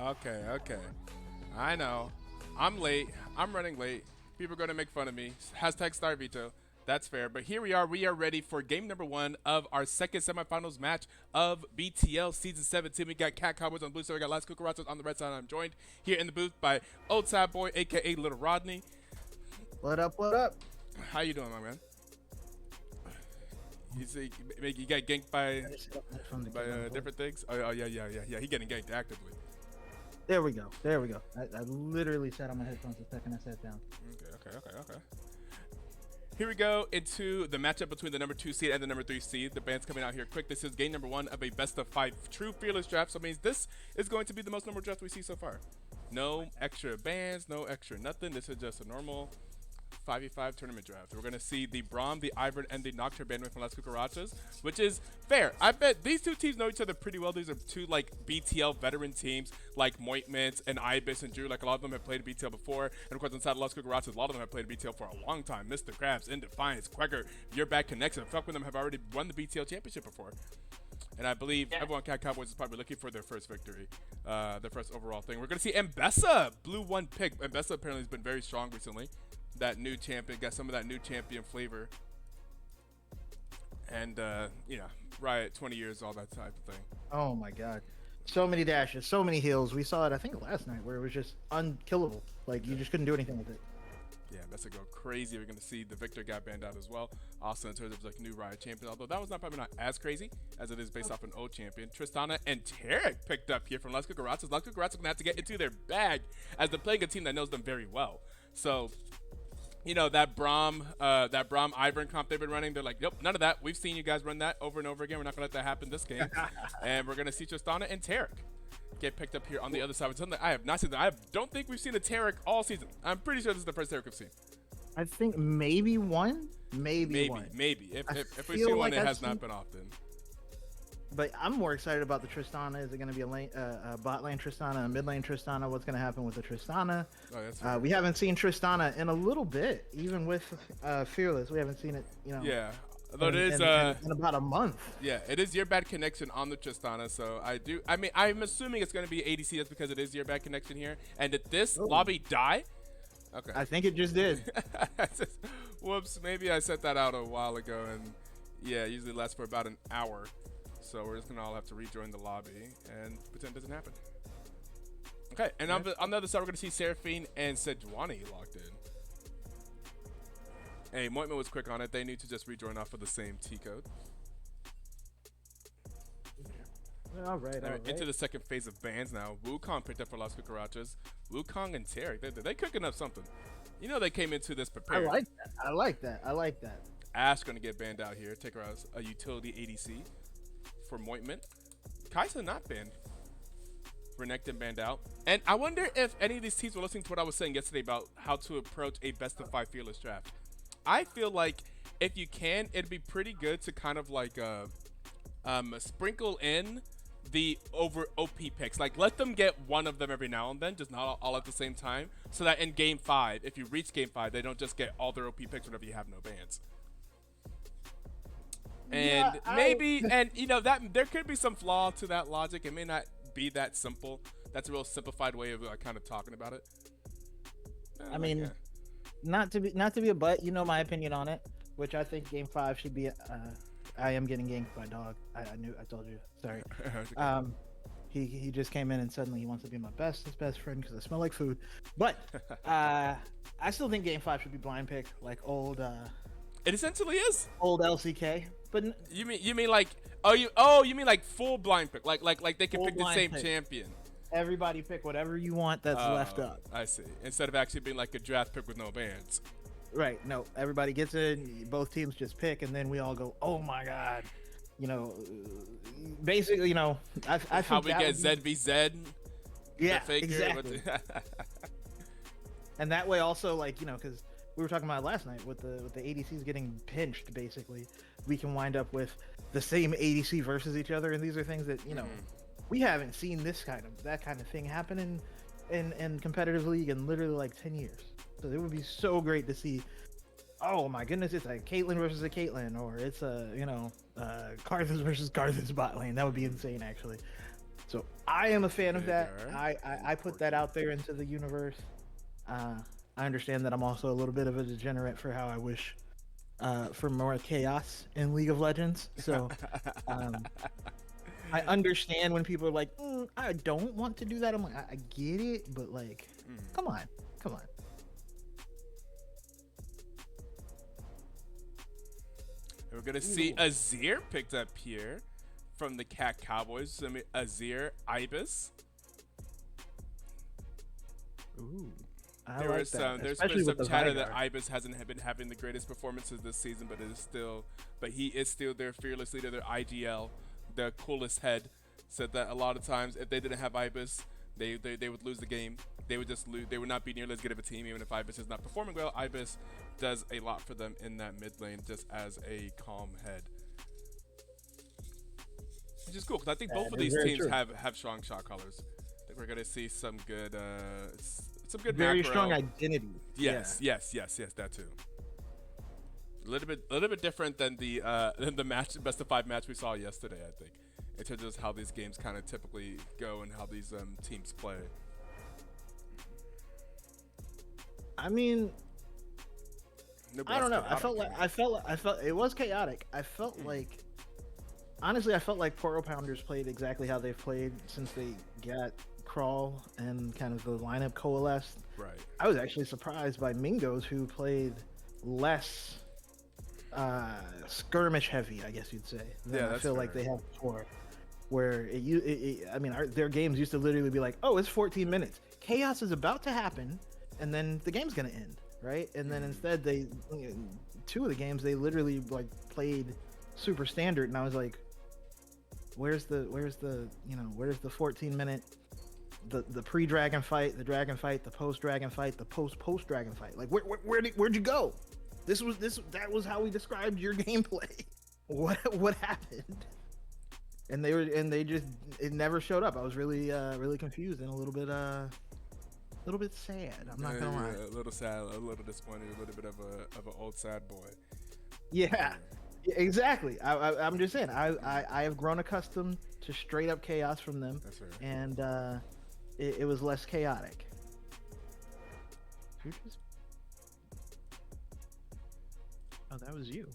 Okay. I know. I'm late. I'm running late. People are going to make fun of me. Hashtag star veto. That's fair. But here we are. We are ready for game number one of our second semifinals match of BTL Season 17. We got Cowboys on the blue side. We got Las Cucarachas on the red side. I'm joined here in the booth by Old Sad Boy, a.k.a. Little Rodney. What up, what up? How you doing, my man? You got ganked by different things? Oh, yeah. He getting ganked actively. There we go. I literally sat on my headphones the second I sat down. Okay. Here we go into the matchup between the number 2 seed and the number 3 seed. The band's coming out here quick. This is game number 1 of a best of 5 true fearless draft. So it means this is going to be the most number draft we see so far. No extra bands, no extra nothing. This is just a normal 5v5 tournament draft. We're going to see the Braum, the Ivern, and the Nocturne bandwidth from Las Cucarachas, which is fair. I bet these two teams know each other pretty well. These are two like BTL veteran teams like Moitmans and Ibis and Drew. Like a lot of them have played BTL before. And of course inside Las Cucarachas, a lot of them have played BTL for a long time. Mr. Krabs, Indefiance, Quagger, Your Bad Connection, fuck with them have already won the BTL championship before. And I believe everyone at Cowboys is probably looking for their first victory, their first overall thing. We're going to see Mbessa, blue 1 pick. Mbessa apparently has been very strong recently. That new champion, got some of that new champion flavor. And, Riot, 20 years, all that type of thing. Oh my god. So many dashes, so many heals. We saw it, I think, last night where it was just unkillable. Like, you just couldn't do anything with it. Yeah, that's going to go crazy. We're going to see the Victor got banned out as well. Also, in terms of like new Riot champion, although that was probably not as crazy as it is based off an old champion. Tristana and Tarek picked up here from Las Cucarachas. Las Cucarachas are going to have to get into their bag as they're playing a team that knows them very well. So, that Braum Ivern comp they've been running, they're like, nope, none of that. We've seen you guys run that over and over again. We're not going to let that happen this game. And we're going to see Tristana and Tarek get picked up here on the other side. Something I have not seen. I don't think we've seen a Tarek all season. I'm pretty sure this is the first Tarek we've seen. I think maybe one. Maybe one. Maybe. If we've seen one, it has not been often. But I'm more excited about the Tristana. Is it going to be a bot lane Tristana, a mid lane Tristana? What's going to happen with the Tristana? We haven't seen Tristana in a little bit, even with Fearless. We haven't seen it, Yeah. Although it is in about a month. Yeah, it is Your Bad Connection on the Tristana, so I'm assuming it's going to be ADC. That's because it is Your Bad Connection here. And did this lobby die? Okay. I think it just did. Whoops, maybe I set that out a while ago, and yeah, it usually lasts for about an hour. So we're just going to all have to rejoin the lobby and pretend it doesn't happen. Okay, and on the other side, we're going to see Seraphine and Sejuani locked in. Hey, Moitman was quick on it. They need to just rejoin off of the same T code. All right. Into the second phase of bans now. Wukong picked up for Las Cucarachas. Wukong and Tarek, they cooking up something. They came into this prepared. I like that. Ash going to get banned out here. Take her as a utility ADC for Moitman. Kaisa not banned. Renekton banned out. And I wonder if any of these teams were listening to what I was saying yesterday about how to approach a best of 5 fearless draft. I feel like if you can, it'd be pretty good to kind of like sprinkle in the over OP picks. Like let them get one of them every now and then, just not all at the same time, so that in game 5, if you reach game 5, they don't just get all their OP picks whenever you have no bans. And that there could be some flaw to that logic. It may not be that simple. That's a real simplified way of kind of talking about it. I mean, not to be a butt, my opinion on it, which I think game 5 should be. I am getting ganked by dog. I told you. Sorry. He just came in and suddenly he wants to be my best friend because I smell like food. But I still think game 5 should be blind pick, like old. It essentially is old LCK. But you mean like you mean like full blind pick, like they can pick the same champion. Everybody pick whatever you want that's left up. I see. Instead of actually being like a draft pick with no bans. Right. No, everybody gets in. Both teams just pick, and then we all go, "Oh my god!" Basically, I think how we get ZVZ. Yeah, exactly. And that way, also, because we were talking about it last night with the ADCs getting pinched. Basically, we can wind up with the same ADC versus each other, and these are things that we haven't seen that kind of thing happen in competitive league in literally like 10 years. So it would be so great to see. Oh my goodness, it's a Caitlyn versus a Caitlyn, or it's a Karthus versus Karthus bot lane. That would be insane, actually. So I am a fan of that. Bigger I and put that porky. out there into the universe. Uh, I understand that I'm also a little bit of a degenerate for how I wish for more chaos in League of Legends. So um, I understand when people are like, I don't want to do that. I'm like, I get it, but like, come on, come on. We're gonna see Azir picked up here from the Cat Cowboys. I mean, Azir Ibis. Ooh, I like that, There's been especially with some the chatter that Vygar. Ibis hasn't been having the greatest performances this season, but he is still their fearless leader, their IGL, the coolest head. Said that a lot of times if they didn't have Ibis, they would lose the game. They would just lose. They would not be nearly as good of a team, even if Ibis is not performing well. Ibis does a lot for them in that mid lane, just as a calm head, which is cool because I think both That of is these very teams true. have strong shot callers. I think we're gonna see some good Very strong macro. identity. Yes, yes, yes, yes, that too. A little bit different than the match best of 5 match we saw yesterday. I think in terms of how these games kind of typically go and how these teams play. I mean, No, but I don't that's know. chaotic, I felt it was chaotic. I felt like, honestly, I felt like Portal Pounders played exactly how they've played since they got Crawl and kind of the lineup coalesced. right. I was actually surprised by Mingos, who played less skirmish heavy, I guess you'd say, than Yeah, I that's feel like fair. they have before. Where I mean, their games used to literally be like, oh, it's 14 minutes, chaos is about to happen, and then the game's gonna end, right? And then instead, two of the games they literally like played super standard, and I was like, where's the 14-minute, the pre-dragon fight, the dragon fight, the post-dragon fight, the post-dragon fight? Like, where'd you go? That was how we described your gameplay. What happened? And they just, it never showed up. I was really confused and a little bit sad. I'm not gonna lie. A little sad, a little disappointed, a little bit of an old sad boy. Yeah, yeah, exactly. I'm just saying. I have grown accustomed to straight up chaos from them, That's fair. and it was less chaotic. Who just? Oh, that was you.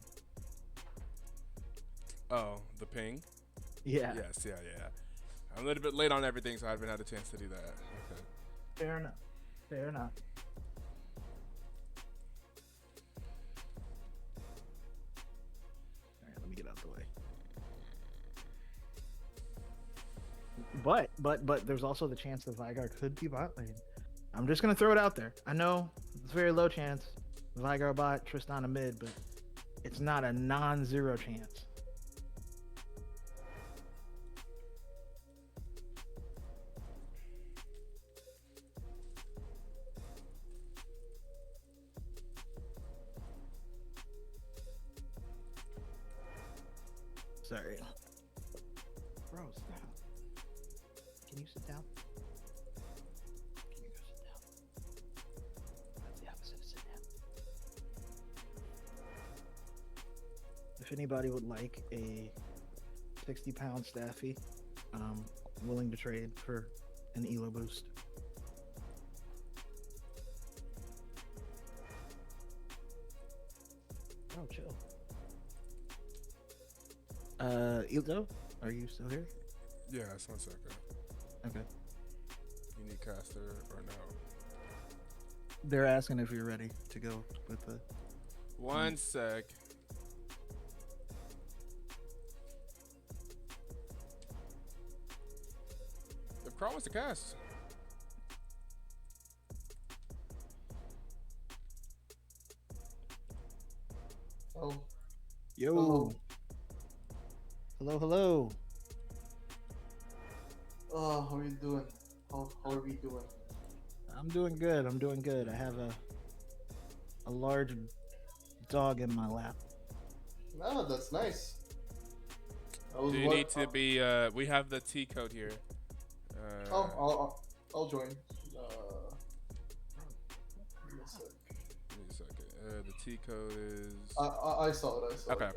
Oh, the ping. Yeah. Yes, yeah. I'm a little bit late on everything, so I haven't had a chance to do that. Okay. Fair enough. Fair enough. All right, let me get out the way. But there's also the chance that Vygar could be bot lane. I'm just gonna throw it out there. I know it's a very low chance. Vygar bot, Tristana mid, but it's not a non-zero chance. Sorry. Bro, stop. Can you sit down? Can you go sit down? That's the opposite of sit down. If anybody would like a 60-pound staffy, willing to trade for an elo boost. Oh, chill. Etoe, are you still here? Yeah, that's 1 second. Okay. You need caster or no? They're asking if you're ready to go with the. 1 sec. If Carl wants to cast. Oh, Yo. Hello. Hello. how are you doing? How are we doing? I'm doing good. I have a large dog in my lap. Ah, that's nice. I was Do you wa- need to be? We have the T code here. I'll join. Give me a sec. Give me a second. The T code is. I saw it. Okay.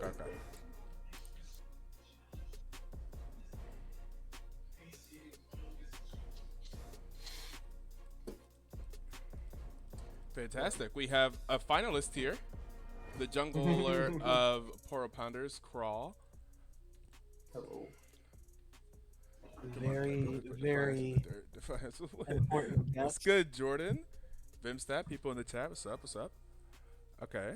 Fantastic. We have a finalist here, the jungler of Poro Pounders, Crawl. Hello. Very, very Defiance. important What's guess. good, Jordan? Vimstat, people in the chat. What's up? What's up? Okay.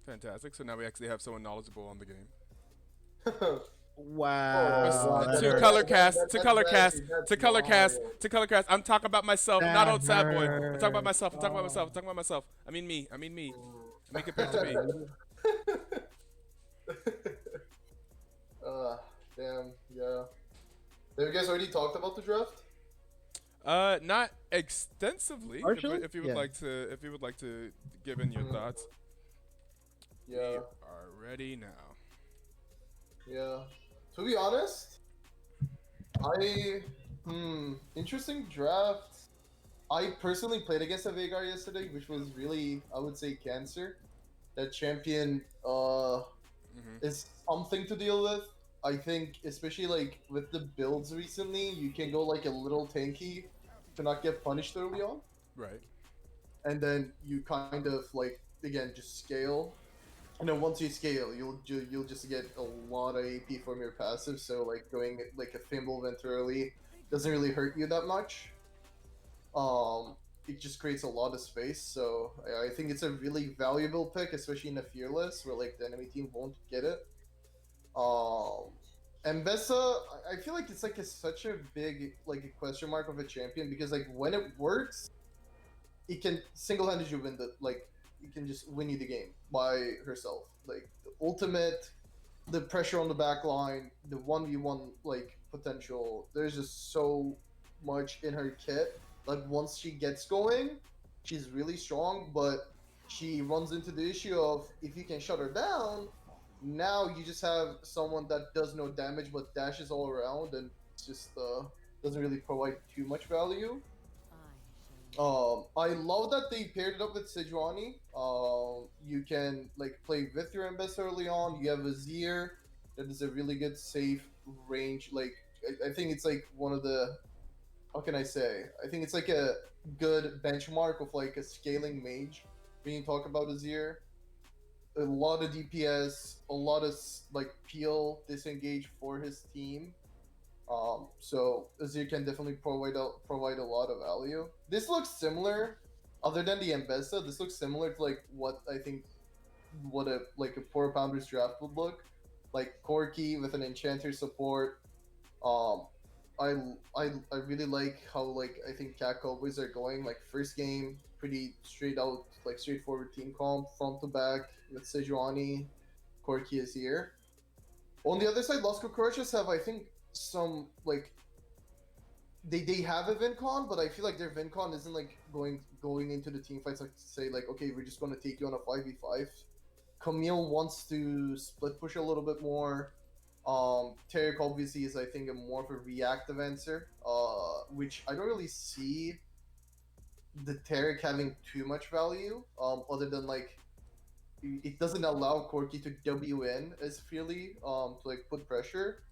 Fantastic. So now we actually have someone knowledgeable on the game. Wow. that To hurt. color cast, That- to that's color cast, nasty. That's to color cast, wild. to color cast. I'm talking about myself, not That old sad boy. I'm talking about hurt. myself. I'm talking about myself. I'm talking about myself. I mean me. I mean me. I mean compared to me. Damn, yeah. Have you guys already talked about the draft? Not extensively. Partially? If you would Yeah. like to, if you would like to give in your thoughts, we Yeah, are ready now. yeah. To be honest, interesting draft. I personally played against a Veigar yesterday, which was really, I would say, cancer. That champion is something to deal with. I think, especially like with the builds recently, you can go like a little tanky to not get punished early on, Right. and then you kind of like again just scale. And then once you scale, you'll just get a lot of AP from your passive. So like going like a Thimble Vent early doesn't really hurt you that much. It just creates a lot of space. So I think it's a really valuable pick, especially in a Fearless where like the enemy team won't get it. Mbessa, I feel like it's like such a big like a question mark of a champion because like when it works, it can single-handedly win the like it can just win you the game by herself. Like the ultimate, the pressure on the back line, the 1v1 like potential. There's just so much in her kit. Like once she gets going, she's really strong, but she runs into the issue of if you can shut her down, now you just have someone that does no damage but dashes all around and just doesn't really provide too much value. I love that they paired it up with Sejuani. You can like play with your Mbess early on. You have Azir that is a really good safe range. Like I think it's like one of the how can I say? I think it's like a good benchmark of like a scaling mage when you talk about Azir. A lot of DPS, a lot of like peel disengage for his team. So Azir can definitely provide a lot of value. This looks similar, other than the Mbessa. This looks similar to like what I think what a like a Poor Pounders draft would look like. Corki with an Enchanter support. Um, I really like how like I think Cowboys are going. Like first game, pretty straight out like straightforward team comp front to back with Sejuani. Corki is here. On the other side, Las Cucarachas have I think some like they have a Vincon, but I feel like their Vincon isn't like going into the team fights like to say like okay we're just gonna take you on a 5v5. Camille wants to split push a little bit more. Tarek obviously is I think a more of a reactive answer, which I don't really see the Tarek having too much value, other than like it doesn't allow Corki to W in as freely, to like put pressure.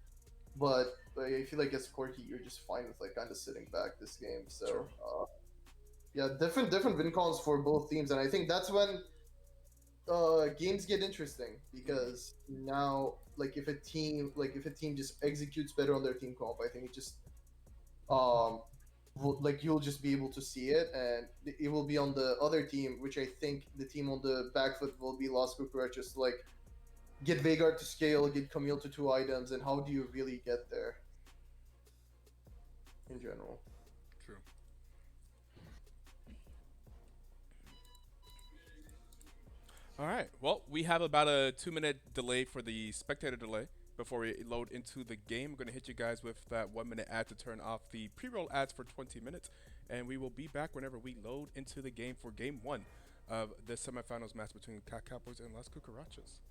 But I feel like as Corki, you're just fine with like kind of sitting back this game. So Sure. yeah, different win cons for both teams, and I think that's when games get interesting because now like if a team just executes better on their team comp, I think it just like you'll just be able to see it, and it will be on the other team, which I think the team on the back foot will be Las Cucarachas to like get Veigar to scale, get Camille to 2 items, and how do you really get there in general. True. All right. Well, we have about a 2-minute delay for the spectator delay before we load into the game. We're going to hit you guys with that 1-minute ad to turn off the pre-roll ads for 20 minutes. And we will be back whenever we load into the game for game 1 of the semifinals match between Cowboys and Las Cucarachas.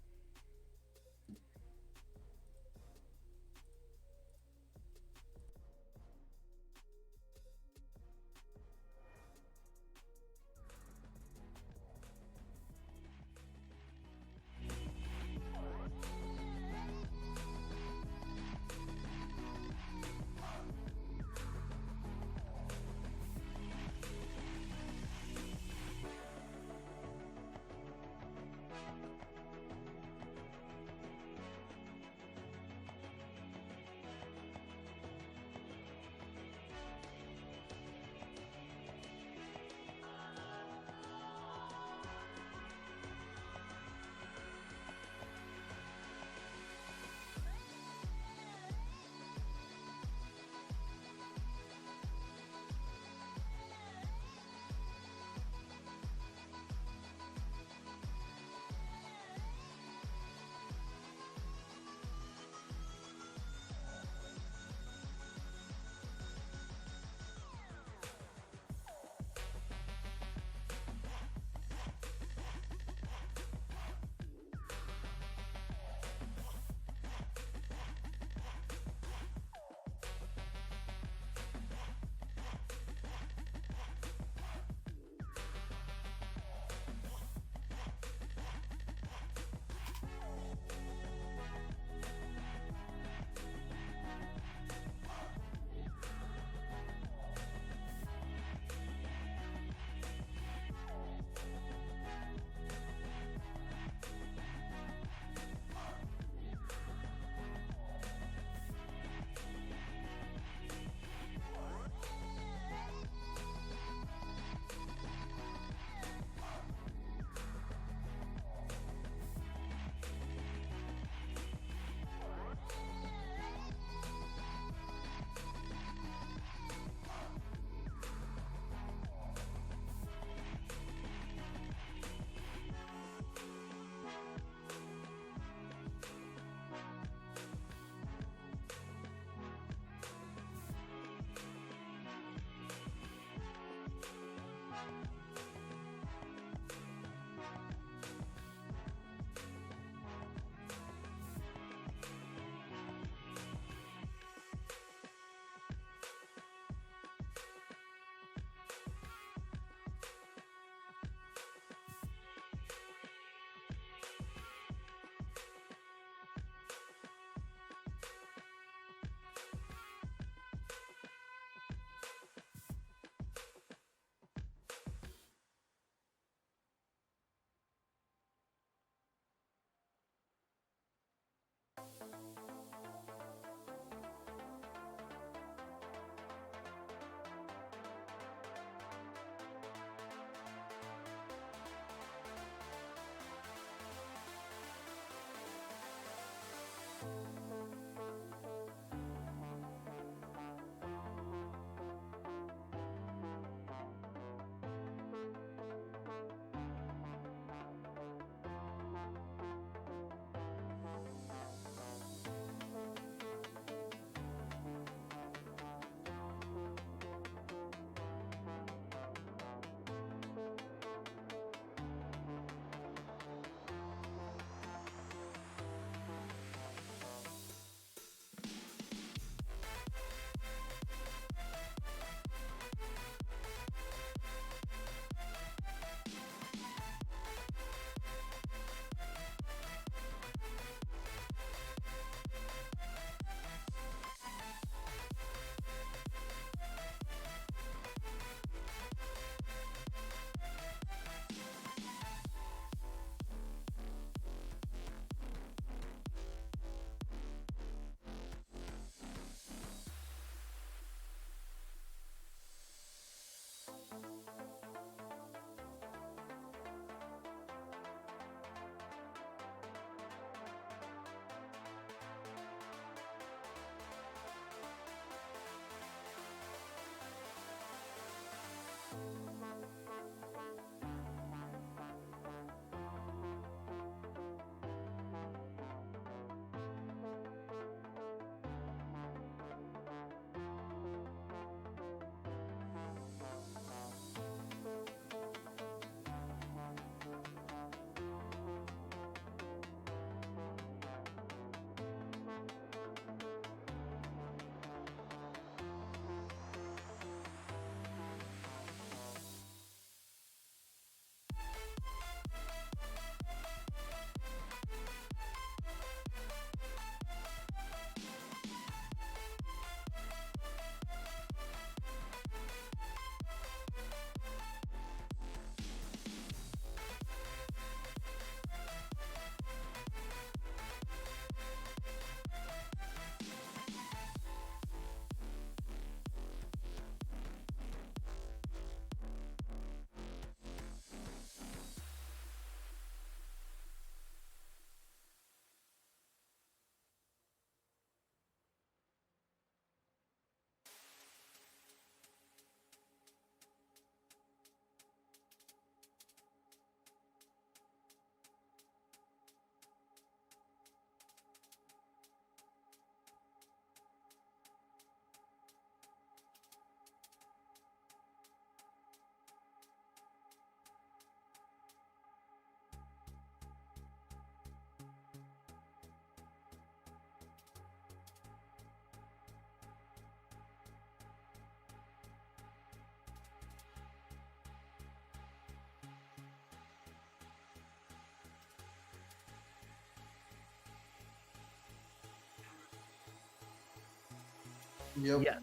Yep. Yes.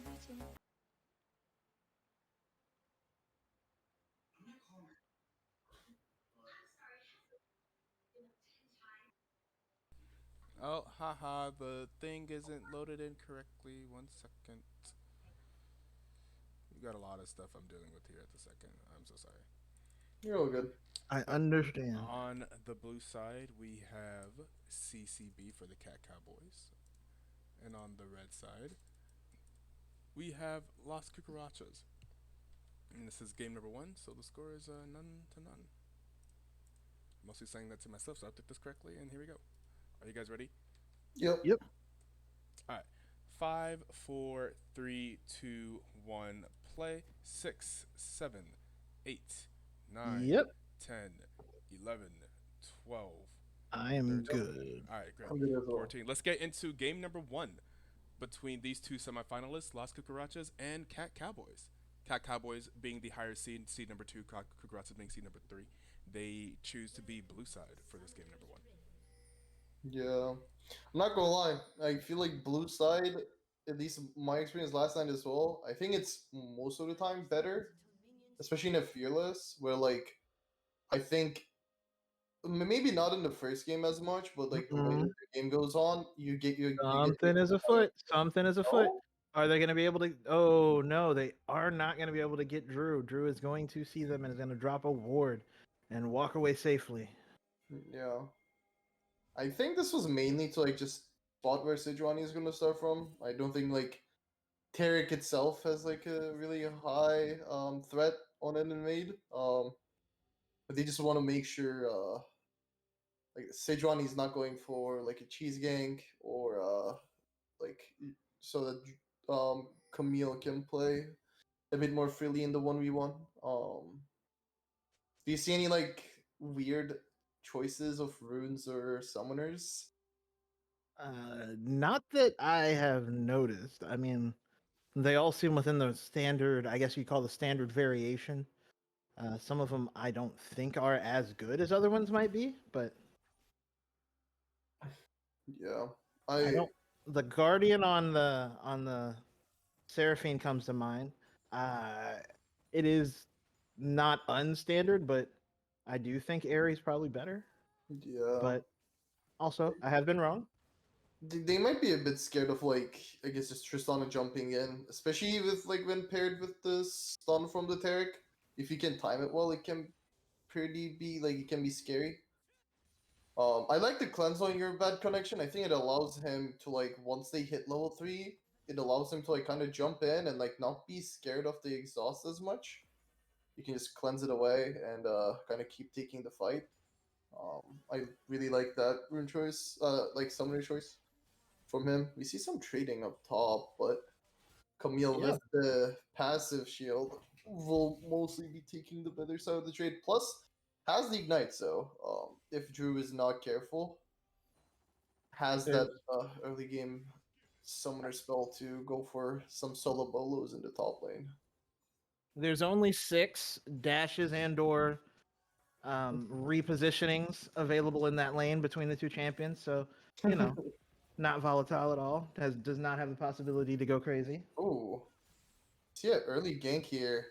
Oh, haha, the thing isn't loaded in correctly. 1 second. We got a lot of stuff I'm dealing with here at the second. I'm so sorry. You're all good. I But understand. on the blue side, we have CCB for the Cat Cowboys. And on the red side, we have Las Cucarachas. And this is game number one, so the score is none to none. I'm mostly saying that to myself, so I'll take this correctly, and here we go. Are you guys ready? Yep. Yep. All right. 5, 4, 3, 2, 1, play. 6, 7, 8, 9, Yep. 10, 11, 12, I am 13. good. All right, great. I'm good as well. 14. Let's get into game number one between these two semifinalists, Las Cucarachas and Cat Cowboys. Cat Cowboys being the higher seed, seed number two, Cucarachas being seed number three. They choose to be blue side for this game number one. Yeah. I'm not gonna lie. I feel like blue side, at least my experience last night as well. I think it's most of the time better, especially in a fearless, where like I think maybe not in the first game as much, but like the later Mm-mm. the game goes on, you get Something is afoot. Something is afoot. no. Are they going to be able to? Oh no, they are not going to be able to get Drew. Drew is going to see them and is going to drop a ward and walk away safely. Yeah. I think this was mainly to like just spot where Sejuani is gonna start from. I don't think like Tarek itself has like a really high threat on it and made. But they just want to make sure like Sejuani's not going for like a cheese gank or like so that Camille can play a bit more freely in the 1v1. Do you see any like weird choices of runes or summoners? Not that I have noticed. I mean, they all seem within the standard. I guess you call the standard variation. Some of them I don't think are as good as other ones might be, but Yeah, I I don't. The Guardian on the Seraphine comes to mind. Uh, it is not unstandard, but I do think Ares probably better. yeah. But also, I have been wrong. They might be a bit scared of like I guess just Tristana jumping in, especially with like when paired with the stun from the Taric. If you can time it well, it can pretty be like it can be scary. I like the cleanse on your bad connection. I think it allows him to like once they hit level 3, it allows him to like kind of jump in and like not be scared of the exhaust as much. You can just cleanse it away and kind of keep taking the fight. I really like that rune choice, like summoner choice from him. We see some trading up top, but Camille Yeah, with the passive shield will mostly be taking the better side of the trade. Plus, has the ignite, so if Drew is not careful, has there's that early game summoner spell to go for some solo bolos in the top lane. there's only 6 dashes and/or repositionings available in that lane between the two champions. So, you know, not volatile at all. Does not have the possibility to go crazy. Ooh, see an early gank here.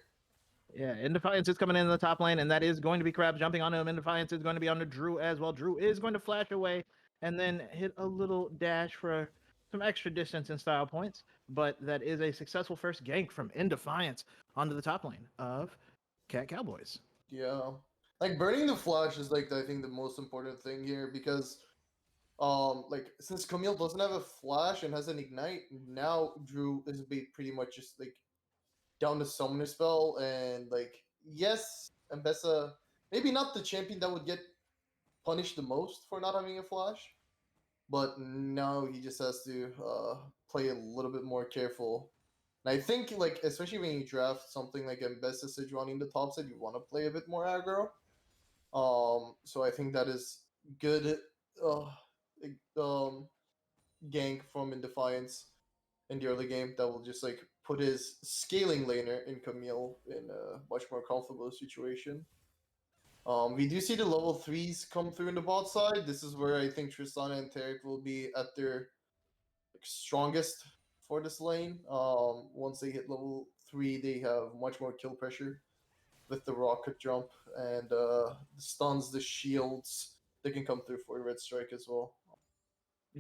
Yeah, Indefiance is coming in the top lane, and that is going to be Crab jumping on him. Indefiance is going to be on the Drew as well. Drew is going to flash away and then hit a little dash for some extra distance and style points. But that is a successful first gank from Indefiance onto the top lane of Cat Cowboys. Yeah, like burning the flash is like I think the most important thing here because like since Camille doesn't have a flash and has an ignite, now Drew is pretty much just like down to summoner spell and like yes, Ambessa maybe not the champion that would get punished the most for not having a flash, but now he just has to play a little bit more careful. And I think like especially when you draft something like Ambessa Sejuani in the top side, you want to play a bit more aggro. So I think that is good. Uh, um, gank from Indefiance in the early game that will just like put his scaling laner in Camille in a much more comfortable situation. We do see the level 3s come through in the bot side. This is where I think Tristana and Tarek will be at their like, strongest for this lane. Once they hit level 3, they have much more kill pressure with the rocket jump and the stuns, the shields. They can come through for Red Strike as well.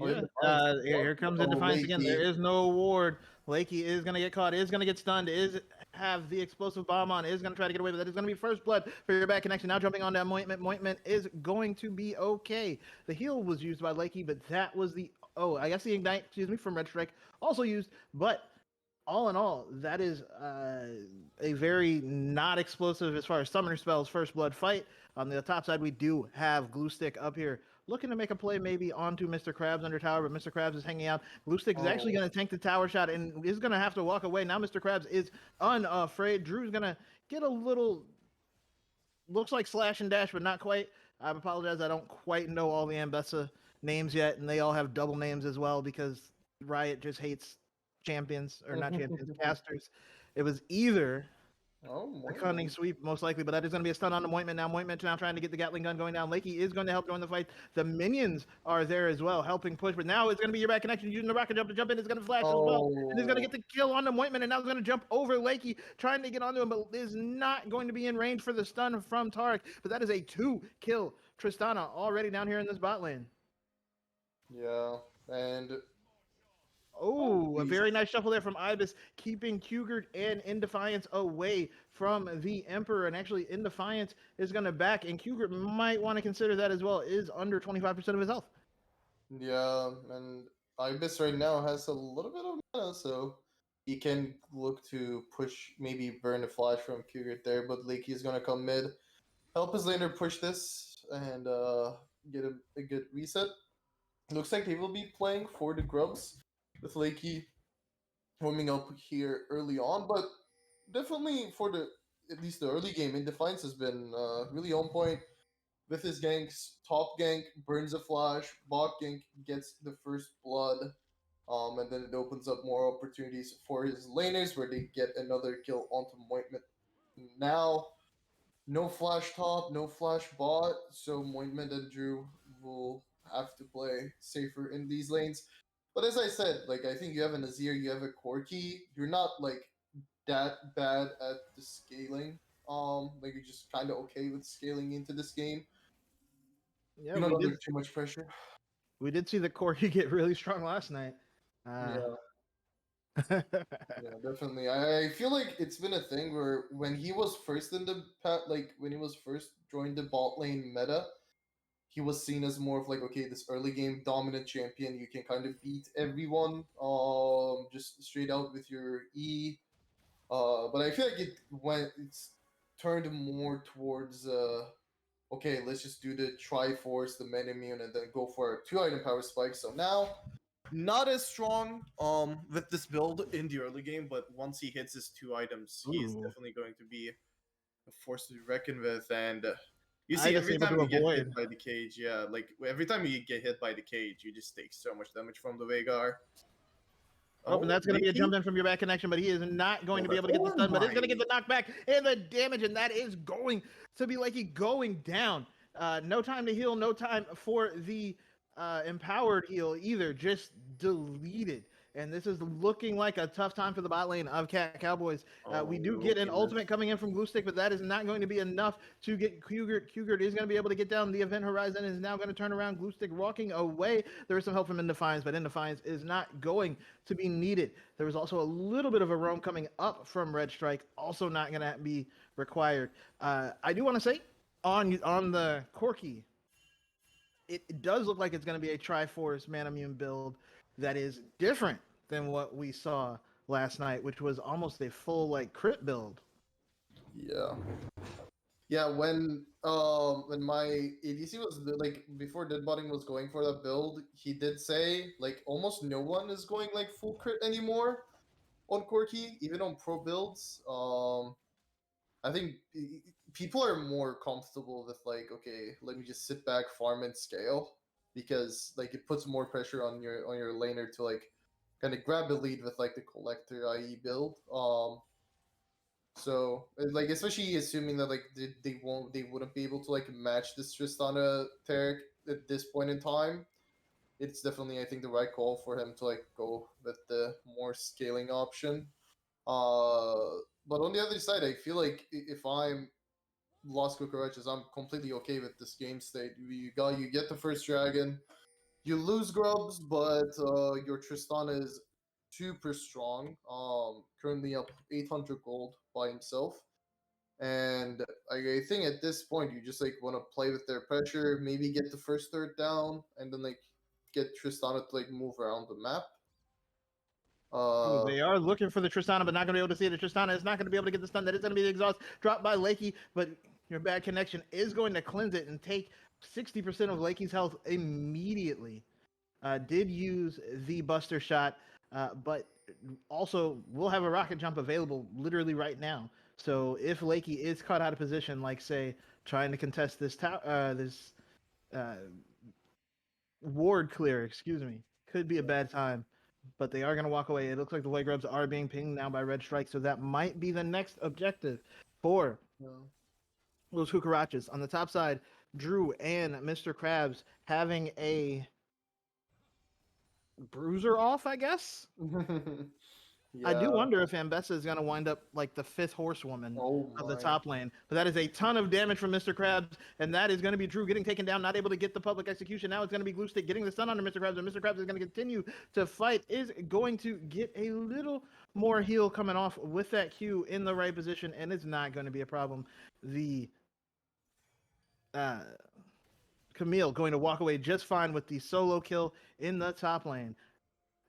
Oh, Yeah. Defiance. Here comes in Oh, Defiance again. There Lakey. is no ward. Lakey is gonna get caught. Is gonna get stunned. Is have the explosive bomb on. Is gonna try to get away, but that is gonna be first blood for your back connection. Now jumping on that Mointment. Mointment is going to be okay. The heal was used by Lakey, but that was the I guess the ignite. Excuse me, from Red Strike also used, but all in all, that is a very not explosive as far as summoner spells first blood fight. On the top side, we do have Glue Stick up here looking to make a play maybe onto Mr. Krabs under tower, but Mr. Krabs is hanging out. Glue Stick is actually going to tank the tower shot and is going to have to walk away. Now Mr. Krabs is unafraid. Drew's going to get a little, looks like slash and dash, but not quite. I apologize. I don't quite know all the Ambessa names yet, and they all have double names as well because Riot just hates champions, or not champions, casters. It was either a cunning sweep, most likely, but that is going to be a stun on the Mointment now. Mointment now trying to get the Gatling gun going down. Lakey is going to help join the fight. The minions are there as well, helping push, but now it's going to be your back connection using the rocket jump to jump in. It's going to flash as well, and he's going to get the kill on the Mointment, and now he's going to jump over Lakey, trying to get onto him, but is not going to be in range for the stun from Tarek, but that is a 2-kill Tristana already down here in this bot lane. Yeah, and a very nice shuffle there from Ibis, keeping Kugert and In Defiance away from the Emperor. And actually, In Defiance is going to back, and Kugert might want to consider that as well. Is under 25% of his health. yeah, and Ibis right now has a little bit of mana, so he can look to push, maybe burn a flash from Kugert there, but Lakey is gonna come mid, help his laner push this, and get a good reset. Looks like they will be playing for the Grubs with Lakey warming up here early on, but definitely for the at least the early game, In Defiance has been really on point with his ganks. Top gank burns a flash, bot gank gets the first blood, and then it opens up more opportunities for his laners where they get another kill onto Mointment. Now, no flash top, no flash bot, so Mointment and Drew will have to play safer in these lanes. But as I said, like I think you have an Azir, you have a Corki, you're not like that bad at the scaling. Like you're just kind of okay with scaling into this game. Yeah, You're not under too much pressure. We did see the Corki get really strong last night. Yeah. Yeah, definitely. I feel like it's been a thing where when he was first in the like when he was first joined the bot lane meta, he was seen as more of like, okay, this early game dominant champion. You can kind of beat everyone, just straight out with your E. But I feel like it's turned more towards okay, let's just do the Triforce, the Metamune, and then go for a 2-item power spike. So now, not as strong with this build in the early game, but once he hits his 2 items, he is definitely going to be a force to reckon with. And you see, every time you get hit by the cage, yeah, like every time you get hit by the cage, you just take so much damage from the Veigar. And that's going to be a jump in from your back connection, but he is not going to be able to get the stun, but is going to get the knockback and the damage, and that is going to be Lakey going down. No time to heal, no time for the empowered heal either, just deleted. And this is looking like a tough time for the bot lane of Cowboys. We do get an ultimate coming in from Glue Stick, but that is not going to be enough to get Kugert. Kugert is going to be able to get down the event horizon and is now going to turn around. Glue Stick walking away. There is some help from In Defiance, but In Defiance is not going to be needed. There was also a little bit of a roam coming up from Red Strike, also not going to be required. I do want to say on the Corki, it does look like it's going to be a Triforce Manamune build that is different than what we saw last night, which was almost a full like crit build. Yeah. Yeah, when my ADC was like before Deadbotting was going for that build, he did say like almost no one is going like full crit anymore on Corki, even on pro builds. I think people are more comfortable with like, okay, let me just sit back, farm, and scale, because like it puts more pressure on your laner to like kind of grab the lead with like the collector IE build. So like especially assuming that like they wouldn't be able to like match this Tristana Tarek at this point in time, it's definitely I think the right call for him to like go with the more more scaling option. But on the other side, I feel like if I'm Las Cucarachas, I'm completely okay with this game state. You get the first dragon, you lose Grubs, but your Tristana is super strong. Currently up 800 gold by himself. And I think at this point you just like want to play with their pressure, maybe get the first third down, and then like get Tristana to like move around the map. They are looking for the Tristana, but not going to be able to see it. The Tristana is not going to be able to get the stun. That is going to be the exhaust dropped by Lakey, but your bad connection is going to cleanse it and take 60% of Lakey's health immediately. Did use the Buster shot, but also will have a rocket jump available literally right now. So if Lakey is caught out of position, like say trying to contest this ward clear, excuse me, could be a bad time. But they are going to walk away. It looks like the White Grubs are being pinged now by Red Strike, so that might be the next objective for those Cucarachas. On the top side, Drew and Mr. Krabs having a bruiser off, I guess. I do wonder if Ambessa is going to wind up like the fifth horsewoman of the top lane. But that is a ton of damage from Mr. Krabs, and that is going to be Drew getting taken down, not able to get the public execution. Now it's going to be Glue Stick getting the stun under Mr. Krabs, and Mr. Krabs is going to continue to fight, is going to get a little more heal coming off with that Q in the right position, and it's not going to be a problem. The Camille going to walk away just fine with the solo kill in the top lane.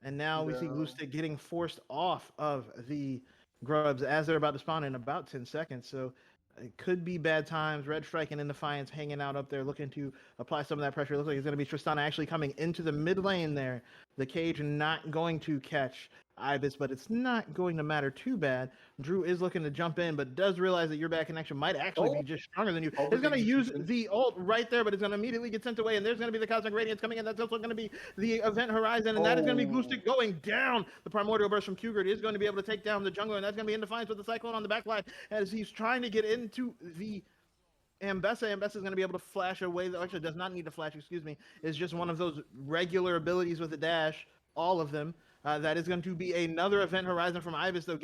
And now we see Glue Stick getting forced off of the Grubs as they're about to spawn in about 10 seconds. So it could be bad times. Red Strike and In Defiance hanging out up there looking to apply some of that pressure. It looks like it's going to be Tristana actually coming into the mid lane there. The cage not going to catch Ibis, but it's not going to matter too bad. Drew is looking to jump in, but does realize that your bad connection might actually be just stronger than you. It's going to use the ult right there, but it's going to immediately get sent away, and there's going to be the Cosmic Radiance coming in. That's also going to be the Event Horizon, and that is going to be Glue Stick going down. The Primordial Burst from Cougar is going to be able to take down the jungler, and that's going to be In Defiance with the Cyclone on the back line as he's trying to get into the Ambessa. Ambessa is going to be able to flash away. Actually, does not need to flash, excuse me. It's just one of those regular abilities with a dash, all of them. That is going to be another Event Horizon from Ibis, though,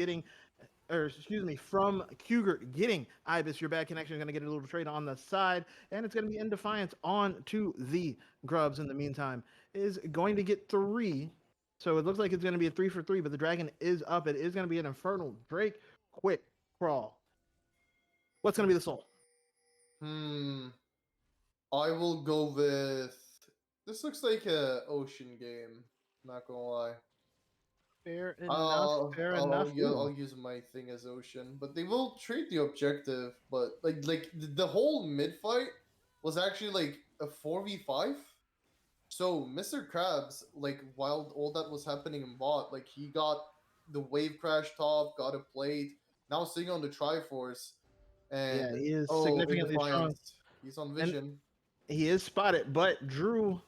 from Cougar getting Ibis. Your bad connection is going to get a little trade on the side, and it's going to be In Defiance on to the Grubs in the meantime. Is going to get 3. So it looks like it's going to be a 3 for 3, but the dragon is up. It is going to be an Infernal Drake quick crawl. What's going to be the soul? I will go with. This looks like a ocean game. Not gonna lie. Fair enough. I'll use my thing as ocean, but they will trade the objective. But like the whole mid fight was actually like a 4v5. So Mr. Krabs, like while all that was happening in bot, like he got the wave crash top, got a plate, now sitting on the Triforce, and he is significantly strong. He's on vision. And he is spotted, but Drew,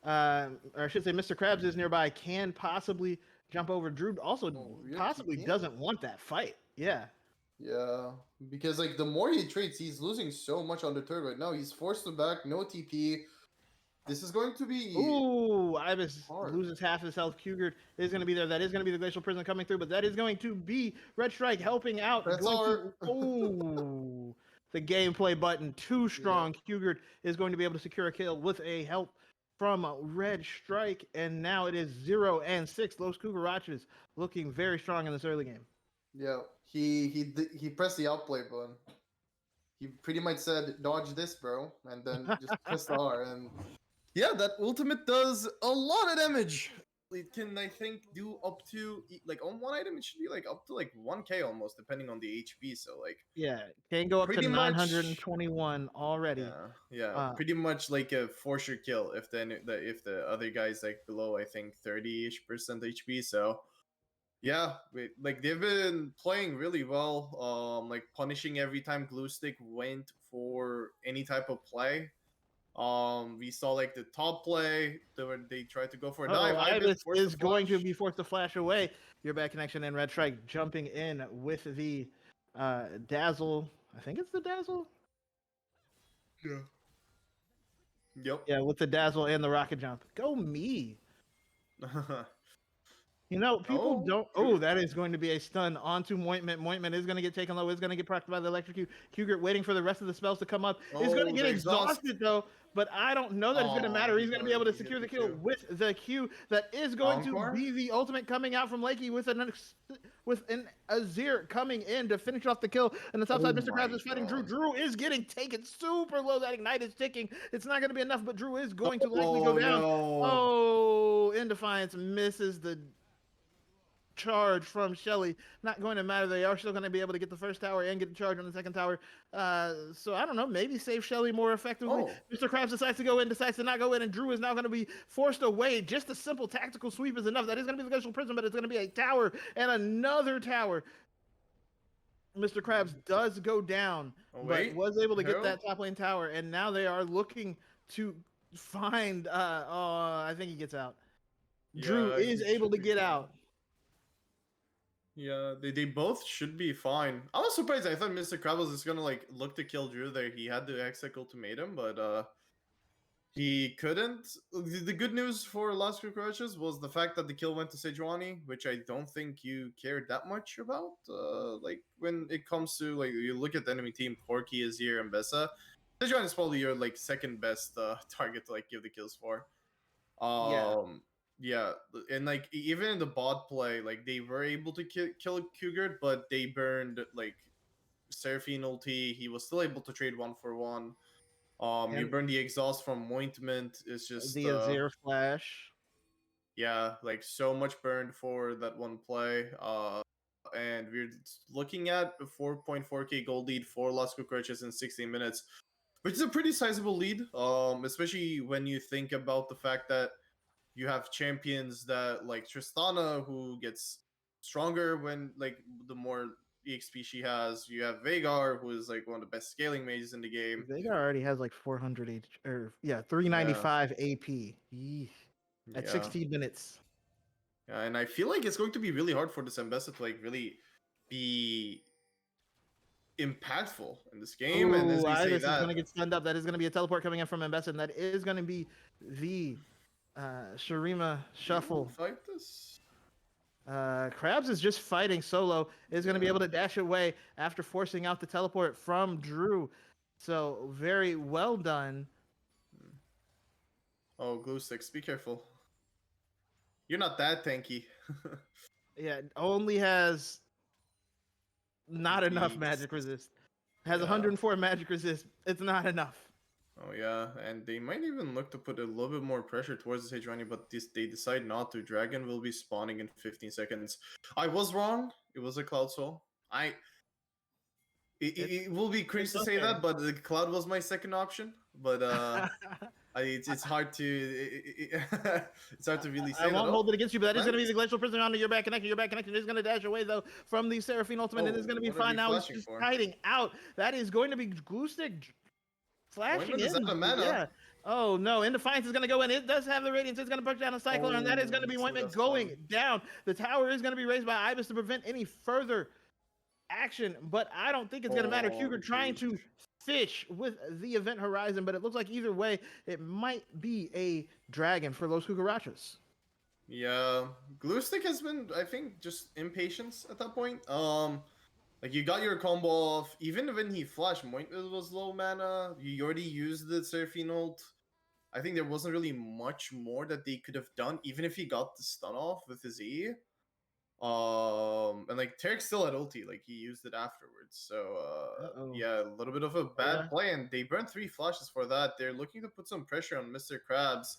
or I should say, Mr. Krabs is nearby. Can possibly jump over. Drew also possibly doesn't want that fight. Yeah, because like the more he trades, he's losing so much on the turret right now. He's forced him back, no TP. This is going to be Ibis loses half his health. Cougar is going to be there. That is going to be the Glacial Prison coming through, but that is going to be Red Strike helping out. The gameplay button too strong. Cougar is going to be able to secure a kill with a help from Red Strike, and now it is 0-6. Los Cucarachas looking very strong in this early game. Yeah, he pressed the outplay button. He pretty much said, "Dodge this, bro," and then just pressed R. And yeah, that ultimate does a lot of damage. It can, I think, do up to like on one item. It should be like up to like 1k almost, depending on the HP. So like can go up to 921 already. Pretty much like a for sure kill if the other guy's like below, I think 30-ish% HP. So yeah, like they've been playing really well. Like punishing every time Glue Stick went for any type of play. We saw like the top play where they tried to go for a dive. Ibis is going to be forced to flash away. Your bad connection, and Red Strike jumping in with the Dazzle. I think it's the Dazzle. Yep. Yeah, with the Dazzle and the Rocket Jump. Go me. You know, people Oh, don't. true. Oh, that is going to be a stun onto Mointment. Mointment is going to get taken low. Is going to get procced by the electrocute. Cougar waiting for the rest of the spells to come up. Is going to Oh, get the exhaust. exhausted though, but I don't know that it's going to Oh, matter. He's going to be able to he hit secure the the kill Q. with the Q. That is going to Encore? be the ultimate coming out from Lakey with an Azir coming in to finish off the kill. And the top Oh side, Mr. Krabs my is fighting Drew. god. Drew is getting taken super low. That ignite is ticking. It's not going to be enough, but Drew is going to likely go Oh down. no. Oh, in Defiance misses the charge from Shelly. Not going to matter. They are still going to be able to get the first tower and get the charge on the second tower. So I don't know. Maybe save Shelly more effectively. Oh. Mr. Krabs decides to go in, decides to not go in, and Drew is now going to be forced away. Just a simple tactical sweep is enough. That is going to be the Glacial Prison, but it's going to be a tower and another tower. Mr. Krabs does go down, Oh, but wait. was able to get Who? that top lane tower, and now they are looking to find. I think he gets out. Drew Yeah, is he able should to be get fine. out. Yeah, they both should be fine. I was surprised. I thought Mr. Krabs was just gonna like look to kill Drew there. He had the Hextech ultimatum, but he couldn't. The good news for Las Cucarachas was the fact that the kill went to Sejuani, which I don't think you cared that much about. Like when it comes to like you look at the enemy team, Corki, Azir, and Bessa. Sejuani is probably your like second best target to like give the kills for. Yeah. Yeah, and like even in the bot play, like they were able to kill Cougar, but they burned like Seraphine ulti. He was still able to trade 1-for-1. You And burn the exhaust from Ointment. It's just the Azir flash. yeah, like so much burned for that one play. And we're looking at a 4.4k gold lead for Las Cucarachas in 16 minutes, which is a pretty sizable lead. Especially when you think about the fact that you have champions that like Tristana who gets stronger when like the more EXP she has. You have Vagar who is like one of the best scaling mages in the game. Vega already has like 400 or yeah, Yeah, 395 AP. Yeesh. At yeah, 16 minutes. yeah, and I feel like it's going to be really hard for this Ambassador to like really be impactful in this game. And as Ooh, we say Ibis is that, going to get stunned up. That is going to be a teleport coming in from Ambessa, and that is going to be the Shurima you shuffle. fight this. Krabs is just fighting solo. Is going to be able to dash away after forcing out the teleport from Drew. So very well done. Oh, glue sticks, be careful. You're not that tanky. Yeah, only has not enough Jeez. magic resist. Has Yeah. 104 magic resist. It's not enough. Oh yeah, and they might even look to put a little bit more pressure towards the Sejuani, but they decide not to. Dragon will be spawning in 15 seconds. I was wrong. It was a Cloud Soul. It will be cringe to say okay. that, but the Cloud was my second option. But it's hard to it's hard to really say I won't that. hold it against you, but that is What? going to be the glacial prison onto your back connection. Your back connection is going to dash away though from the Seraphine ultimate, and Oh, it's going to be what are fine you now. He's flashing just for? hiding out. That is going to be glue stick flashing Ointment is in. out of mana. Yeah. Oh no, and Defiance is going to go in. It does have the radiance. It's going to push down a cyclone, and that is going to be Oh, Ointment that's going fun. down. The tower is going to be raised by Ibis to prevent any further action, but I don't think it's going to matter. Cougar trying to fish with the event horizon, but it looks like either way, it might be a dragon for Los Cucarachas. Yeah, glue stick has been, I think, just impatience at that point. Like you got your combo off. Even when he flashed, Mointment was low mana. You already used the Seraphine ult. I think there wasn't really much more that they could have done, even if he got the stun off with his E. And like Tarek still had ulti, like he used it afterwards. So yeah, a little bit of a bad play, and they burned 3 flashes for that. They're looking to put some pressure on Mr. Krabs.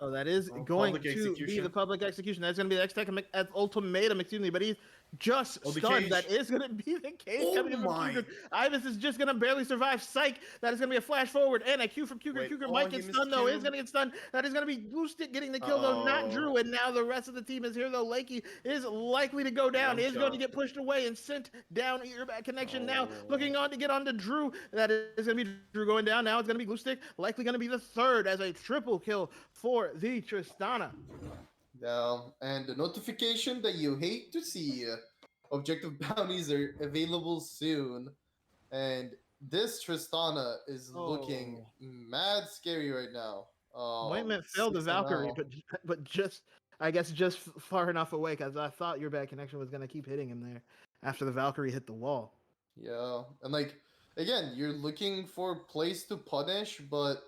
Oh, that is going to be the public execution. That's going to be the X-Tech ultimatum, excuse me, but he's just stunned. That is going to be the case coming in from Cougar. Ibis is just going to barely survive. Psych. That is going to be a flash forward and a Q from Cougar. Cougar might get stunned, though. Is going to get stunned. That is going to be Blue Stick getting the kill, though, not Drew. And now the rest of the team is here, though. Lakey is likely to go down. Is going to get pushed away and sent down. Earback connection now. Looking on to get onto Drew. That is going to be Drew going down. Now it's going to be Blue Stick. Likely going to be the third as a triple kill for the Tristana. Yeah, and the notification that you hate to see. Objective bounties are available soon. And this Tristana is looking mad scary right now. Ointment failed the Valkyrie, but just I guess just far enough away because I thought your bad connection was gonna keep hitting him there after the Valkyrie hit the wall. Yeah, and like again, you're looking for plays to punish, but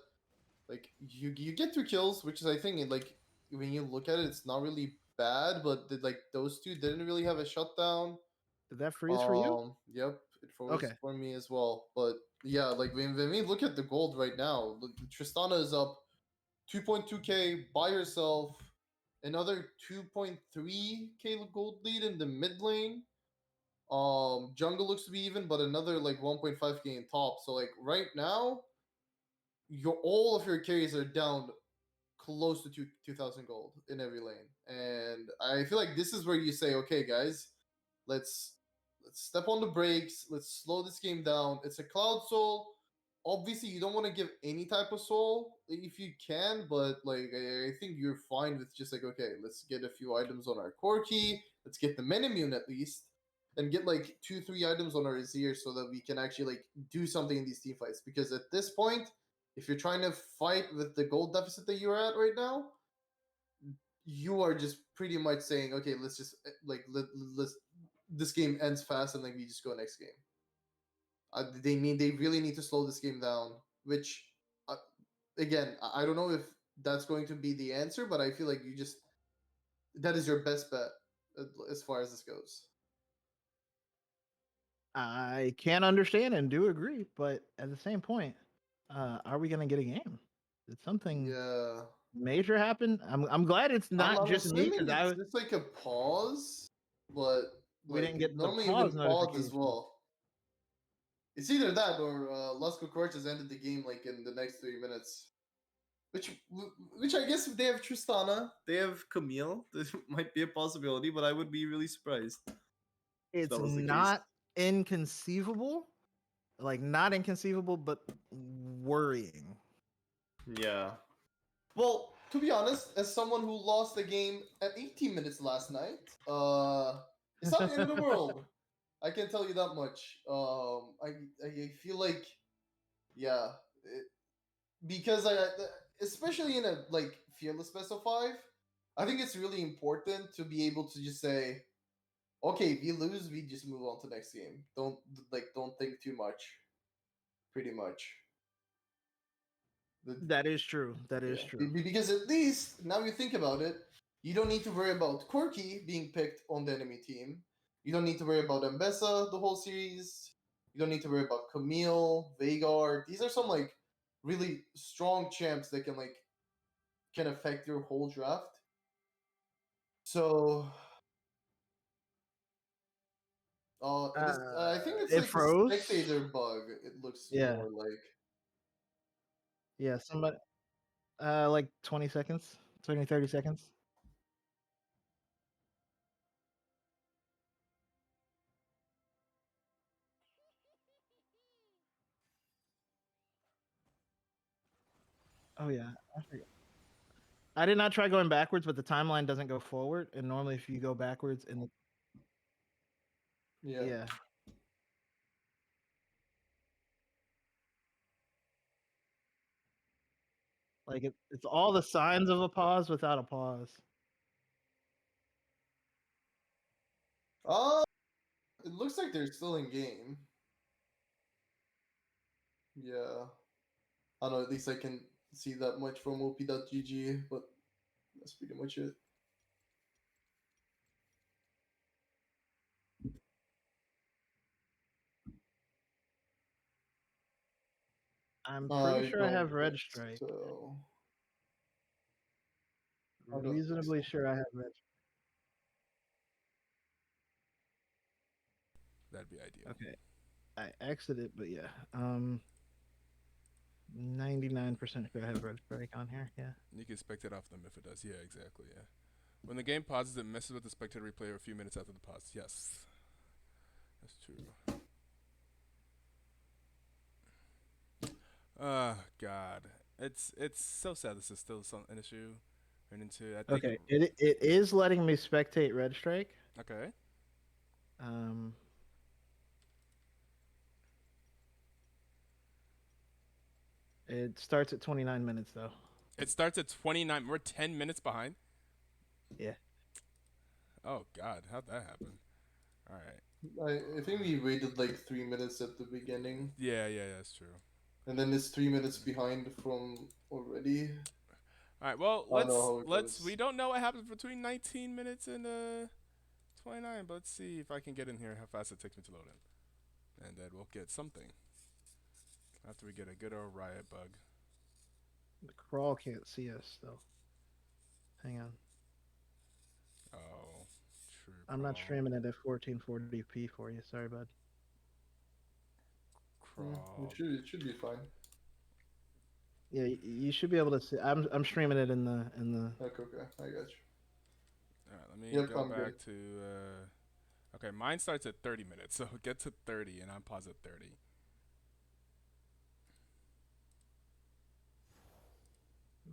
like you get 2 kills, which is I think like when you look at it, it's not really bad. But like those two didn't really have a shutdown. Did that freeze for you? Yep, it froze Okay. for me as well. But yeah, like when we look at the gold right now, look, Tristana is up 2.2k by herself, another 2.3k gold lead in the mid lane. Jungle looks to be even, but another like 1.5k in top. So like right now, your all of your carries are down close to 2,000 gold in every lane, and I feel like this is where you say, okay, guys, let's let's step on the brakes. Let's slow this game down. It's a Cloud Soul. Obviously, you don't want to give any type of soul if you can, but like I think you're fine with just like, okay, let's get a few items on our core key. Let's get the men immune at least, and get like 2-3 items on our Azir so that we can actually like do something in these team fights. Because at this point, if you're trying to fight with the gold deficit that you're at right now, you are just pretty much saying, okay, let's just let's this game ends fast and then we just go next game. They really need to slow this game down. Which, uh, again, I don't know if that's going to be the answer, but I feel like that is your best bet as far as this goes. I can understand and do agree, but at the same point, are we gonna get a game? Did something Yeah, major happen? I'm glad it's not I'm just me assuming because it's just like a pause, but we like didn't get the normally even pause pause as notification. well. It's either that or Las Cucarachas ended the game like in the next 3 minutes. Which, which I guess if they have Tristana, they have Camille. This might be a possibility, but I would be really surprised if It's that was the case. not inconceivable, like not inconceivable, but worrying. Yeah. Well, to be honest, as someone who lost the game at 18 minutes last night, it's not the end of the world. I can tell you that much. I feel like, yeah, because especially in a like fearless best of 5, I think it's really important to be able to just say, okay, if you lose, we just move on to next game. Don't think too much. Pretty much. That is true. That is Yeah. true. Because at least now you think about it, you don't need to worry about Corky being picked on the enemy team. You don't need to worry about Mbessa the whole series. You don't need to worry about Camille, Vagar. These are some like really strong champs that can affect your whole draft. So I think it's It like a froze. spectator bug. It looks Yeah, more like. yeah. Somebody, like 20 seconds, 20, 30 seconds. Oh yeah, I forget. I did not try going backwards, but the timeline doesn't go forward. And normally, if you go backwards, and Yeah. yeah, like it's all the signs of a pause without a pause. Uh, it looks like they're still in game. Yeah. I don't know, at least I can see that much from op.gg, but that's pretty much it. I'm pretty I sure I don't have Red think Strike. so. I I'm don't think reasonably so. sure I have Red. That'd be ideal. Okay, I exited, but yeah, 99% sure I have Red Strike on here. Yeah. You can spectate off them if it does. Yeah, exactly. Yeah. When the game pauses, it messes with the spectator replay a few minutes after the pause. Yes, that's true. Oh God, it's so sad. This is still an issue. Run into. I think. Okay, it is letting me spectate Red Strike. Okay. Um, it starts at 29 minutes though. It starts at 29. We're 10 minutes behind. Yeah. Oh God, how'd that happen? All right. I think we waited like 3 minutes at the beginning, Yeah, yeah, yeah, that's true. and then it's 3 minutes behind from already. All right. Well, I don't know let's how it let's. We goes. don't know what happens between 19 minutes and 29, but let's see if I can get in here. How fast it takes me to load in, and then we'll get something after we get a good old riot bug. The crawl can't see us though. Hang on. Oh, true I'm not crawl, streaming it at 1440p for you. Sorry, bud. It crawl. should be fine. Yeah, you should be able to see. I'm streaming it in the. Okay, okay, I got you. All right, let me Yep, go I'm good. back to. Okay, mine starts at 30 minutes, so get to 30, and I'm pause at 30.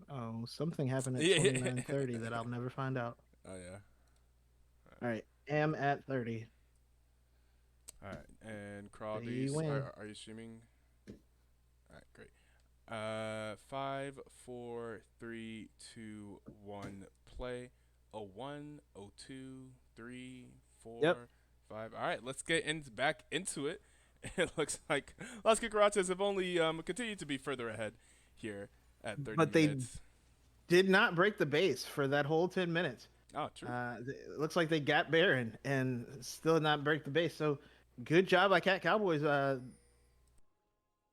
Oh, something happened at Yeah. 29:30 that I'll never find out. Oh yeah. All right, am at 30. All right, and crawl. They win. Are you streaming? All right, great. 5, 4, 3, 2, 1, play. Oh, 1, oh, 2, 3, Yep. 4, 5. All right, let's get back into it. It looks like Las Cucarachas have only continued to be further ahead here at 30 But they minutes. did not break the base for that whole 10 minutes. Oh, true. It looks like they got Baron and still did not break the base. So good job by Cat Cowboys.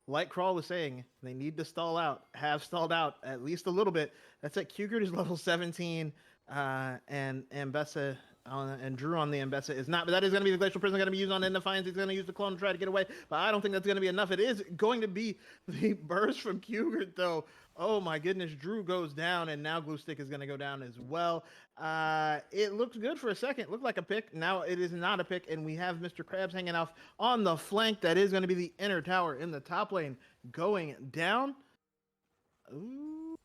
Like Crawl was saying, they need to stall out, have stalled out at least a little bit. That's at Kugert is level 17, and Ambessa and Drew on the Ambessa is not, but that is going to be the Glacial Prison going to be used on Defiance. He's going to use the clone to try to get away, but I don't think that's going to be enough. It is going to be the burst from Kugert, though. Oh my goodness, Drew goes down, and now Glue Stick is going to go down as well. It looked good for a second, looked like a pick. Now it is not a pick, and we have Mr. Krabs hanging off on the flank. That is going to be the inner tower in the top lane going down. Ooh.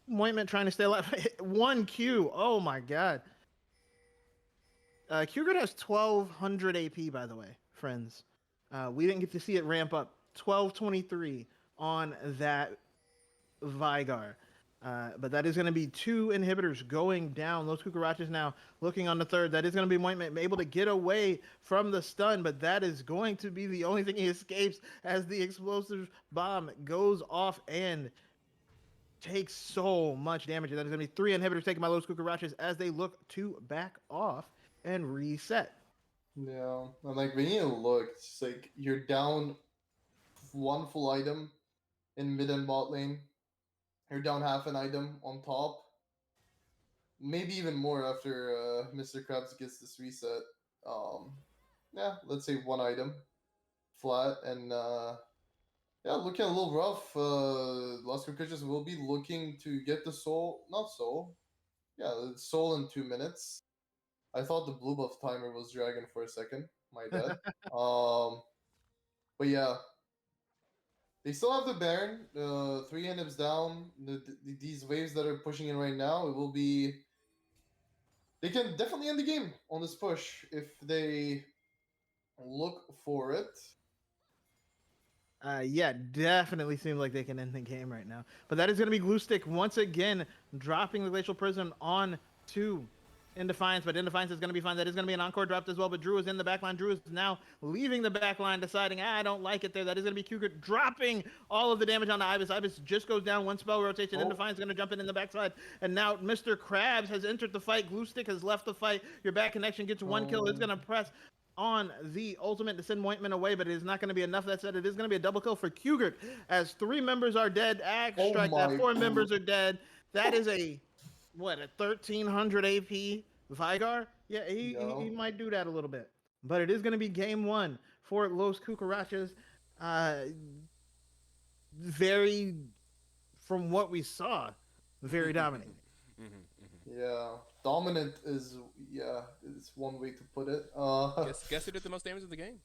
Mointment trying to stay alive. 1Q. Oh my god. Kugert has 1200 AP, by the way, friends. We didn't get to see it ramp up. 1223 on that Vigar. But that is going to be 2 inhibitors going down. Those Cucarachas now looking on the third. That is going to be Mointment able to get away from the stun, but that is going to be the only thing he escapes as the explosive bomb goes off and takes so much damage. That is going to be 3 inhibitors taken by Los Cucarachas as they look to back off and reset. Yeah, and like when you look, it's like you're down one full item in mid and bot lane. You're down half an item on top. Maybe even more after Mr. Krabs gets this reset. Um, yeah, let's say one item flat, and yeah, looking a little rough. Las Cucarachas will be looking to get the soul, not soul. Yeah, the soul in 2 minutes. I thought the blue buff timer was dragon for a second. My bad. But yeah, they still have the Baron. 3 inhibs down. These waves that are pushing in right now, it will be. They can definitely end the game on this push if they look for it. Yeah, definitely seems like they can end the game right now. But that is going to be Glue Stick once again dropping the Glacial Prism on to Indefiance. But Indefiance is going to be fine. That is going to be an Encore dropped as well. But Drew is in the backline. Drew is now leaving the backline, deciding, I don't like it there. That is going to be Kugert dropping all of the damage on the Ibis. Ibis just goes down one spell rotation. Oh. Indefiance is going to jump in the backside. And now Mr. Krabs has entered the fight. Glue Stick has left the fight. Your back connection gets 1 kill. It's going to press on the ultimate to send Mointman away, but it is not going to be enough. That said, it is going to be a double kill for Kugert as 3 members are dead. Axe Oh strike that my 4 members are dead. That is a 1300 AP Vigar. Yeah, he might do that a little bit, but it is going to be game 1 for Los Cucarachas. Very, from what we saw, very dominating. Yeah, dominant is it's one way to put it. Guess who did the most damage in the game?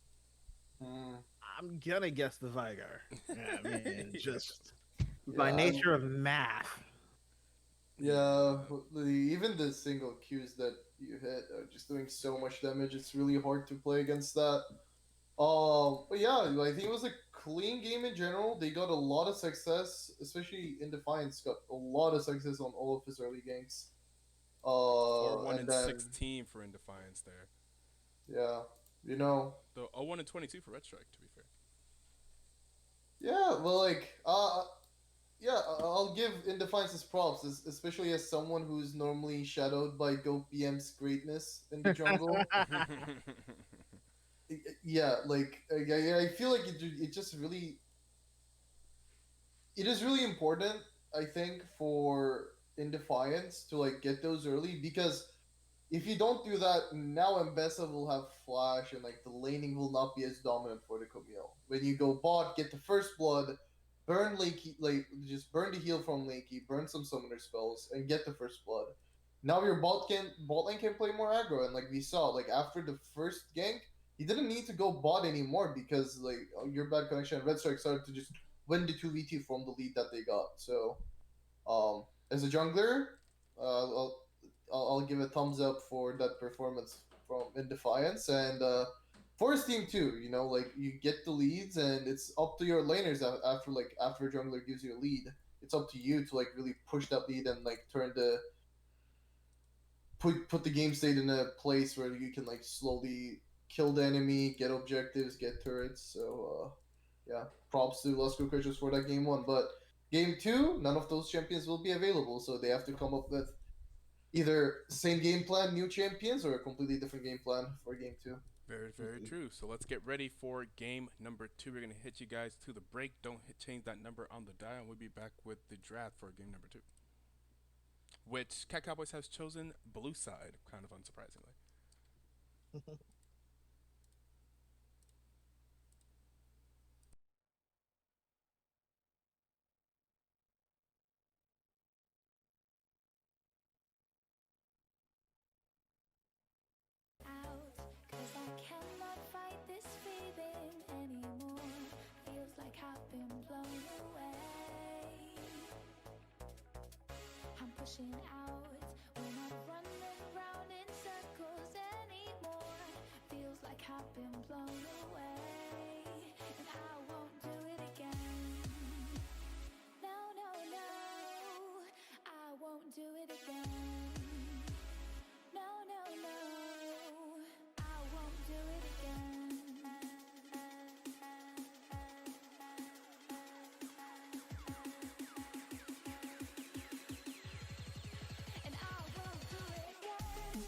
I'm gonna guess the Vigar. I mean, just by Yeah, nature of math. Yeah, even the single Qs that you hit are just doing so much damage. It's really hard to play against that. But yeah, I think it was a clean game in general. They got a lot of success, especially in Defiance. Got a lot of success on all of his early ganks. 4 1 And and then 16 for In Defiance there. yeah, you know, Though 0 1 and 22 for Red Strike, to be fair. yeah, well, like, yeah, I'll give Indefiance his props, especially as someone who's normally shadowed by Dope BM's greatness in the jungle. Yeah, like, I feel like it just really, it is really important, I think, for Indefiance to like get those early because if you don't do that, now Mbessa will have flash and like the laning will not be as dominant for the Camille. When you go bot, get the first blood, burn Lakey, like just burn the heal from Lakey, burn some summoner spells, and get the first blood. Now your bot lane can play more aggro, and like we saw, like after the first gank, he didn't need to go bot anymore because like your bad connection and Red Strike started to just win the 2v2 from the lead that they got. So as a jungler, I'll give a thumbs up for that performance from in Defiance and for his team too. You know, like you get the leads and it's up to your laners after a jungler gives you a lead. It's up to you to like really push that lead and like turn the put the game state in a place where you can like slowly kill the enemy, get objectives, get turrets. So yeah, props to Las Cucarachas for that game one. But game two, none of those champions will be available, so they have to come up with either same game plan, new champions, or a completely different game plan for game two. Very, very true. So let's get ready for game number 2. We're going to hit you guys to the break. Don't change that number on the dial, and we'll be back with the draft for game number 2. Which Cat Cowboys has chosen blue side, kind of unsurprisingly. Out, 'cause I cannot fight this feeling anymore. Feels like I've been blown away. I'm pushing out, we're not running round in circles anymore. Feels like I've been blown away, and I won't do it again. No, no, no, I won't do it again. No, no, no, I won't do it again. And I won't do it again.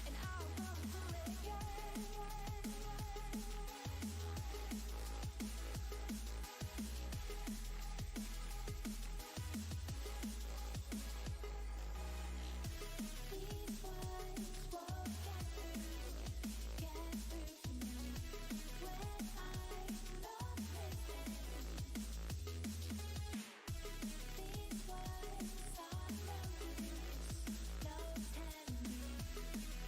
And I won't do it again. These words won't get through to me when I'm not listening. These words are no use, no telling me,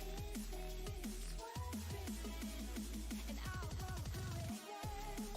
is this worth risking? And I won't do it again.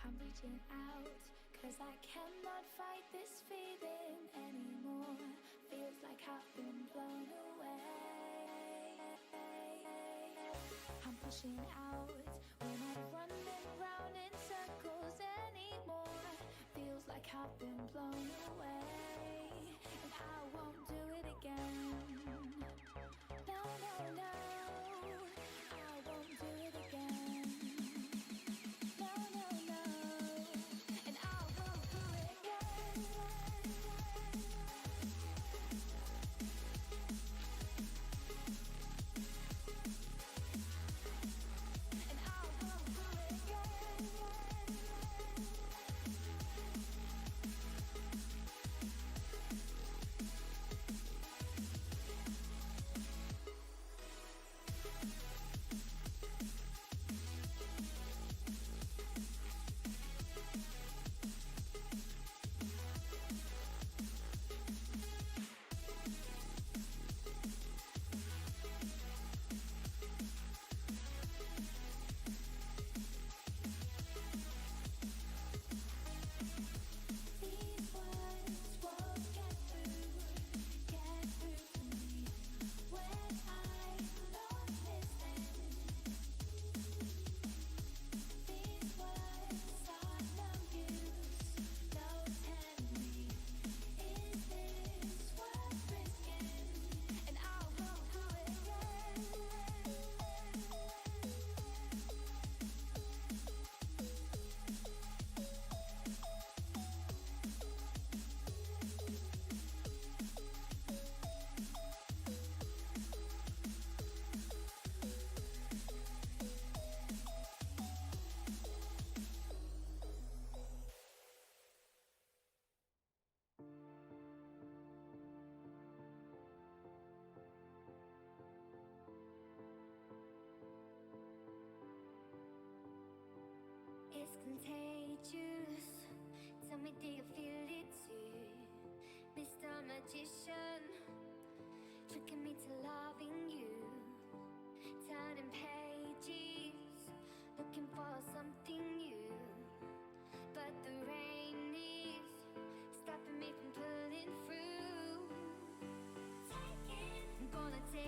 I'm reaching out, 'cause I cannot fight this feeling anymore. Feels like I've been blown away. I'm pushing out, we're not running round in circles anymore. Feels like I've been blown away, and I won't do it again. No, no, no, I won't do it again. No, no, no, and I won't do it again. And I won't do it again.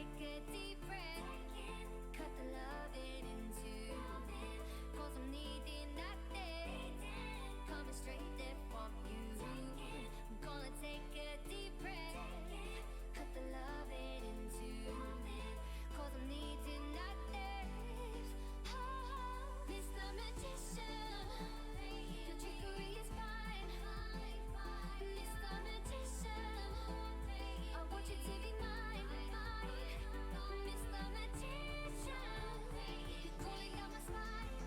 take a deep breath, cut the loving in two, 'cause I'm needing that day, coming straight there from you. I'm gonna take a deep breath, cut the loving in two, 'cause I'm needing that day. Oh, Mr. Magician, your trickery is fine. Mr. Magician, I want you to be mine. Mr. Magician, you're calling down my spine.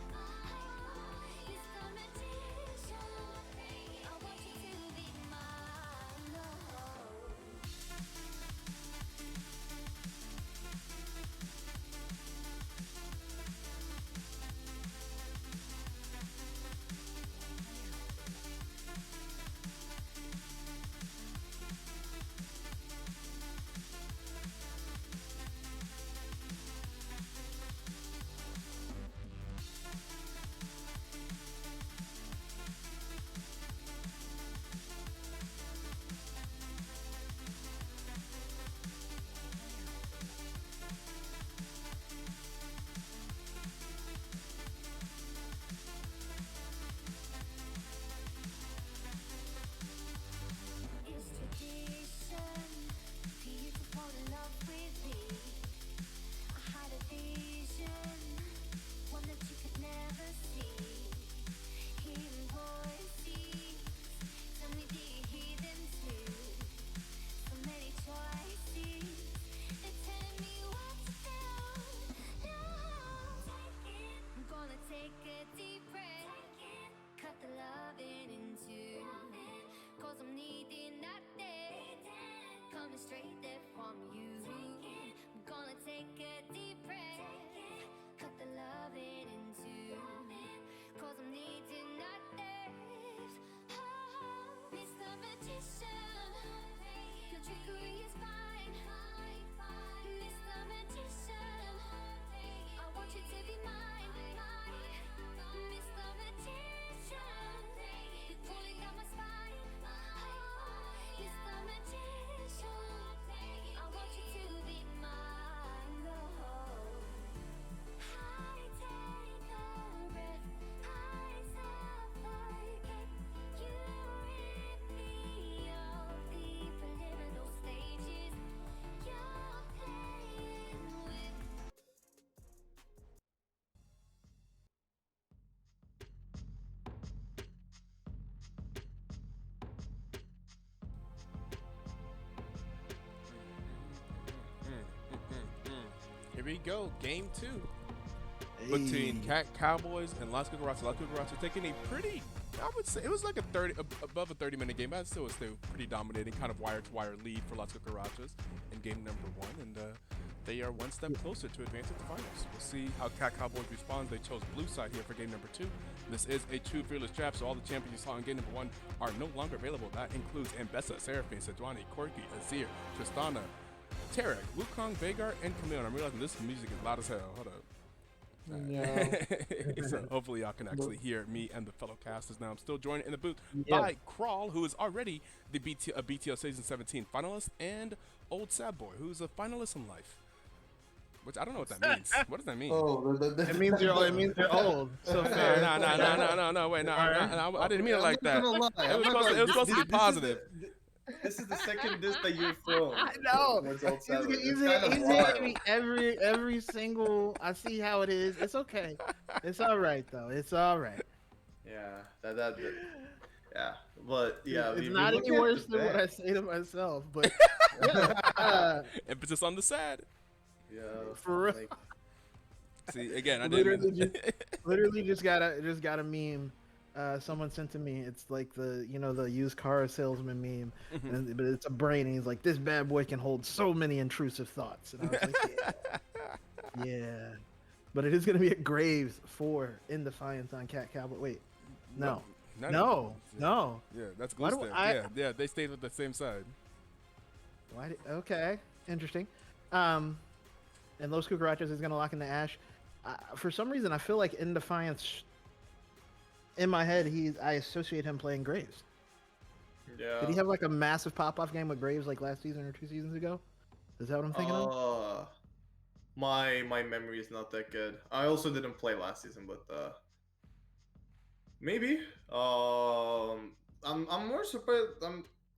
Mr. Magician, I want you to be mine. It's tradition for you to fall in love with me. I had a vision, one that you could never see. Hearing voices, tell me do you hear them too? So many choices, they're telling me what to do. No, I'm gonna take a deep breath, cut the loving in two, 'cause I'm needing that day, coming straight there from you. I'm gonna take a deep breath, cut the loving in two, 'cause I'm needing that day. Oh, Mr. Magician, your trickery is fine. Mr. Magician, I want you to be mine. Mr. Magician, you're pulling down my spine. Mr. Magician, I want you to be mine. I take a breath, I suffocate. You rip me off the preliminal stages. You're playing with. Here we go, game 2 between Cowboys and Las Cucarachas. Las Cucarachas taking a pretty, I would say, it was like a 30, above a 30-minute game, but it still was pretty dominating, kind of wire-to-wire lead for Las Cucarachas in game number 1, and they are one step closer to advancing to the finals. We'll see how Cowboys responds. They chose blue side here for game number 2. This is a true fearless draft, so all the champions you saw in game number 1 are no longer available. That includes Ambessa, Seraphine, Sejuani, Corky, Azir, Tristana, Tarek, Wukong, Vagar, and Camille. And I'm realizing this music is loud as hell. Hold up. So hopefully y'all can actually hear me and the fellow casters now. I'm still joined in the booth by Crawl, who is already the BTL S17 finalist, and Old Sad Boy, who's a finalist in life. Which I don't know what that means. What does that mean? Oh, It means you're old. So No, wait, no, I didn't mean it like that. It was supposed to be positive. This is the second disc that you've thrown. I know. He's He's hitting me every single. I see how it is. It's okay. It's all right though. It's all right. Yeah, yeah, but yeah, It's not any worse than what I say to myself. But Emphasis on the sad. Yeah, for real. like, See, again, I literally just got a meme. Someone sent to me. It's like the used car salesman meme, but it's a brain, and he's like, "This bad boy can hold so many intrusive thoughts." And I was like, yeah. But it is gonna be at Graves 4 in Defiance on Cat Cowboy. Wait, no. Yeah, that's Why do Glue I- Yeah, they stayed with the same side. Okay, interesting. And Los Cucarachas is gonna lock in the Ash. For some reason, I feel like in Defiance. In my head, I associate him playing Graves. yeah. Did he have like a massive pop-off game with Graves like last season or 2 seasons ago? Is that what I'm thinking of? My memory is not that good. I also didn't play last season, but maybe. I'm more surprised.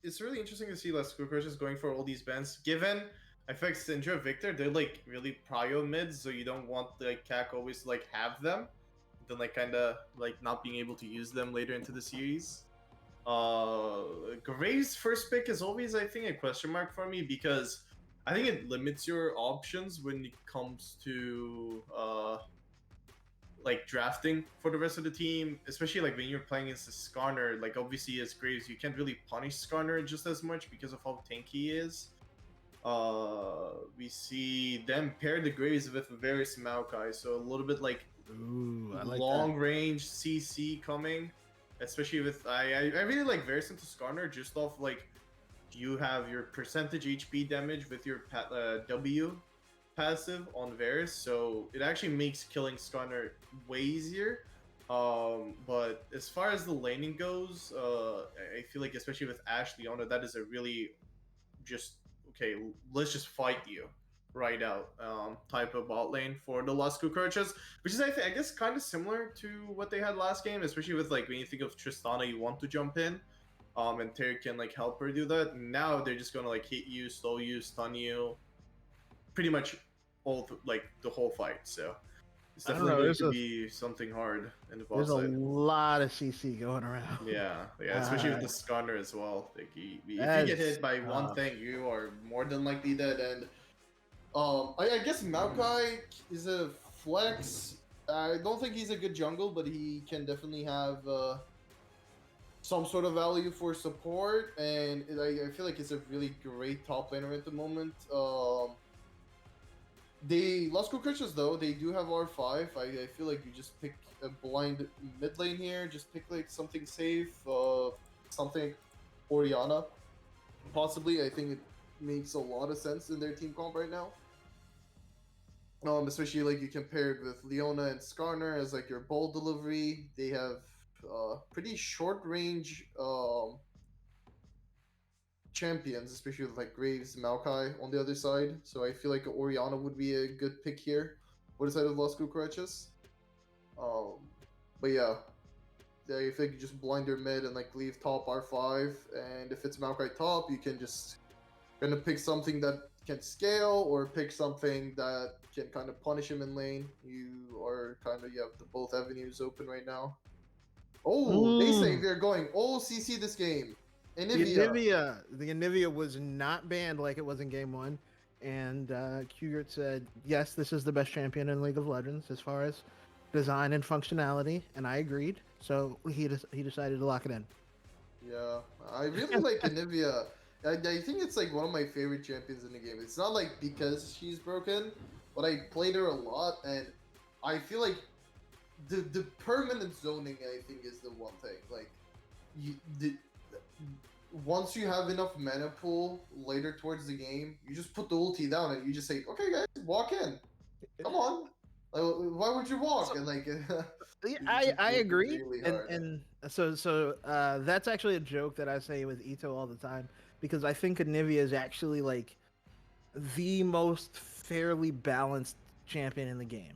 It's really interesting to see Las Cucarachas going for all these bans. Given I feel like Syndra, Victor, they're like really prio mids, so you don't want like CAC always to, like have them, then like kind of like not being able to use them later into the series. Graves' first pick is always, I think, a question mark for me because I think it limits your options when it comes to like drafting for the rest of the team, especially like when you're playing against a Skarner. Like obviously as Graves, you can't really punish Skarner just as much because of how tanky he is. We see them pair the Graves with Varys Maokai, so a little bit like Ooh, I like long that. range CC coming, especially with I really like Varys into Skarner just off like you have your percentage HP damage with your W passive on Varys, so it actually makes killing Skarner way easier. But as far as the laning goes, I feel like especially with Ashe Leona, that is a really just okay, let's just fight you right out type of bot lane for the Las Cucarachas, which is I guess kind of similar to what they had last game, especially with like when you think of Tristana, you want to jump in, and Terry can like help her do that. Now they're just gonna like hit you, slow you, stun you, pretty much like the whole fight. So it's I don't definitely know. going to be something hard in the bot There's a side. lot of CC going around. Yeah, especially with the Skarner as well. Like, if you get That's hit by one tough. thing, you are more than likely dead. And I guess Maokai is a flex. I don't think he's a good jungle, but he can definitely have some sort of value for support, and I feel like it's a really great top laner at the moment. They Las Cucarachas though, they do have R5. I feel like you just pick a blind mid lane here, just pick like something safe, something Oriana, possibly. I think it makes a lot of sense in their team comp right now. Especially like you compare it with Leona and Skarner as like your ball delivery. They have pretty short range champions, especially with like Graves, Maokai on the other side. So I feel like Oriana would be a good pick here for the side of Las Cucarachas. Um, but yeah, if they could just blind their mid and like leave top R5, and if it's Maokai top, you can just kind of pick something that can scale or pick something that can kind of punish him in lane. You are kind of, you have the both avenues open right now. Oh, they say they're going all CC this game. Anivia. The Anivia was not banned like it was in game one, and Kugert said, "Yes, this is the best champion in League of Legends as far as design and functionality," and I agreed. So he decided to lock it in. Yeah, I really like Anivia. I think it's like one of my favorite champions in the game. It's not like because she's broken, but I played her a lot, and I feel like the permanent zoning I think is the one thing. Like, once you have enough mana pool later towards the game, you just put the ulti down and you just say, "Okay, guys, walk in. Come on." Like, why would you walk? And like, Yeah, you I just I make it agree, really and hard. that's actually a joke that I say with Etoe all the time because I think Anivia is actually like the most fairly balanced champion in the game.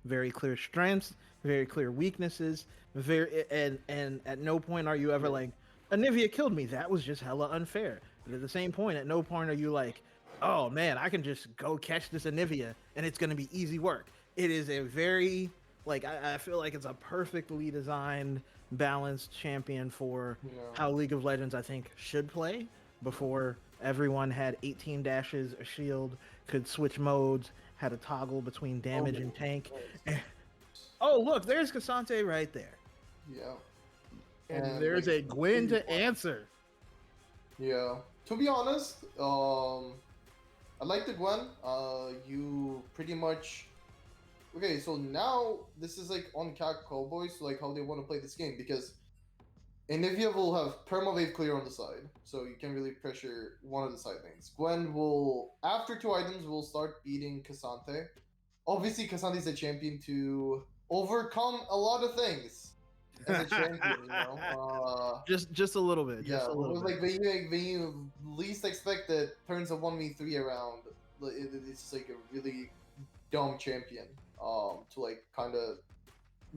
Very clear strengths, very clear weaknesses, and at no point are you ever like Anivia killed me. That was just hella unfair. But at the same point, at no point are you like, oh man, I can just go catch this Anivia and it's gonna be easy work. It is a very like I feel like it's a perfectly designed, balanced champion for Yeah. how League of Legends I think should play before everyone had 18 dashes, a shield, could switch modes, had a toggle between damage and tank. Oh, look, there's Cassante right there. Yeah. And And there's like, a Gwen to answer. yeah. To be honest, I like the Gwen. You pretty much. Okay, so now this is like on Cowboys, like how they want to play this game because Anivia will have permawave clear on the side, so you can really pressure one of the side lanes. Gwen will, after two items, will start beating Cassante. Obviously, Cassante is a champion to overcome a lot of things as a champion, you know. Just a little bit, Yeah, just a but little bit. like when you least expect it, turns a 1v3 around. it's just like a really dumb champion. To like kind of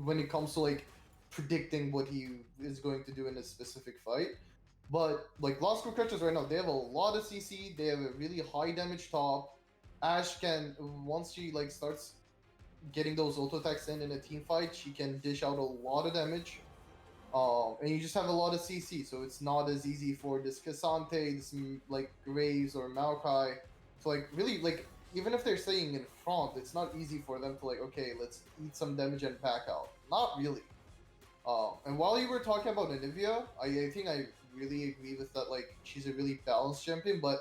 when it comes to like predicting what he is going to do in a specific fight. But like Las Cucarachas right now, they have a lot of CC. They have a really high damage top. Ash can once she like starts getting those auto attacks in a team fight, she can dish out a lot of damage. And you just have a lot of CC, so it's not as easy for this Cassante, this like Graves or Maokai to like really like even if they're staying in front, it's not easy for them to like okay, let's eat some damage and back out. Not really. And while you were talking about Anivia, I think I really agree with that. Like she's a really balanced champion, but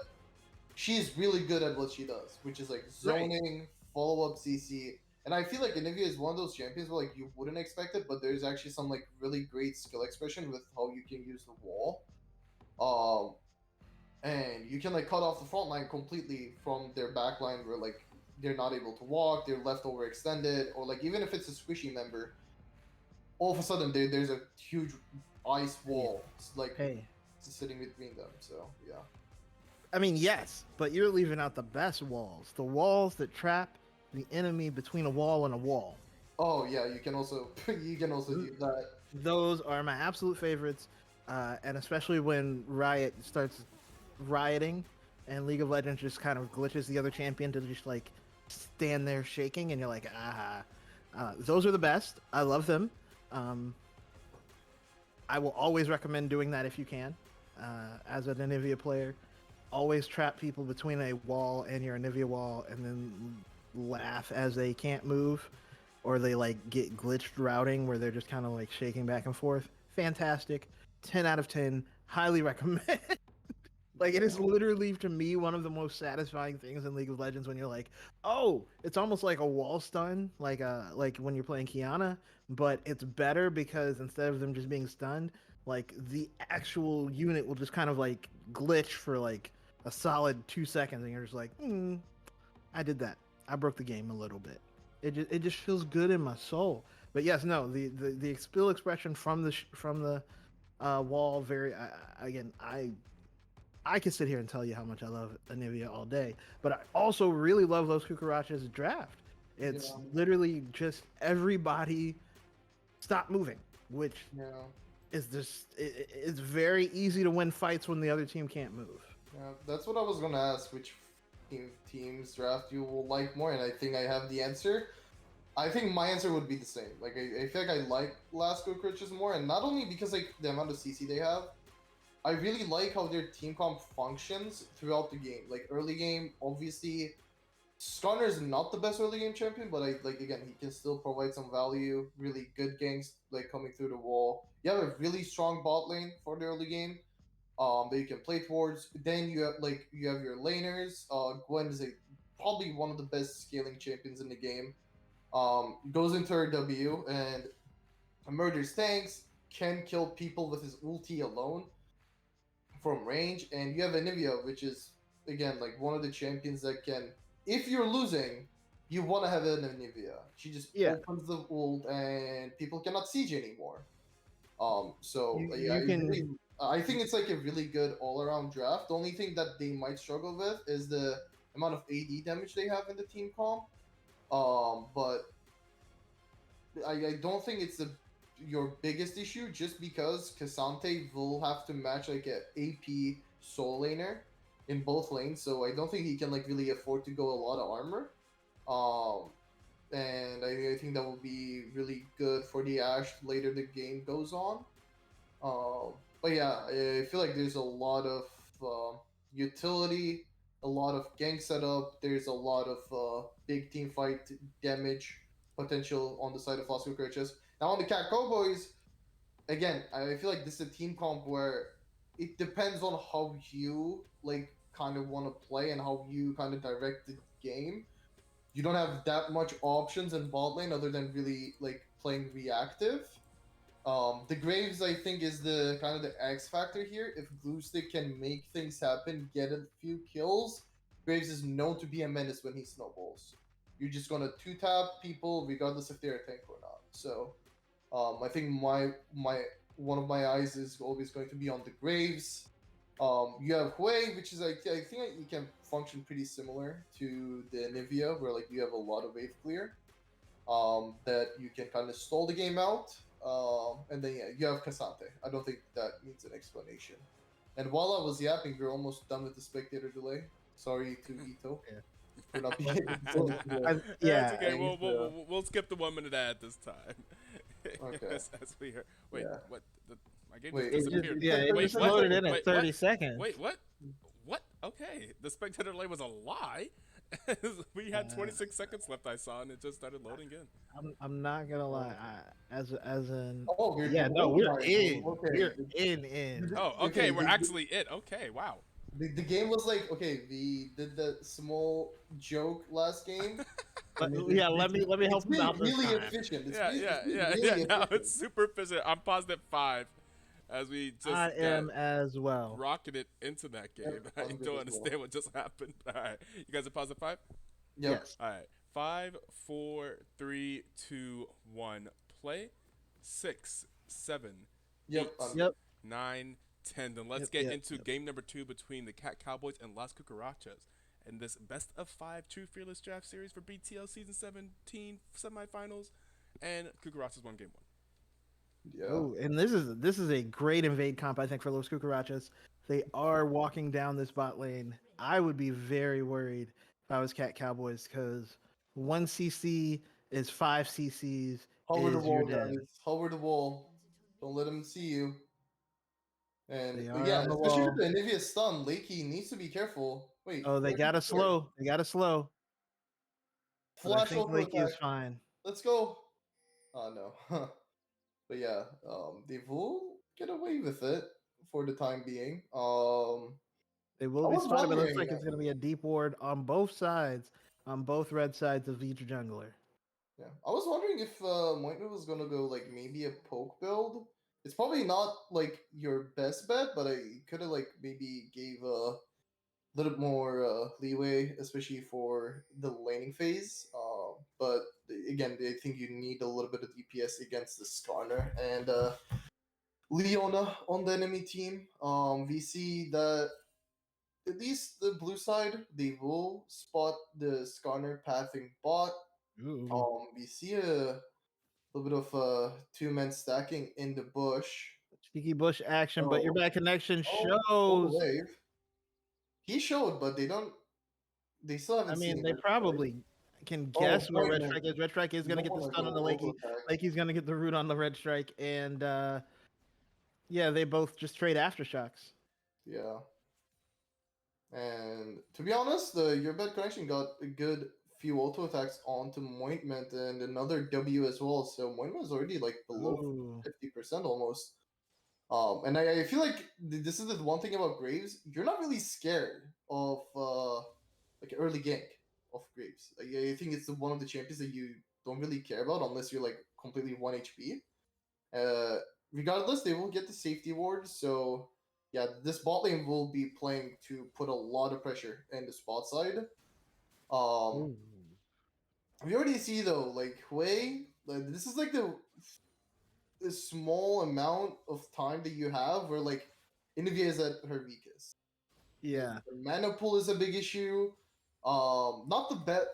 she's really good at what she does, which is like zoning, follow up CC. And I feel like Anivia is one of those champions where like you wouldn't expect it, but there's actually some like really great skill expression with how you can use the wall. And you can like cut off the front line completely from their back line where like they're not able to walk, they're left overextended, or like even if it's a squishy member, all of a sudden there's a huge ice wall like Hey, sitting between them. So yeah. I mean, yes, but you're leaving out the best walls. The walls that trap the enemy between a wall and a wall. Oh yeah, you can also do that. Those are my absolute favorites, and especially when Riot starts rioting, and League of Legends just kind of glitches the other champion to just like stand there shaking, and you're like, ah. Those are the best. I love them. I will always recommend doing that if you can, as an Anivia player. Always trap people between a wall and your Anivia wall, and then laugh as they can't move, or they like get glitched routing where they're just kind of like shaking back and forth. Fantastic. 10 out of 10. Highly recommend. Like it is literally to me one of the most satisfying things in League of Legends when you're like, oh, it's almost like a wall stun, like when you're playing Kiana, but it's better because instead of them just being stunned, like the actual unit will just kind of like glitch for like a solid 2 seconds, and you're just like, I did that. I broke the game a little bit. It just feels good in my soul. But yes, no, the skill expression from the wall very again I can sit here and tell you how much I love Anivia all day, but I also really love Las Cucarachas draft. It's literally just everybody stop moving, which Yeah. is just it's very easy to win fights when the other team can't move. Yeah, that's what I was gonna ask. Which teams draft you will like more? And I think I have the answer. I think my answer would be the same. Like I feel like I like Las Cucarachas more, and not only because like the amount of CC they have, I really like how their team comp functions throughout the game. Like early game, obviously, Skarner is not the best early game champion, but again he can still provide some value. Really good ganks like coming through the wall. You have a really strong bot lane for the early game. That you can play towards. Then you have your laners. Gwen is probably one of the best scaling champions in the game. Goes into her W and murders tanks. Can kill people with his ulti alone from range. And you have Anivia, which is again like one of the champions that can. If you're losing, you want to have an Anivia. She just opens the ult and people cannot siege anymore. So You can. Really, I think it's like a really good all-around draft. The only thing that they might struggle with is the amount of AD damage they have in the team comp. But I don't think it's your biggest issue, just because Cassante will have to match like a AP soul laner in both lanes, so I don't think he can like really afford to go a lot of armor. And I think that will be really good for the Ashe later the game goes on. But yeah, I feel like there's a lot of utility, a lot of gank setup. There's a lot of big team fight damage potential on the side of Las Cucarachas. Now on the Cowboys, again, I feel like this is a team comp where it depends on how you like kind of want to play and how you kind of direct the game. You don't have that much options in bot lane other than really like playing reactive. The Graves, I think, is the kind of the X factor here. If Gluestick can make things happen, get a few kills, Graves is known to be a menace when he snowballs. You're just gonna two-tap people regardless if they're a tank or not. So, I think my one of my eyes is always going to be on the Graves. You have Hui, which is like I think you can function pretty similar to the Nivea, where like you have a lot of wave clear, that you can kind of stall the game out. And then yeah, you have Cassante. I don't think that needs an explanation. And while I was yapping, we're almost done with the spectator delay. Sorry to Etoe Yeah. for not being able to tell us the delay. Yeah, it's okay. I We'll, guess, we'll skip the 1 minute ad this time. Okay. as we hear. Wait, Yeah. what? My game Wait, just it just, disappeared. yeah, it Wait, just what? loaded in Wait, at 30 what? seconds. Wait, what? What? Okay, the spectator delay was a lie. We had 26 seconds left, I saw, and it just started loading in. I'm not gonna lie. As an Oh, yeah, no, we're in. Okay. We're in. Oh, okay, we're actually it. Okay, wow. The game was like, okay, we did the small joke last game. Yeah, let me help It's him out this really time. efficient. It's Yeah, really, yeah, it's yeah, really yeah. efficient. Now it's super efficient. I'm paused at 5 as we just I got am as well. rocketed into that game. Yep, I I'm good don't as understand well. what just happened. All right, you guys are paused at 5. Yep. Yes. All right, 5, 4, 3, 2, 1. Play. 6, 7, Yep. 8, Yep. 9, 10. Then let's Yep, get yep, into yep. game number 2 between the Cowboys and Las Cucarachas. And this best of 5 True Fearless Draft Series for BTL Season 17 Semi-Finals, and Cucarachas won game 1. Yeah. Oh, and this is a great invade comp, I think, for Los Cucarachas. They are walking down this bot lane. I would be very worried if I was Cat Cowboys because 1 CC is 5 CCs. Hover the Is you're wall, dead. guys. Hover the wall. Don't let them see you. And They are yeah, on the especially wall. with the Nivea stun, Lakey needs to be careful. Wait. Oh, they where got to is he here? slow. They got to slow. But I Flash think over Lakey attack. is fine. Let's go. Oh no. But yeah, they will get away with it for the time being. They I will be was spotted, but it looks wondering. like it's going to be a deep ward on both sides, on both red sides of each jungler. Yeah, I was wondering if Mointman was gonna go like maybe a poke build. It's probably not like your best bet, but I could have like maybe gave a little more leeway, especially for the laning phase. But again, I think you need a little bit of DPS against the Skarner and Leona on the enemy team. We see that at least the blue side they will spot the Skarner pathing bot. Ooh. We see a little bit of two-man stacking in the bush. Cheeky bush action, but your Oh, bad connection oh, shows. the wave. He showed, but they don't. They still haven't I mean, seen they Red probably can Oh, guess where Red Mointman. Strike is. Red Strike is going to You get the don't stun on the wanna go Lakey. auto attack. Lakey's going to get the root on the Red Strike. And yeah, they both just trade aftershocks. Yeah. And to be honest, the your bad connection got a good few auto attacks onto Mointment and another W as well. So Mointment is already like below Ooh. 50% almost. And I feel like this is the one thing about Graves. You're not really scared of like early gank of Graves. Like, I think it's one of the champions that you don't really care about unless you're like completely 1 HP. Regardless, they will get the safety ward. So yeah, this bot lane will be playing to put a lot of pressure in the spot side. Ooh. We already see though, like Hui, like, this is like the small amount of time that you have where like Inivia is at her weakest. Yeah. The mana pool is a big issue. Not the bet.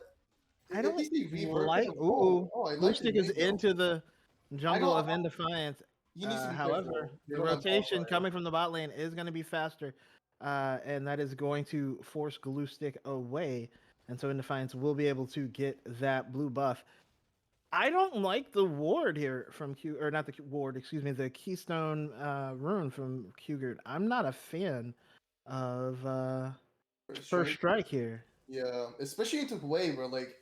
I At don't least they reworked like. it. Ooh. I Blue like the Stick is name, though. into the jungle know, of Indefiance. He needs to be However, careful. They the don't have rotation bonfire. coming from the bot lane is going to be faster, and that is going to force Glue Stick away. And so Indefiance will be able to get that blue buff. I don't like the ward here from Q, or not the ward, excuse me, the Keystone rune from Qgert. I'm not a fan of first strike here. Yeah, especially into Hui, where like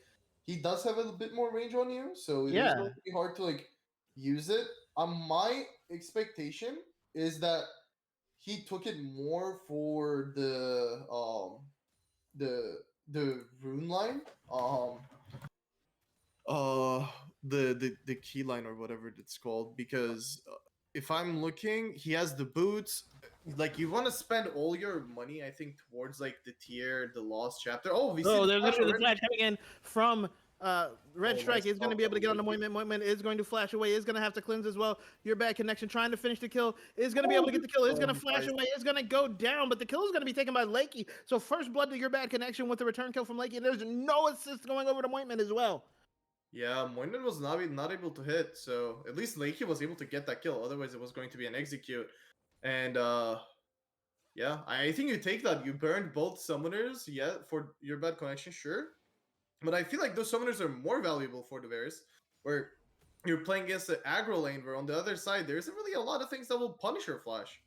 he does have a bit more range on you, so it is Yeah. going to be hard to like use it. My expectation is that he took it more for the rune line, the key line or whatever it's called, because if I'm looking, he has the boots. Like you want to spend all your money, I think, towards like the tier, the lost chapter. Oh, we see Oh, the there's flash literally the already. flash coming in from Red Oh, Strike nice is going to block be able to from get on the Leaky. Mointman. Mointman is going to flash away. Is going to have to cleanse as well. Your bad connection trying to finish the kill. Is going to be able to get the kill. Is going to flash away. Is going to go down. But the kill is going to be taken by Lakey. So first blood to your bad connection with the return kill from Lakey. And there's no assist going over to Mointman as well. Yeah, Moynihan was not able to hit, so at least Leaky was able to get that kill. Otherwise, it was going to be an execute. And yeah, I think you take that. You burned both summoners, yeah, for your bad connection, sure. But I feel like those summoners are more valuable for the Varus, where you're playing against the aggro lane, where on the other side, there isn't really a lot of things that will punish your flash.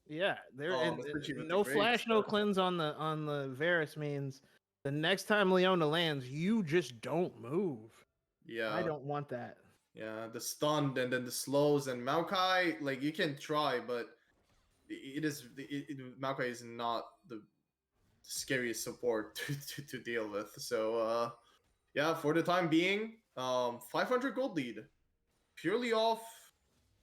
Yeah, Especially with the no Graves, flash, no cleanse on the Varus means the next time Leona lands, you just don't move. Yeah. I don't want that. Yeah, the stunned and then the slows and Maokai, like you can try, but Maokai is not the scariest support to deal with. So yeah, for the time being, 500 gold lead, purely off,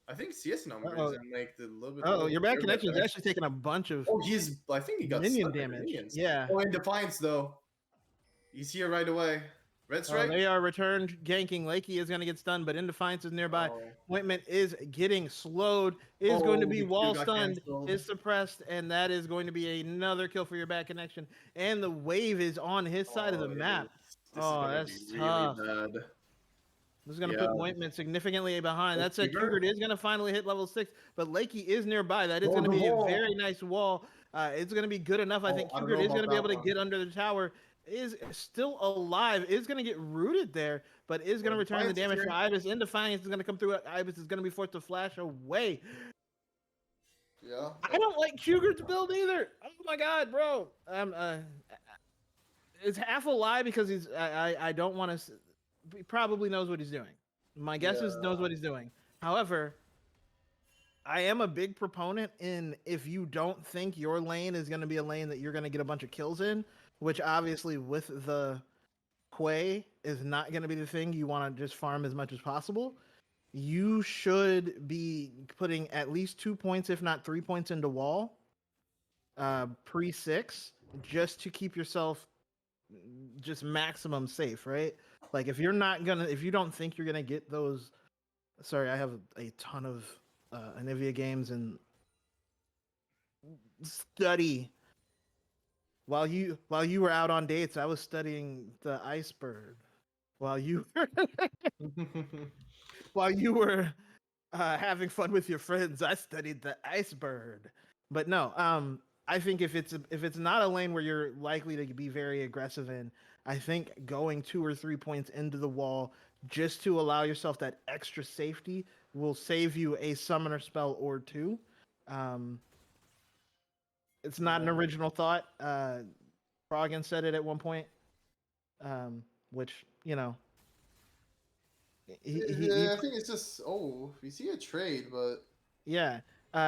I think CS numbers Uh-oh. and like the little bit. Oh, your bad connection is actually taking a bunch of Oh, I think he got minion stuck by the damage. minions. Yeah. Oh, in Defiance though, you see it right away. Red Strike. They are returned ganking. Lakey is going to get stunned, but Indefiance is nearby. Oh. Ointment is getting slowed. Is going to be the Q wall got stunned. canceled. Is suppressed, and that is going to be another kill for your bad connection. And the wave is on his side of the map. This is gonna that's be tough. really bad. This is going to put Ointment significantly behind. Oh, That said, Cougar? Cougar is going to finally hit level 6, but Lakey is nearby. That is going to the be a wall. very nice wall. It's going to be good enough. I think I don't Cougar know is going to be about able that to get under the tower. Is still alive. Is going to get rooted there, but is going to return the damage for Ibis. In Defiance is going to come through. Ibis is going to be forced to flash away. Yeah. I don't like Cougar's build either. Oh my god, bro. It's half a lie because I don't want to. He probably knows what he's doing. My guess is knows what he's doing. However, I am a big proponent in if you don't think your lane is going to be a lane that you're going to get a bunch of kills in, which obviously with the Quay is not going to be the thing. You want to just farm as much as possible. You should be putting at least 2 points, if not 3 points into wall pre-6 just to keep yourself just maximum safe, right? Like if you don't think you're gonna get those. Sorry, I have a ton of Anivia games and study. While you were out on dates, I was studying the iceberg. While you having fun with your friends, I studied the iceberg. But no, I think if it's not a lane where you're likely to be very aggressive in, I think going 2 or 3 points into the wall just to allow yourself that extra safety will save you a summoner spell or two. It's not an original thought. Froggen said it at one point, which I think it's just we see a trade, but yeah,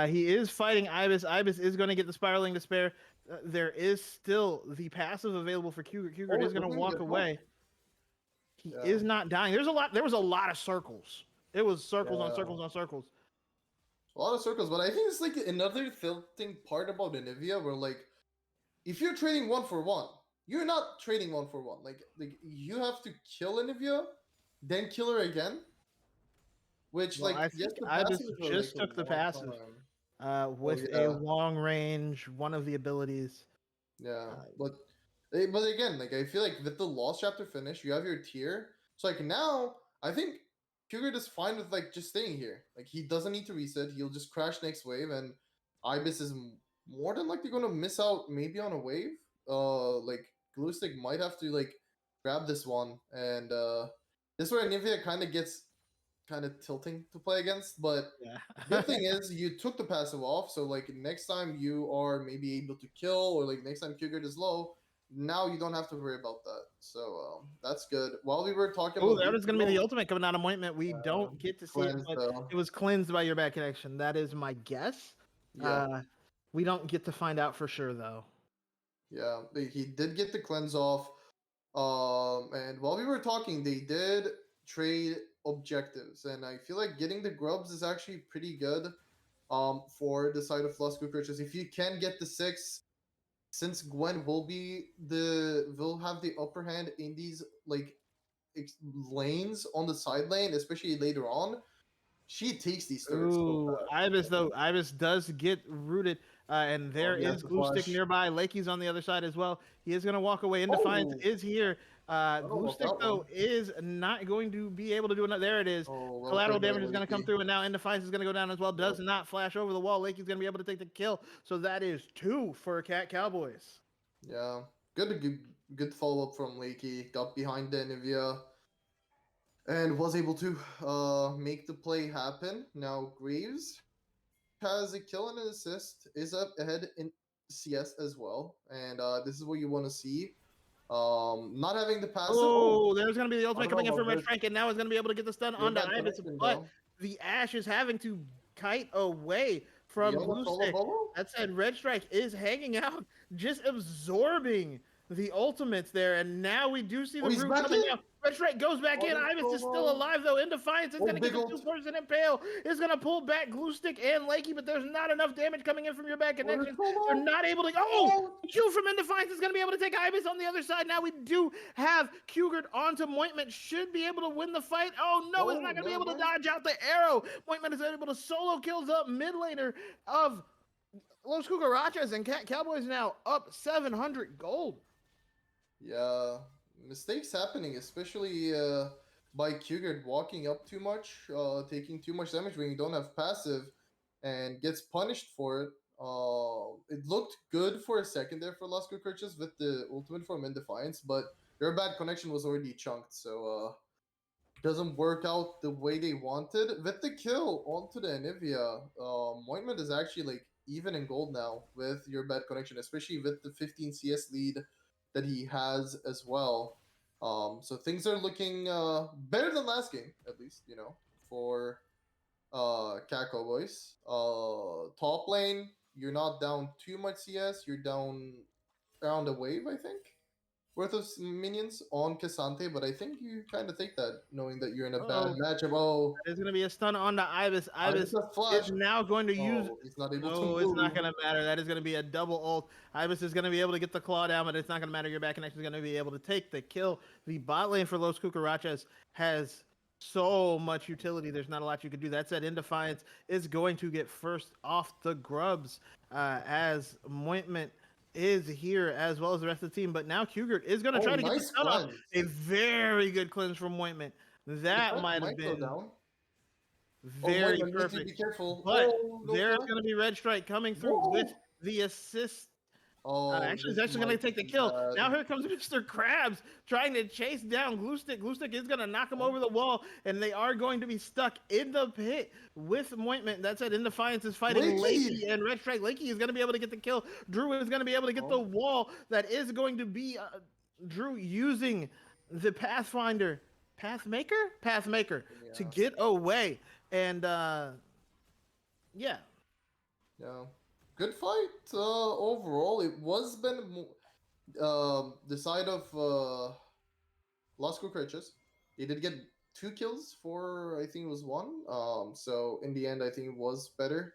he is fighting Ibis. Ibis is going to get the Spiraling Despair. There is still the passive available for Cougar. Cougar is going to walk away. He is not dying. There was a lot of circles. It was circles on circles on circles. A lot of circles, but I think it's like another tilting part about Anivia where like if you're trading 1-for-1, you're not trading 1-for-1. Like you have to kill Anivia, then kill her again. Which I think Ibis just took the passive with a long range, one of the abilities. Yeah, but again, like I feel like with the Lost Chapter finish, you have your tier. So like now, I think Cougar is fine with like just staying here. Like he doesn't need to reset. He'll just crash next wave, and Ibis is more than likely going to miss out maybe on a wave. Like Gluestick might have to like grab this one, and this is where Anivia kind of gets tilting to play against. But the good thing is you took the passive off, so like next time you are maybe able to kill, or like next time Cougar is low, now you don't have to worry about that. So that's good. While we were talking about that was going to be the ultimate coming out of Ointment. We don't get to see it, but it was cleansed by your bad connection. That is my guess. Yeah. We don't get to find out for sure though. Yeah, he did get the cleanse off. And while we were talking, they did trade objectives, and I feel like getting the grubs is actually pretty good for the side of Las Cucarachas. If you can get the 6, since Gwen will have the upper hand in these like lanes on the side lane, especially later on, she takes these turrets so Ooh, fast. Ibis though. Ibis does get rooted, and there he has is to Glue Stick flash. nearby. Lakey's on the other side as well. He is gonna walk away. Indefiance Oh, is here. I don't Glue know Stick that though one. is not going to be able to do another. There it is. Oh, well Collateral played by damage is gonna come Lakey. through, and now Indefiance is gonna go down as well. Does Yep. not flash over the wall. Lakey's gonna be able to take the kill. So that is 2 for Cowboys. Yeah, good follow up from Lakey. Got behind the Nivea and was able to make the play happen. Now Graves has a kill and an assist, is up ahead in CS as well, and this is what you want to see. Not having the passive. Oh, Oh, there's going to be the I ultimate don't know coming in from about Red this. Strike, and now is going to be able to get the stun You're onto bad Ibis, connection but though. the Ash is having to kite away from Yellow Blue solo Stick. bubble? That said, Red Strike is hanging out, just absorbing the ultimates there, and now we do see the Oh, he's root back coming in? out. Red Strike goes back in. Water Ibis is still solo. alive though. In Defiance is Oh, going to get big the ult. two-person impale. Is going to pull back Glue Stick and Lakey, but there's not enough damage coming in from your back Water connections. solo. They're not able to. Oh, Q from Indefiance is going to be able to take Ibis on the other side. Now we do have Kugert onto Mointment. Should be able to win the fight. Oh no, he's Oh, not going to be never able to mind. dodge out the arrow. Mointment is able to solo kills up mid laner of Las Cucarachas, and Cowboys now up 700 gold. Yeah, mistakes happening, especially by Kugert walking up too much, taking too much damage when you don't have passive, and gets punished for it. It looked good for a second there for Las Cucarachas with the ultimate from Indefiance, but their bad connection was already chunked, so doesn't work out the way they wanted. With the kill onto the Anivia, Mointment is actually like even in gold now with your bad connection, especially with the 15 CS lead that he has as well. So things are looking better than last game, at least, for Cowboys. Top lane, you're not down too much CS, you're down around a wave, I think, worth of minions on Cassante, but I think you kind of take that knowing that you're in a bad Uh-oh. matchup. Oh, There's going to be a stun on the Ibis. Ibis Ibis has flash. is now going to use. Oh, he's not able to No, move. it's not going to matter. That is going to be a double ult. Ibis is going to be able to get the claw down, but it's not going to matter. Your back connection is going to be able to take the kill. The bot lane for Los Cucarachas has so much utility. There's not a lot you can do. That said, Indefiance is going to get first off the grubs as Mointment is here as well as the rest of the team. But now Kugert is going to try to get the nice stun off. cleanse. A very good cleanse from Mointment. That might have go been down. very Mointment, need to perfect. be careful. But Oh, no there's flash. going to be Red Strike coming through Whoa. with the assist. Oh, Actually, he's this actually going might to take the be kill. bad. Now here comes Mr. Krabs trying to chase down Glue Stick. Glue Stick is going to knock him over the wall, and they are going to be stuck in the pit with Mointment. That said, Indefiance is fighting Lakey. Lakey and Red Strike. Lakey is going to be able to get the kill. Drew is going to be able to get the wall. That is going to be Drew using the Pathfinder. Pathmaker to get away. And yeah. Yeah. Good fight overall. It was been the side of Las Cucarachas. They did get 2 kills for, I think it was 1. So in the end, I think it was better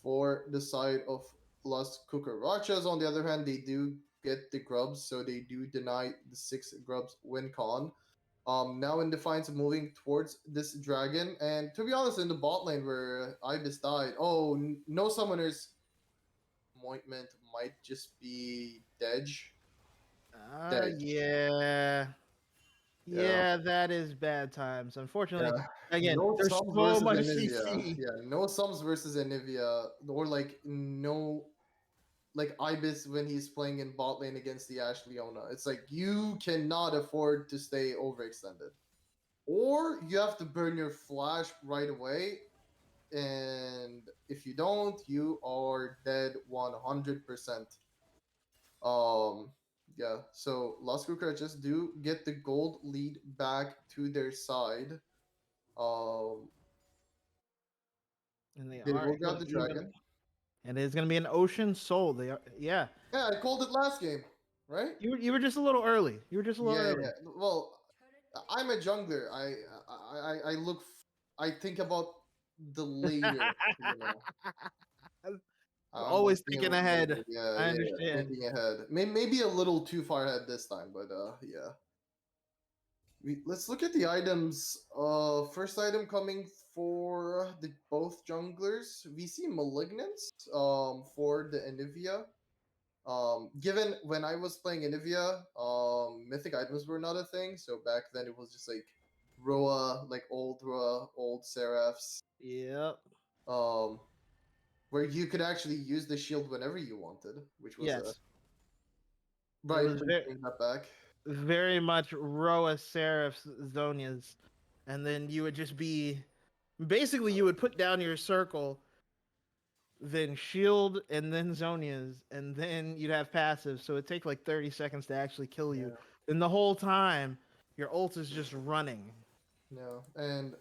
for the side of Las Cucarachas. On the other hand, they do get the grubs, so they do deny the 6 grubs win con. Now in Defiance moving towards this dragon, and to be honest, in the bot lane where Ibis died, no summoners. Mointment might just be Dej. Yeah. Yeah, that is bad times. Unfortunately, again, no there's sums so versus much Anivia. CC. Yeah, no sums versus Anivia, or like no, like Ibis when he's playing in bot lane against the Ash Leona. It's like you cannot afford to stay overextended, or you have to burn your flash right away. And if you don't, you are dead 100%. Yeah, so Las Cucarachas do get the gold lead back to their side. And they Will grab the dragon. And it's gonna be an Ocean Soul. They are, yeah. Yeah, I called it last game, right? You were just a little early. You were just a little early. Yeah. Well, I'm a jungler. I look. I think about the later. Always thinking ahead. Yeah, I understand. thinking ahead. Maybe a little too far ahead this time, but yeah. Let's look at the items. First item coming for the both junglers. We see Malignance. For the Anivia. Given when I was playing Anivia, mythic items were not a thing. So back then it was just like Roa, old Seraphs. Yep. Um, where you could actually use the shield whenever you wanted, which was a Yes. right. was very, Bring that back. very much Roa Seraphs Zonias, and then you would just be basically you would put down your circle, then shield, and then Zonias, and then you'd have passive. So it'd take like 30 seconds to actually kill you. And the whole time, your ult is just running. Yeah, and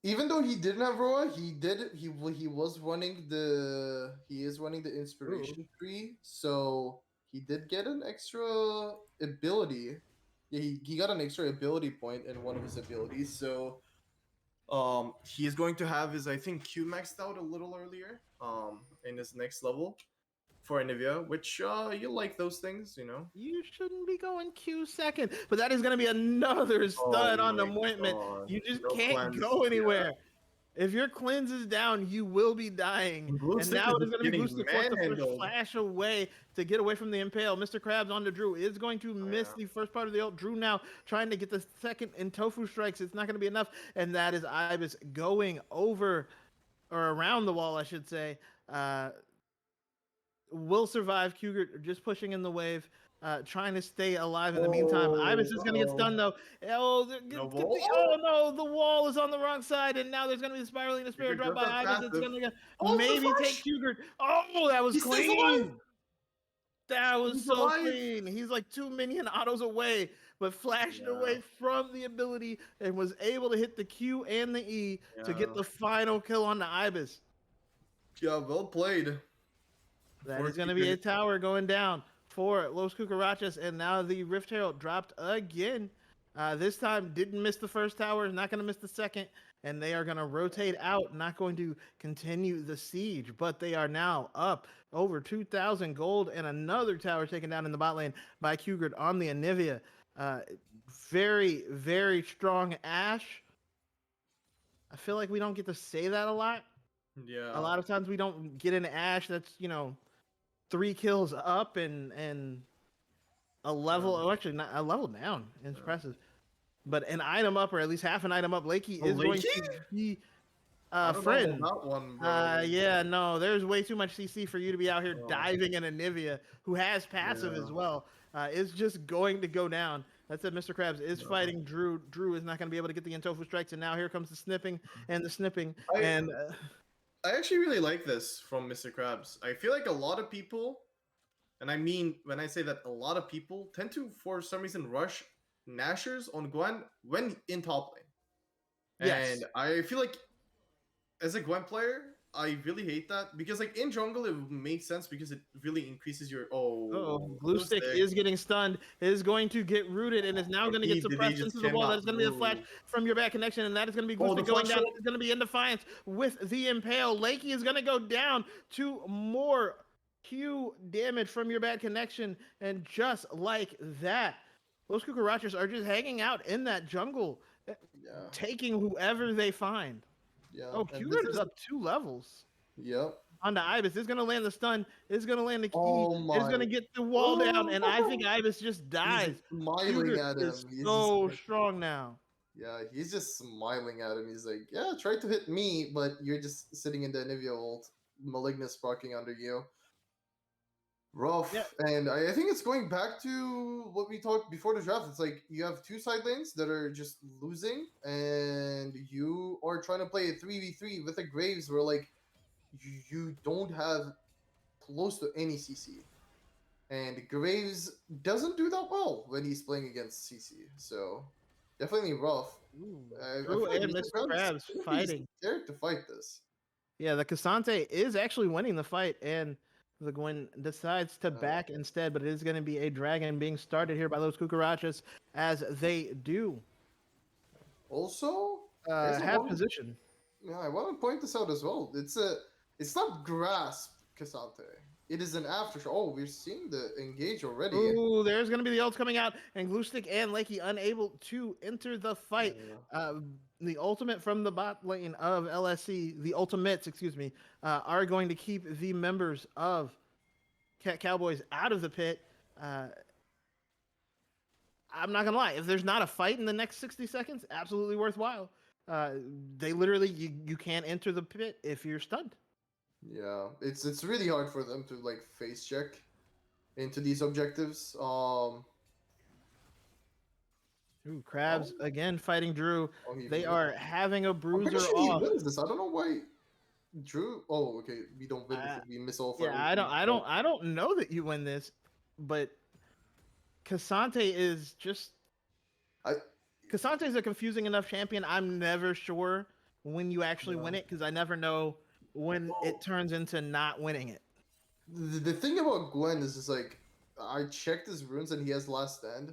even though he didn't have Roa, he is running the inspiration tree, so he did get an extra ability. Yeah, he got an extra ability point in one of his abilities, so he is going to have his, I think, Q maxed out a little earlier in his next level for Anivia, which you like those things, you know. You shouldn't be going Q second, but that is going to be another stud Oh on the my appointment. god. You just No can't cleanse, go yeah. anywhere. If your cleanse is down, you will be dying. Blue And stick now is it is going to be getting boosted forth to first manhandled. flash away to get away from the impale. Mr. Krabs on to Drew is going to miss yeah. the first part of the ult. Drew now trying to get the second in tofu strikes. It's not going to be enough. And that is Ibis going over or around the wall, I should say. Will survive. Cougar just pushing in the wave. Trying to stay alive in the meantime. Ibis is going to get stunned though. No wall? Oh no, the wall is on the wrong side, and now there's going to be the spiraling spear Cougar drop does by have Ibis. It's passive. going to Oh, the maybe take flash! Cougar. Oh, that was He stays clean. alive! That was He's so alive! clean. He's like 2 minion autos away, but flashed Yeah. away from the ability and was able to hit the Q and the E to get Yeah. the final kill on the Ibis. Yeah, well played. That For is going to be a Cougar. tower going down for Los Cucarachas, and now the Rift Herald dropped again. This time didn't miss the first tower, not going to miss the second, and they are going to rotate out, not going to continue the siege, but they are now up over 2,000 gold, and another tower taken down in the bot lane by Cougar on the Anivia. Very, very strong Ash. I feel like we don't get to say that a lot. Yeah. A lot of times we don't get an Ash that's, 3 kills up and a level. Oh, actually, not a level down. It's impressive. But an item up, or at least half an item up. Lakey is going to be I don't know friend. about that one, bro. Yeah, no, there's way too much CC for you to be out here Oh. diving in Anivia, who has passive Yeah. as well. Is just going to go down. That's it. Mr. Krabs is fighting Drew. Drew is not going to be able to get the Intofu strikes, and now here comes the snipping and the snipping. I actually really like this from Mr. Krabs. I feel like a lot of people, and I mean when I say that, a lot of people tend to, for some reason, rush Nashers on Gwen when in top lane. Yes. And I feel like as a Gwen player, I really hate that because like in jungle it makes sense because it really increases your Blue stick is getting stunned, is going to get rooted, and is now going to get Did he suppressed just into the wall. cannot That is going to be a flash move. from your back connection, and that is going to be Oh, Glustick the going flash down. shot. It's going to be in defiance with the impale. Lakey is going to go down to more Q damage from your bad connection, and just like that, those Cucarachas are just hanging out in that jungle, Yeah. taking whoever they find. Yeah. Oh, and Cougar this is up 2 levels. Yep. On the Ibis is going to land the stun, is going to land the key, Oh is going to my- get the wall down, and I think Ibis just dies. He's smiling Cougar at is him. He's so just, strong now. yeah, he's just smiling at him. He's like, yeah, try to hit me, but you're just sitting in the Anivia ult, Malignus sparking under you. Rough. Yeah. And I think it's going back to what we talked before the draft. It's like you have 2 side lanes that are just losing, and you are trying to play a 3v3 with a Graves where, like, you don't have close to any CC. And Graves doesn't do that well when he's playing against CC. So, definitely rough. I Drew feel like and Mr. Krabs he's fighting. scared to fight this. Yeah, the Cassante is actually winning the fight, and the Gwen decides to back instead, but it is going to be a dragon being started here by those Cucarachas, as they do Also, there's a have one- position. Yeah, I want to point this out as well. It's not grasp Cassante. it is an aftershock. Oh, we're seeing the engage already. Ooh, there's going to be the ults coming out, and Gluestick and Lakey unable to enter the fight. The ultimate from the bot lane of LSC, the ultimates, excuse me, are going to keep the members of Cowboys out of the pit. I'm not gonna lie. If there's not a fight in the next 60 seconds, absolutely worthwhile. They literally you can't enter the pit if you're stunned. Yeah, it's really hard for them to like face check into these objectives. Ooh, Krabs again fighting Drew. He They missed. are having a I'm bruiser pretty sure he off. wins this. I don't know why. Drew. Oh, okay. We don't win because we miss all 5. Yeah, I don't know that you win this, but Cassante is just. Cassante is a confusing enough champion. I'm never sure when you actually win it because I never know when it turns into not winning it. The thing about Gwen is just like I checked his runes and he has last stand.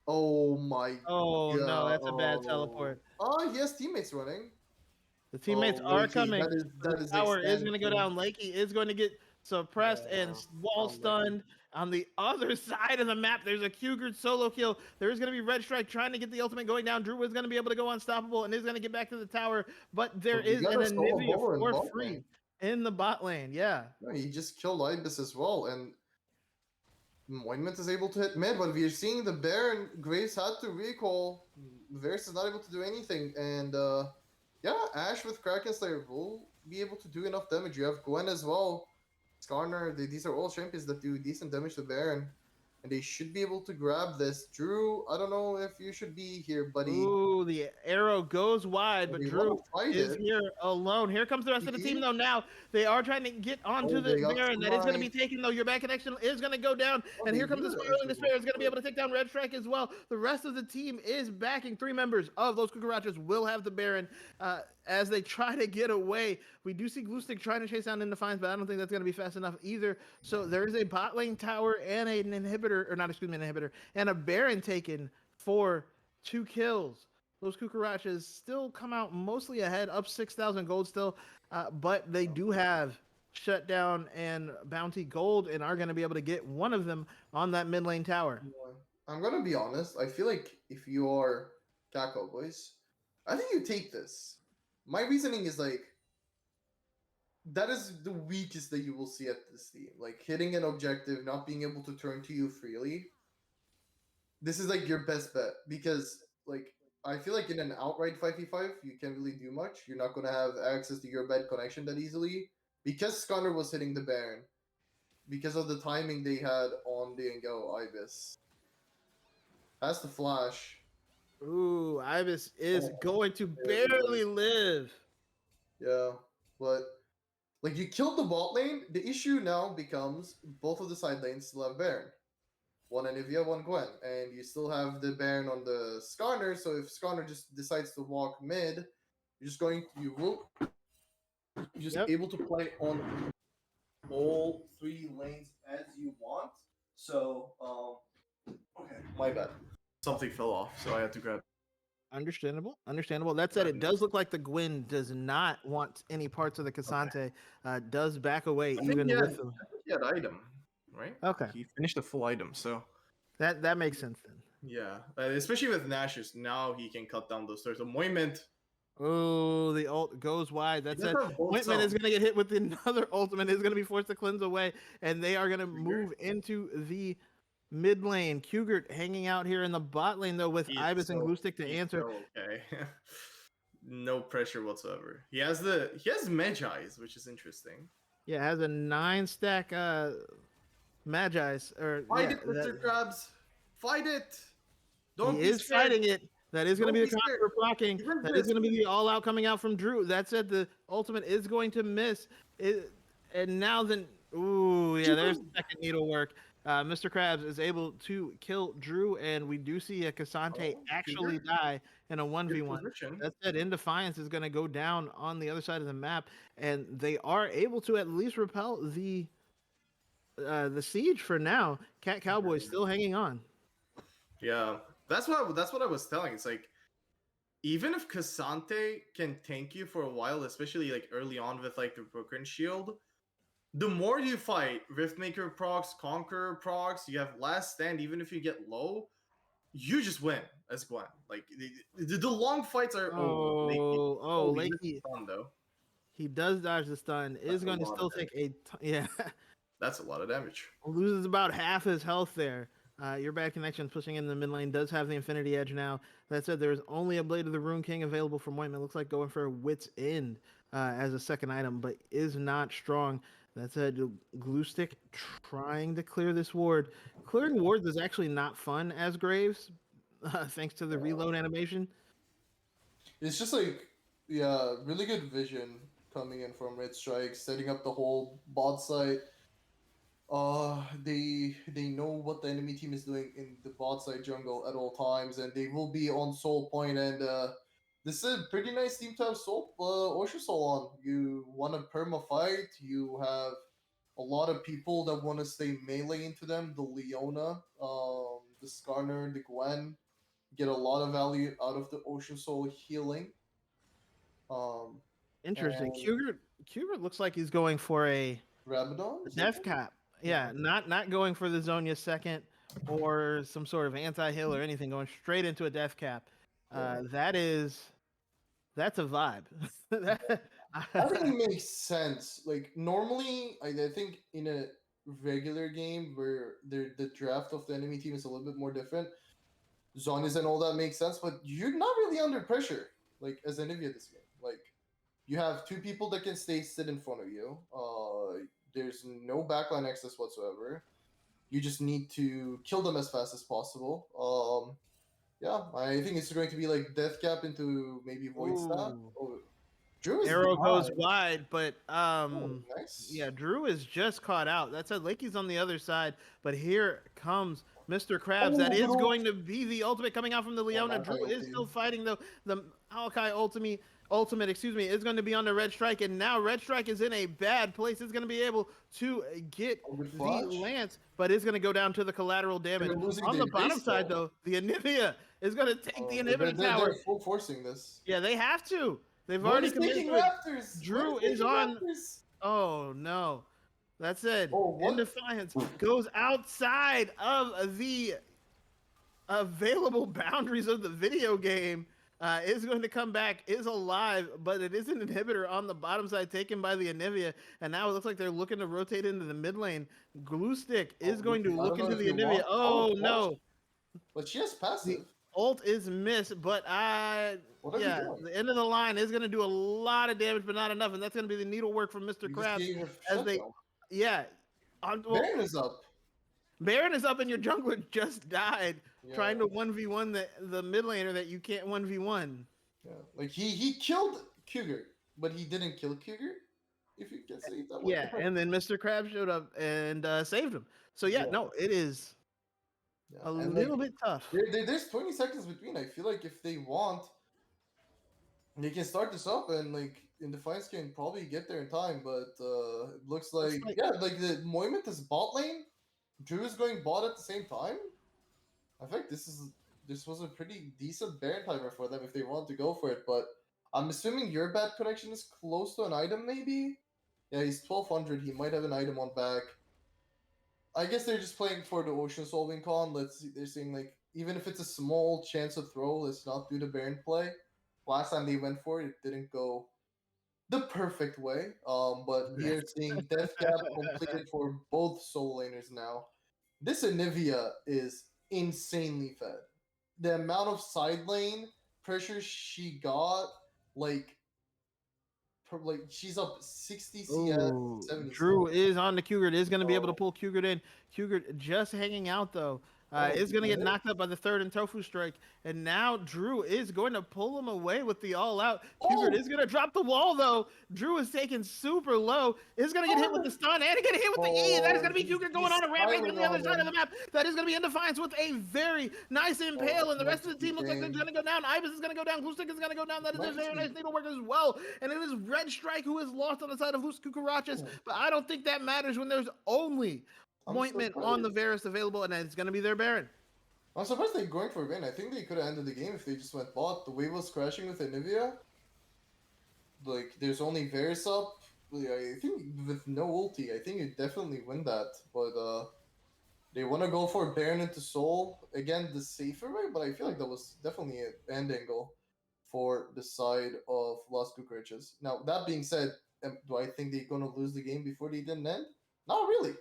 Oh my. Oh God. no, that's a bad teleport. Oh, he has teammates running. The teammates are Lakey, coming. That The is tower is going to go extension. down. Lakey is going to get suppressed and wall stunned. On the other side of the map, there's a Cougar solo kill. There is going to be Red Strike trying to get the ultimate going down. Drew is going to be able to go unstoppable and is going to get back to the tower. But there is an Anivia for free in the bot lane. Yeah. No, he just killed Ibis as well. And Monument is able to hit mid, but we're seeing the Baron. Graves had to recall. Varus is not able to do anything. And yeah, Ash with Kraken Slayer will be able to do enough damage. You have Gwen as well. Skarner, these are all champions that do decent damage to Baron. And they should be able to grab this. Drew, I don't know if you should be here, buddy. Ooh, the arrow goes wide, but Drew is here alone. Here comes the rest of the team, though. Now they are trying to get onto the Baron. That is going to be taken, though. Your back connection is going to go down. And here comes the Spiraling Despair. Is going to be able to take down Red Strike as well. The rest of the team is backing. 3 members of those Cucarachas will have the Baron as they try to get away. We do see Gluestick trying to chase down Indefiance, but I don't think that's going to be fast enough either. So there is a bot lane tower and an inhibitor, or not, excuse me, an inhibitor, and a Baron taken for 2 kills. Those Cucarachas still come out mostly ahead, up 6,000 gold still, but they do have Shutdown and Bounty gold and are going to be able to get one of them on that mid lane tower. I'm going to be honest. I feel like if you are Cowboys, I think you take this. My reasoning is like, that is the weakest that you will see at this team. Like, hitting an objective, not being able to turn to you freely. This is like your best bet because, like, I feel like in an outright 5v5, you can't really do much. You're not going to have access to your bed connection that easily. Because Skarner was hitting the Baron, because of the timing they had on the Go Ibis. That's the flash. Ooh, Ibis is going to barely live. Yeah, but like you killed the bot lane. The issue now becomes both of the side lanes still have Baron. One Anivia, one Gwen, and you still have the Baron on the Skarner. So if Skarner just decides to walk mid, you're just able to play on all 3 lanes as you want. So okay, my bad. Something fell off, so I had to grab. Understandable. That said, it does look like the Gwen does not want any parts of the Cassante. Does back away even with them. He had item, right? Okay. He finished a full item, so that makes sense then. Yeah, especially with Nash's, now he can cut down those stairs. So Moiment. Oh, the ult goes wide. That's it. Whitman is going to get hit with another ultimate. Is going to be forced to cleanse away, and they are going to move into the mid lane. Cougar hanging out here in the bot lane though with Ibis and Gluestick to answer. Okay. No pressure whatsoever. He has Magi's, which is interesting. Yeah, has a 9-stack Magi's. Fight it, Mr. Krabs. Fight it. He is fighting it. That is going to be the counter for blocking. That is going to be the all-out coming out from Drew. That said, the ultimate is going to miss. And now then, ooh, yeah, there's the second needlework. Mr. Krabs is able to kill Drew, and we do see a Cassante actually die in a 1v1. That said, Indefiance is going to go down on the other side of the map, and they are able to at least repel the siege for now. Cowboys still hanging on. Yeah. That's what I was telling. It's like, even if Cassante can tank you for a while, especially like early on with like the Broken Shield, the more you fight Riftmaker procs, Conqueror procs, you have Last Stand, even if you get low, you just win as Gwen. Like the long fights are Oh, he missed Lakey. the stun though. He does dodge the stun. Is That's a going to lot of still take damage. yeah. That's a lot of damage. Loses about half his health there. Your bad connection pushing in the mid lane does have the Infinity Edge now. That said, there's only a Blade of the Rune King available from Whiteman. Looks like going for a Wit's End as a second item, but is not strong. That said, Glue Stick trying to clear this ward. Clearing wards is actually not fun as Graves, thanks to the reload animation. It's just like, yeah, really good vision coming in from Red Strike, setting up the whole bot site. They know what the enemy team is doing in the bot side jungle at all times, and they will be on Soul Point. And this is a pretty nice team to have Soul Ocean Soul on. You want to perma fight. You have a lot of people that want to stay melee into them. The Leona, the Skarner, the Gwen get a lot of value out of the Ocean Soul healing. Um, Interesting. and Kubert looks like he's going for a Rabadon, is that death right? cap. Yeah, not going for the Zonia second or some sort of anti-heal or anything, going straight into a death cap. Yeah. That's a vibe. I think it makes sense. Like normally, I think in a regular game where the draft of the enemy team is a little bit more different, Zonias and all that makes sense. But you're not really under pressure, like as Anivia this game. Like you have two people that can sit in front of you. There's no backline access whatsoever. You just need to kill them as fast as possible. Yeah, I think it's going to be like death cap into maybe void stab. Ooh. Oh, Drew is Arrow goes behind. wide, but Oh, nice. yeah, Drew is just caught out. That said, Lakey's on the other side, but here comes Mr. Krabs. That Oh, is little- going to be the ultimate coming out from the Leona. Malachi Drew is ulti. still fighting though. The Malachi ultimate, excuse me, is going to be on the Red Strike, and now Red Strike is in a bad place. It's going to be able to get Oh, good the flash. Lance, but it's going to go down to the collateral damage. They're losing On their the bottom base, side though. though, the Anivia is going to take the inhibitor tower. They're full forcing this. Yeah, they have to. They've Gwen already is committed taking to it. Raptors. Drew Gwen is taking on. Raptors. Oh no. That's it. Oh, what? In Defiance goes outside of the available boundaries of the video game. Is going to come back, is alive, but it is an inhibitor on the bottom side taken by the Anivia, and now it looks like they're looking to rotate into the mid lane. Glue Stick is going to I look don't know into if the you Anivia. want- Oh oh, no. But she has The passive. ult is missed, but What are you yeah, doing? the end of the line is going to do a lot of damage, but not enough, and that's going to be the needlework from Mr. You just Krabs gave her as they, shutdown. yeah. Well, Baron is up. Baron is up, and your jungler just died Yeah. trying to 1v1 the mid laner that you can't 1v1. Yeah. Like he killed Cougar, but he didn't kill Cougar. If you can say it that way. Yeah, and then Mr. Krabs showed up and saved him. So yeah, Yeah. no, it is Yeah, a and, little like, bit tough. there's 20 seconds between. I feel like if they want, they can start this up and like in Defiance can probably get there in time. But it looks like like- yeah, like the Moiment is bot lane. Drew is going bot at the same time. I think this was a pretty decent Baron timer for them if they want to go for it. But I'm assuming your bad connection is close to an item, maybe. Yeah, he's 1200. He might have an item on back. I guess they're just playing for the Ocean Solving Con. They're saying like even if it's a small chance of throw, let's not do the Baron play. Last time they went for it, it didn't go the perfect way. But we are seeing Death Cap completed for both soul laners now. This Anivia is insanely fed. The amount of side lane pressure she got, like she's up 60 CS, Ooh, 70 Drew CS. is on the Cougar. Is going to be able to Oh. pull Cougar in. Cougar just hanging out though. Oh, Is going to get yeah. knocked up by the third and Tofu strike, and now Drew is going to pull him away with the all out. Cougar Oh. is going to drop the wall though. Drew is taken super low. Is going to get hit with the stun and get hit with the E. That is going to be Oh, Cougar going on a rampage on the other he's side of the piling map. That is going to be in Defiance with a very nice impale, and the rest of the team looks like they're game. going to go down. Ibis is going to go down. Glue Stick is going to go down. That is a Might very just nice be- needlework as well. And it is Red Strike who is lost on the side of Las Cucarachas. Oh. But I don't think that matters when there's only I'm Ointment on the surprised. Varus available, and it's going to be their Baron. I'm surprised they're going for a win. I think they could have ended the game if they just went bot. The wave was crashing with Anivia. Like, there's only Varus up. Yeah, I think with no ulti, I think you definitely win that. But they want to go for Baron into Soul again, the safer way. But I feel like that was definitely an end angle for the side of Las Cucarachas. Now that being said, do I think they're gonna lose the game before they didn't end? Not really.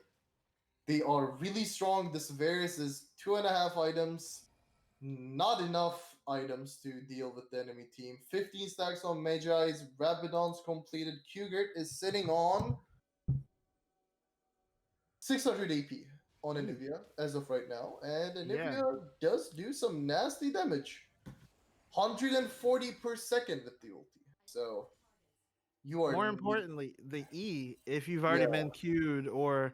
They are really strong. This Varus is 2.5 items, not enough items to deal with the enemy team. 15 stacks on Magi's, Rabadon's completed. Kugert is sitting on 600 AP on Anivia as of right now, and Yeah. Anivia does do some nasty damage. 140 per second with the ulti. So you are More importantly, the E, if you've already yeah, been queued or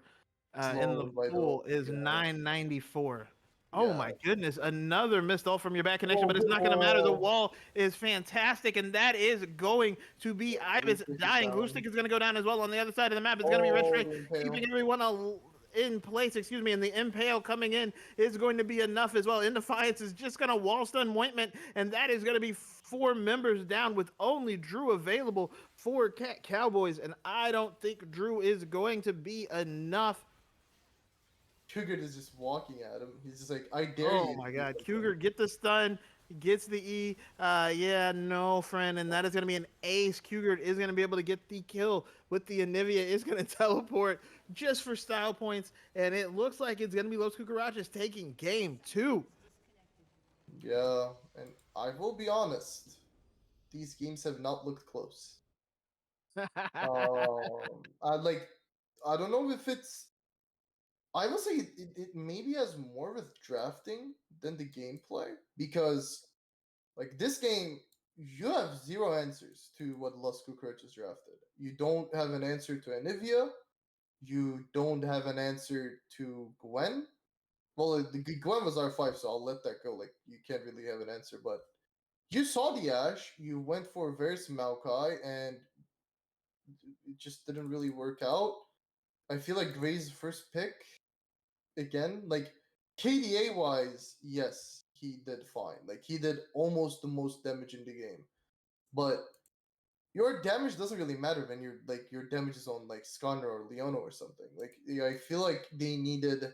in the slowed by the pool, ulti. is Yeah, 994. Oh yeah. my goodness, another missed ult from your back connection, Oh, but it's not going to matter. The oh. wall is fantastic, and that is going to be Blue Ibis stick is dying. Glue down. stick is going to go down as well. On the other side of the map, it's going to be Red Oh, Stray the impale. keeping everyone in place, excuse me, and the impale coming in is going to be enough as well. Indefiance is just going to wall stun Ointment, and that is going to be 4 members down with only Drew available for Cowboys, and I don't think Drew is going to be enough. Kugert is just walking at him. He's just like, I dare Oh you to my do God, something. Cougar get the stun, gets the E. Yeah, no, friend, and that is going to be an ace. Cougar is going to be able to get the kill with the Anivia. Is going to teleport just for style points, and it looks like it's going to be Las Cucarachas taking game 2. Yeah, and I will be honest, these games have not looked close. I like, I don't know if it's. I will say it maybe has more with drafting than the gameplay because, like, this game, you have zero answers to what Las Cucarachas drafted. You don't have an answer to Anivia. You don't have an answer to Gwen. Well, the Gwen was R5, so I'll let that go. Like, you can't really have an answer, but you saw the Ash. You went for Varys Maokai, and it just didn't really work out. I feel like Gray's first pick again, like KDA wise, yes, he did fine. Like he did almost the most damage in the game, but your damage doesn't really matter when you're like your damage is on like Skarner or Leona or something. Like yeah, I feel like they needed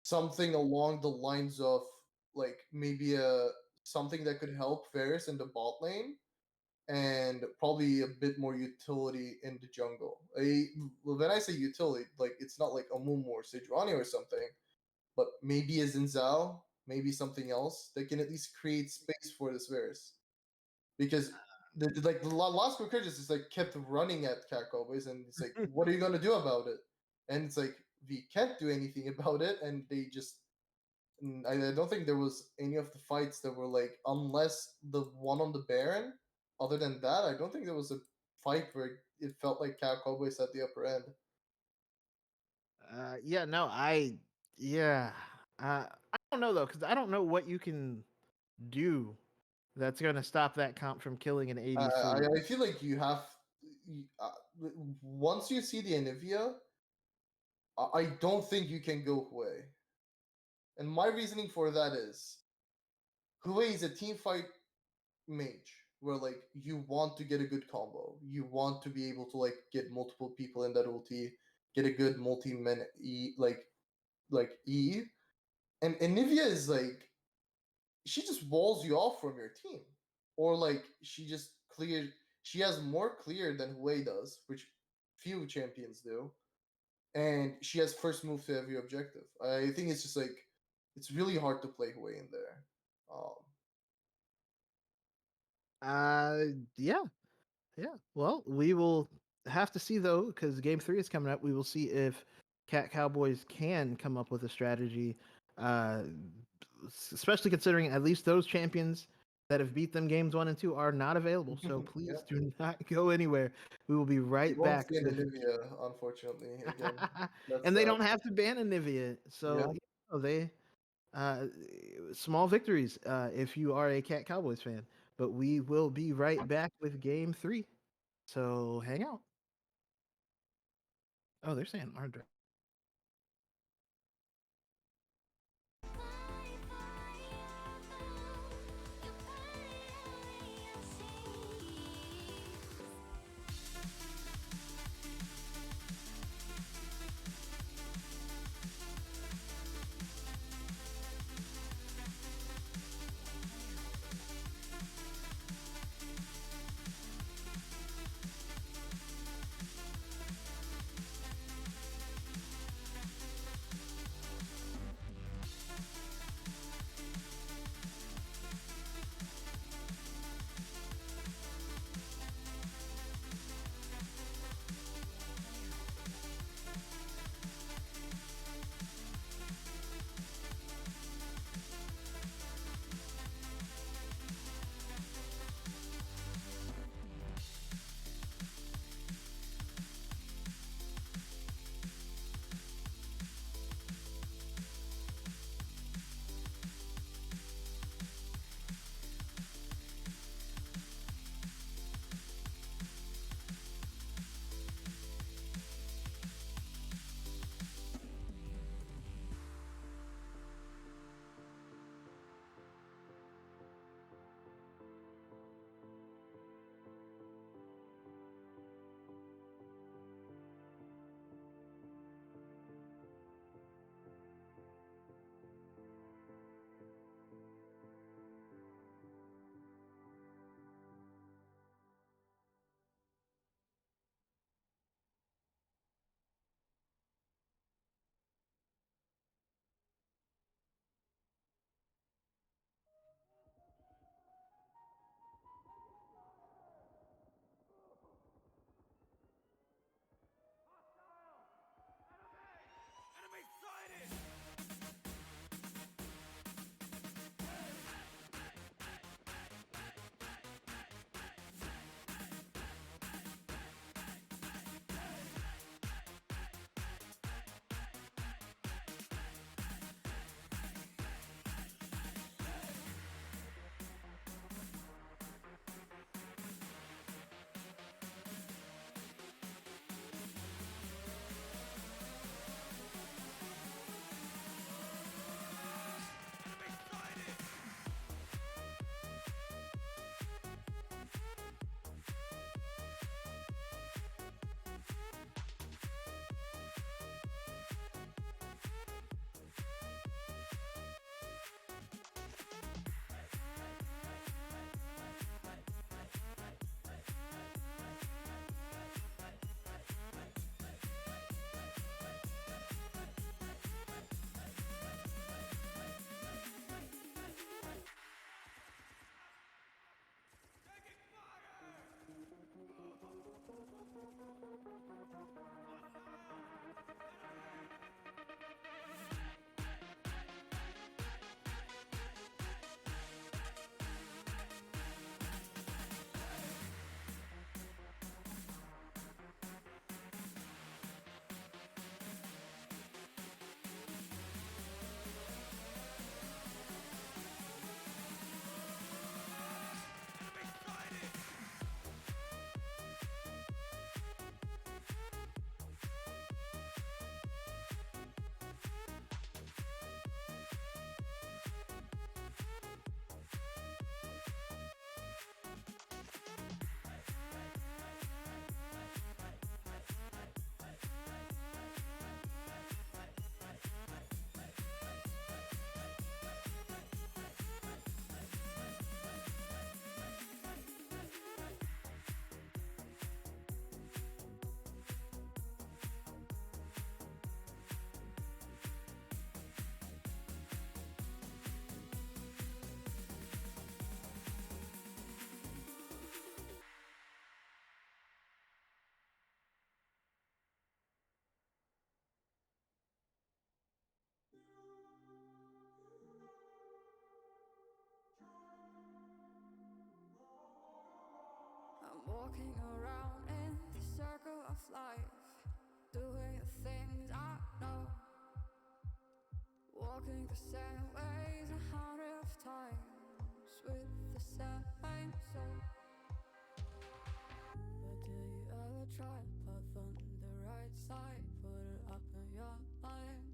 something along the lines of like maybe a something that could help Varus in the bot lane and probably a bit more utility in the jungle. When I say utility, like it's not like a Mumu or Sejuani or something, but maybe a Zinzao, maybe something else that can at least create space for this Varus. Because the last quick just like kept running at Cat Cowboys, and it's like, what are you gonna do about it? And it's like we can't do anything about it, and they just. I don't think there was any of the fights that were like, unless the one on the Baron. Other than that, I don't think there was a fight where it felt like Cat Cowboys at the upper end. Yeah, no, yeah, I don't know though, because I don't know what you can do that's going to stop that comp from killing an ADC. I feel like you have once you see the Anivia, I don't think you can go Hue. And my reasoning for that is Hue is a team fight mage where like you want to get a good combo. You want to be able to like get multiple people in that ulti, get a good multi-men E like E. And Anivia is like she just walls you off from your team. Or like she has more clear than Hue does, which few champions do. And she has first move to every objective. I think it's just like it's really hard to play Hue in there. Um, Uh, yeah, yeah. Well, we will have to see though, because game 3 is coming up. We will see if Cat Cowboys can come up with a strategy, uh, especially considering at least those champions that have beat them games 1 and 2 are not available. So yeah, please do not go anywhere. We will be we right won't back see an with. Anivia, unfortunately. Again, that's And they don't have to ban Anivia, so yeah. you know, they uh, small victories if you are a Cat Cowboys fan. But we will be right back with game 3. So hang out. Oh, they're saying our draft. Walking around in the circle of life, doing the things I know. Walking the same ways 100 times with the same soul. But do you ever try to path on the right side, put it up in your mind?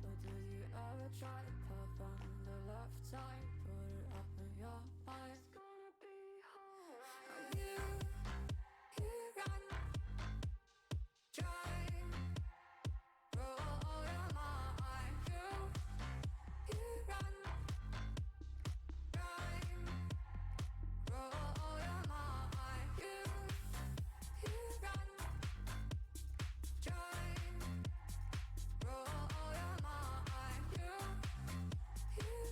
But do you ever try to path on the left side, put it up in your mind? It's gonna be alright. You run, try, roll your mind. You run, try, roll your mind. You run, try, roll your mind. You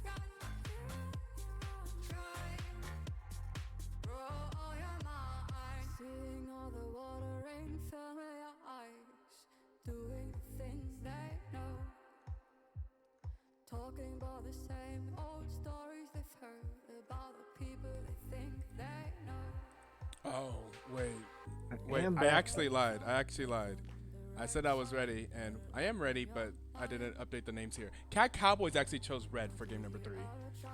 run, try, roll your mind. Seeing all the watering fill in your eyes, doing the things they know, talking about the same old stories they've heard about the people they think they know. Oh, wait. am I back. actually lied. I said I was ready, and I am ready, but I didn't update the names here. Cat Cowboys actually chose red for game number 3.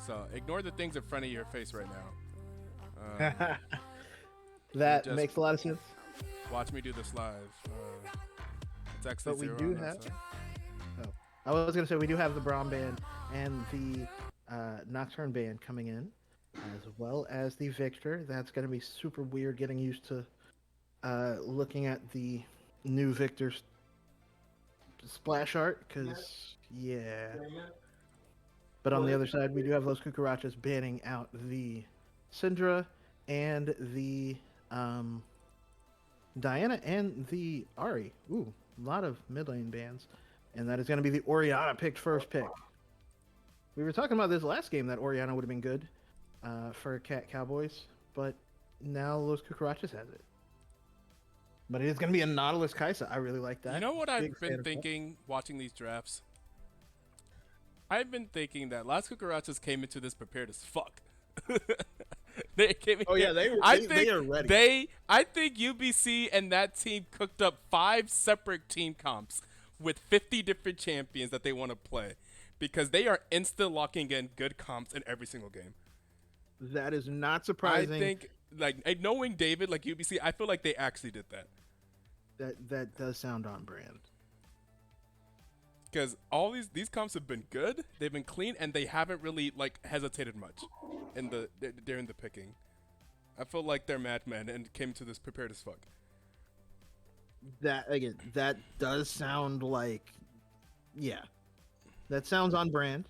So ignore the things in front of your face right now. That just- makes a lot of sense. Watch me do this live. It's actually But we 0 do on that have- side. I was gonna say we do have the Braum band and the Nocturne band coming in, as well as the Victor. That's gonna be super weird getting used to looking at the new Victor's splash art, because yeah. But on the other side, we do have Las Cucarachas banning out the Syndra and the Diana and the Ari. Ooh, a lot of mid lane bans. And that is going to be the Orianna picked first pick. We were talking about this last game that Orianna would have been good for Cat Cowboys, but now Los Cucarachas has it. But it is going to be a Nautilus Kaisa. I really like that. You know what Big I've fan been of that. thinking watching these drafts? I've been thinking that Las Cucarachas came into this prepared as fuck. They came in Oh yeah, here- they are ready. I think UBC and that team cooked up 5 separate team comps with 50 different champions that they want to play, because they are instant locking in good comps in every single game. That is not I surprising. think, like, knowing David, like UBC, I feel like they actually did that. That does sound on brand. Because all these comps have been good, they've been clean, and they haven't really like hesitated much in during the picking. I feel like they're madmen and came to this prepared as fuck. That does sound like, yeah, that sounds on brand.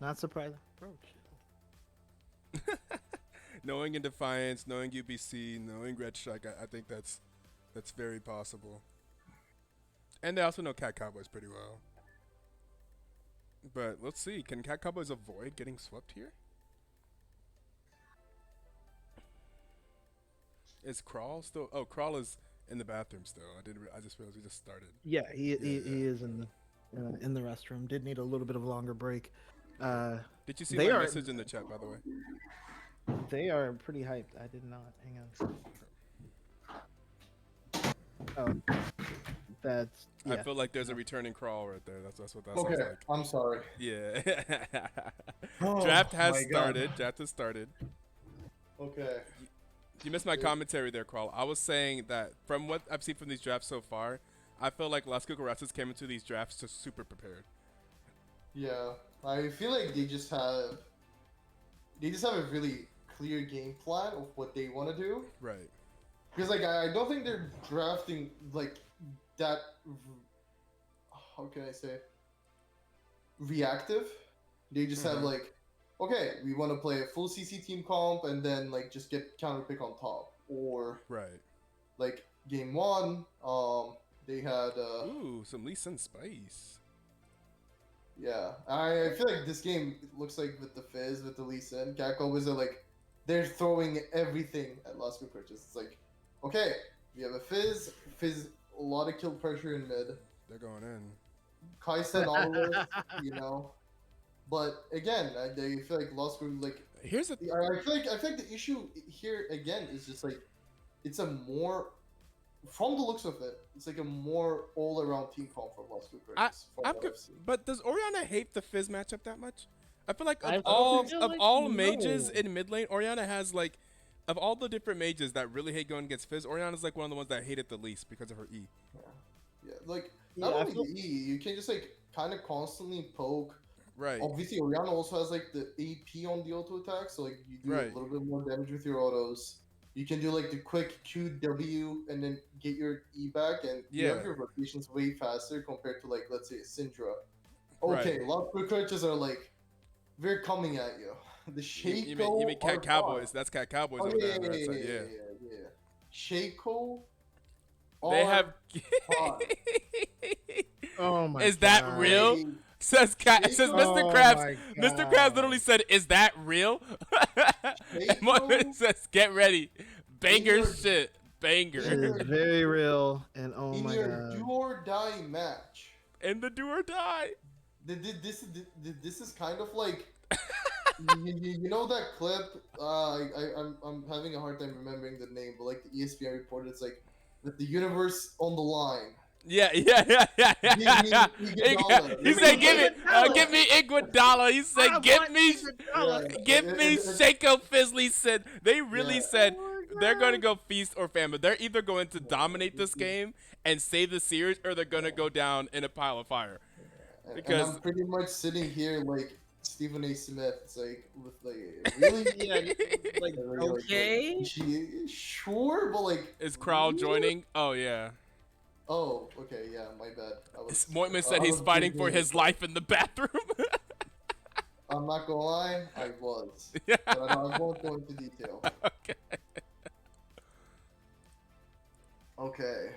Not surprising. Bro, chill. Knowing in Defiance, knowing UBC, knowing Red Strike, I think that's very possible. And they also know Cat Cowboys pretty well. But let's see, can Cat Cowboys avoid getting swept here? Is Crawl still? Oh, Crawl is in the bathroom still. I just realized we just started. Yeah, he is in the restroom. Did need a little bit of a longer break. Did you see They my are- message in the chat, by the way? They are pretty hyped. I did not. Hang on. Oh, that's I yeah. feel like there's a returning Crawl right there. That's what that Okay, sounds like. I'm sorry. Yeah. Oh, Draft has my God. started. Draft has started. Okay. You missed my commentary there, Crawl. I was saying that from what I've seen from these drafts so far, I feel like Las Cucarachas came into these drafts just super prepared. Yeah, I feel like they just have a really clear game plan of what they want to do. Right. Because like I don't think they're drafting like that. How can I say? Reactive. They just have like, okay, we want to play a full CC team comp and then like just get counter pick on top. Or Right. like game one, they had Ooh, some Lee Sin Spice. yeah. I feel like this game looks like with the Fizz, with the Lee Sin, Cat Cowboys are like they're throwing everything at Las Cucarachas. It's like, okay, we have a Fizz, a lot of kill pressure in mid. They're going in. Kaisa and Oliver, you know. But again, they feel like Las Cucarachas, like Here's the I feel like the issue here again is just like it's a more from the looks of it, it's like a more all-around team comp for Las Cucarachas. I'm good, but does Oriana hate the Fizz matchup that much? I feel like I of feel like all no. mages in mid lane, Oriana has like of all the different mages that really hate going against Fizz, Oriana's like one of the ones that hate it the least because of her E. Yeah, like not Yeah, I only feel- the E, you can just like kind of constantly poke. Right. Obviously, Oriana also has like the AP on the auto attack, so like you do Right. a little bit more damage with your autos. You can do like the quick QW and then get your E back, and you Yeah. have your rotations way faster compared to like let's say a Syndra. Right. Okay, Las Cucarachas are like they're coming at you. The Shaco. You mean Cat are Cowboys? fun. That's Cat Cowboys Oh over yeah, there on that side. yeah. Shaco. They are have. fun. Oh my Is that God. real? Hey, Says Shaco- Mr. Oh Krabs. my Mr. Krabs God. literally said, "Is that real?" And Morgan says, "Get ready, banger your- shit, banger." It is very real, and oh in my your God. do or die match, And the do or die. this is kind of like you know that clip. I'm having a hard time remembering the name, but like the ESPN reported, it's like with the universe on the line. Yeah. He said, "Give me Iguodala." He said, "Give me." Give me Shaco Fizzly said they really Yeah. said Oh my they're going to God. go feast or famine. They're either going to dominate this game and save the series or they're going to go down in a pile of fire. And Because- I'm pretty much sitting here like Stephen A. Smith. It's like with like really Yeah, like okay. sure, but like Is Kral joining? Oh yeah. oh okay, yeah, my bad. Moitman said I he's was fighting for thinking- his life in the bathroom. I'm not gonna lie, I was, Yeah. but I won't go into detail. Okay. Okay.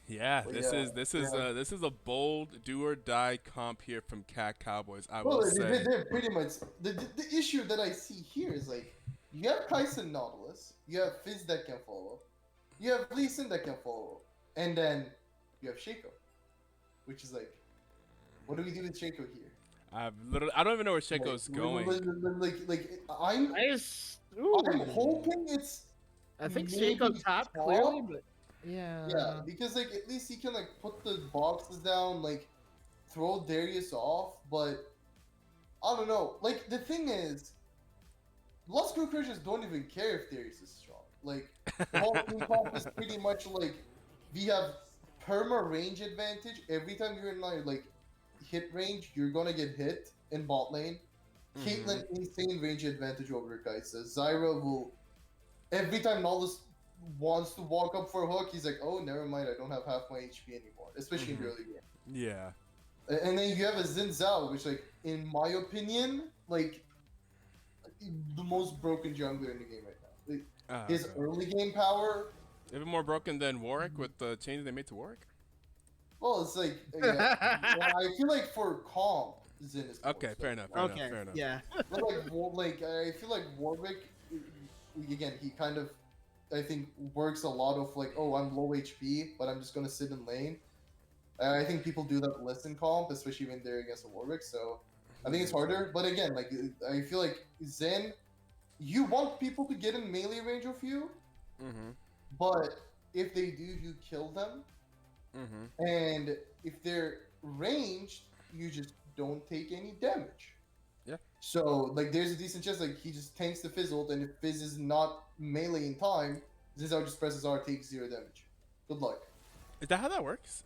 Yeah, Well, this yeah, is a bold do or die comp here from Cat Cowboys. I Well, will say. they're pretty much the issue that I see here is like you have Kaisen Nautilus, you have Fizz that can follow, you have Lee Sin that can follow, and then you have Shaco, which is like, what do we do with Shaco here? I don't even know where Shaco's going. I'm hoping it's I think maybe Shaco top top. clearly, but yeah. yeah, because like at least he can like put the boxes down, like throw Darius off, but I don't know. Like the thing is, Las Cucarachas don't even care if Darius is strong. Like the whole team comp is pretty much like we have perma range advantage. Every time you're in like hit range, you're gonna get hit in bot lane. Caitlyn insane range advantage over Kaisa. Zyra will every time Nautilus wants to walk up for a hook, he's like, oh never mind, I don't have half my HP anymore. Especially in the early game. Yeah. And then you have a Xin Zhao, which like in my opinion, like the most broken jungler in the game right now. Like, his Okay. early game power, Even more broken than Warwick with the changes they made to Warwick. well, it's like yeah, I feel like for comp, Xin is more Okay, so. fair enough. Okay. Fair enough. Yeah. But like I feel like Warwick, again, he kind of, I think, works a lot of like, oh, I'm low HP, but I'm just gonna sit in lane. I think people do that less in comp, especially when they're against a Warwick. So I think it's harder. But again, like I feel like Zen, you want people to get in melee range of you, Mm-hmm. but if they do, you kill them. Mm-hmm. And if they're ranged, you just don't take any damage. Yeah. So like, there's a decent chance like he just tanks the Fizz ult, and if Fizz is not melee in time, Zinzao just presses R, takes 0 damage. Good luck. Is that how that works?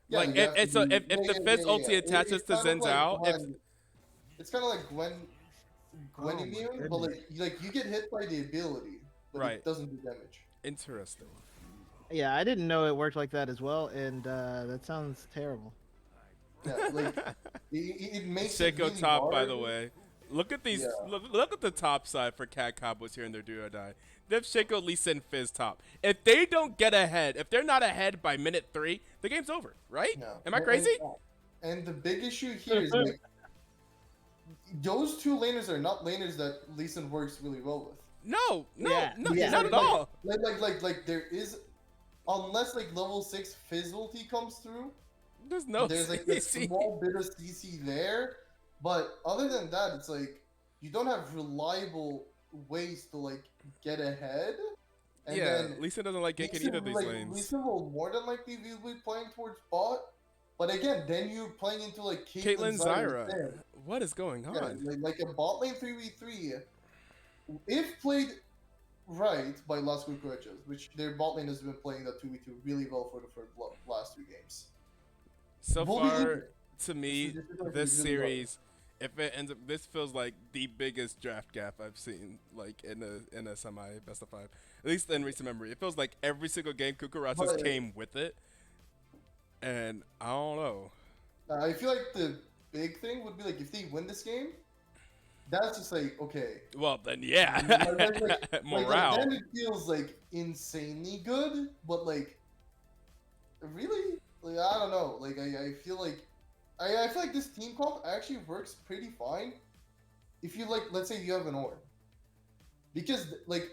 Yeah, Like, you if have to it's a- do- if the Fizz ulti attaches It's to kind of Xin Zhao, like if- it's kind of like Gwen Oh my immune, but like you get hit by the ability, but Right. it doesn't do damage. Interesting. Yeah, I didn't know it worked like that as well, and that sounds terrible. Yeah, like it makes it Shaco really top, by hard. the way. Look at these. Yeah. Look at the top side for Cat Cowboys here in their do or die. They have Shaco, Lisa, and Fizz top. If they don't get ahead, if they're not ahead by minute 3, the game's over, right? No. Am I crazy? And the big issue here is like those two laners are not laners that Lee Sin works really well with. No, Yeah, not yeah. at all. Like there is, unless like level 6 Fizz ulti comes through, There's no there's like a CC. small bit of CC there, but other than that, it's like you don't have reliable ways to like get ahead, and Yeah, then Lisa doesn't like ganking either of these lanes. Lisa will more than likely be playing towards bot. But again, then you're playing into like Caitlyn Zyra. there. What is going Yeah, on? like a bot lane 3v3, if played right by Las Cucarachas, which their bot lane has been playing that 2v2 really well for the last 2 games. So We'll be far, even. to me, This is going to this be really well. series, if it ends up, this feels like the biggest draft gap I've seen, like in a semi best of 5, at least in recent memory. It feels like every single game Cucarachas But- came with it, and I don't know. I feel like the big thing would be like if they win this game, that's just like okay. Well, then yeah, morale. Then it feels like insanely good, but like really, like I don't know. Like I feel like I feel like this team comp actually works pretty fine. If you like, let's say you have an Ornn, because like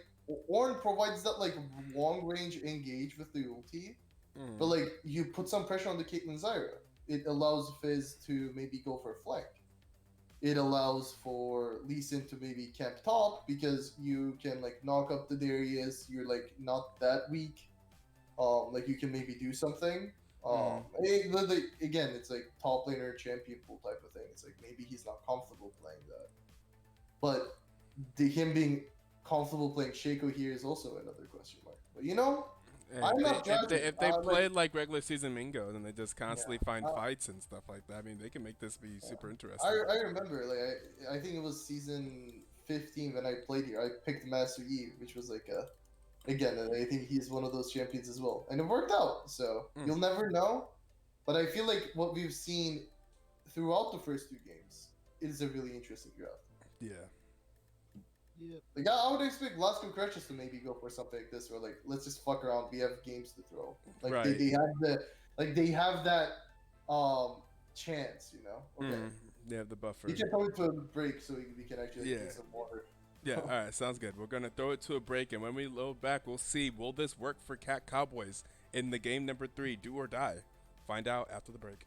Ornn provides that like long range engage with the ulti, but like you put some pressure on the Caitlyn Zyra, it allows Fizz to maybe go for a flank. It allows for Lee Sin to maybe camp top because you can like knock up the Darius. You're like not that weak. Like you can maybe do something. Again, it's like top laner champion pool type of thing. It's like maybe he's not comfortable playing that, but him being comfortable playing Shaco here is also another question mark. But you know, And I'm if not they, judging. if they Like- played like regular season Mingo, then they just constantly find uh, fights and stuff like that. I mean, they can make this be super interesting. I remember like I think it was season 15 when I played here. I picked Master Yi, which was like a again. I think he's one of those champions as well, and it worked out. So you'll never know. But I feel like what we've seen throughout the first 2 games is a really interesting draft. Yeah. Like I would expect Las Cucarachas to maybe go for something like this, or like let's just fuck around. We have games to throw. Like Right. they have that chance, you know. Okay, They have the buffer. you can throw it to a break so we can actually Yeah. get some water. Yeah, all right, sounds good. We're going to throw it to a break, and when we load back, we'll see, will this work for Cat Cowboys in the game number 3, do or die? Find out after the break.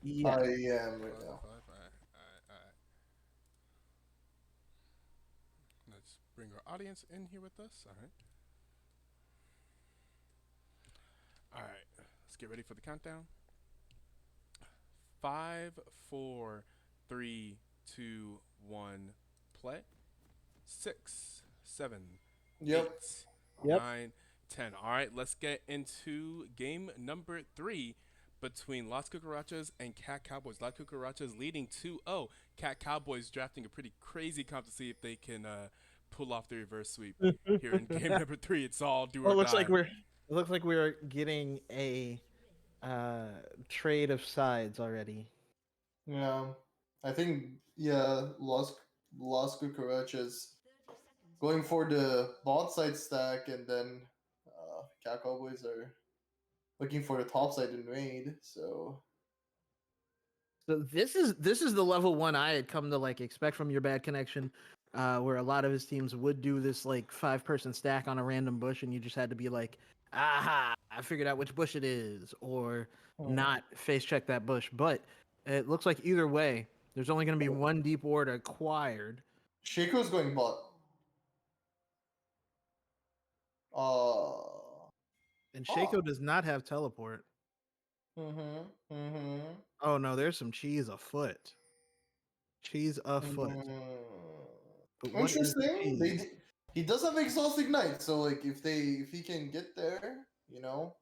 Yeah. I am right now. All right. Let's bring our audience in here with us. All right. All right. Let's get ready for the countdown. 5, 4, 3, 2, 1, play. 6, 7, Yep. 8, Yep. 9, 10. All right, let's get into game number 3 between Las Cucarachas and Cat Cowboys. Las Cucarachas leading 2-0. Cat Cowboys drafting a pretty crazy comp to see if they can pull off the reverse sweep here in game number 3. It's all do Well, or it looks die. like we're getting a trade of sides already. Yeah, I think Las Cucarachas going for the bot side stack, and then Cat Cowboys are looking for the top side in raid. So So this is the level one I had come to like expect from your bad connection, where a lot of his teams would do this like 5-person stack on a random bush, and you just had to be like, aha, I figured out which bush it is, or not face check that bush. But it looks like either way, there's only going to be one deep ward acquired. Shaco's going bot. Uh, And Shaco does not have teleport. mm-hmm. Oh no, there's some cheese afoot. Cheese afoot. But what is the Interesting. cheese? He does have exhaust ignite, so like if he can get there, you know,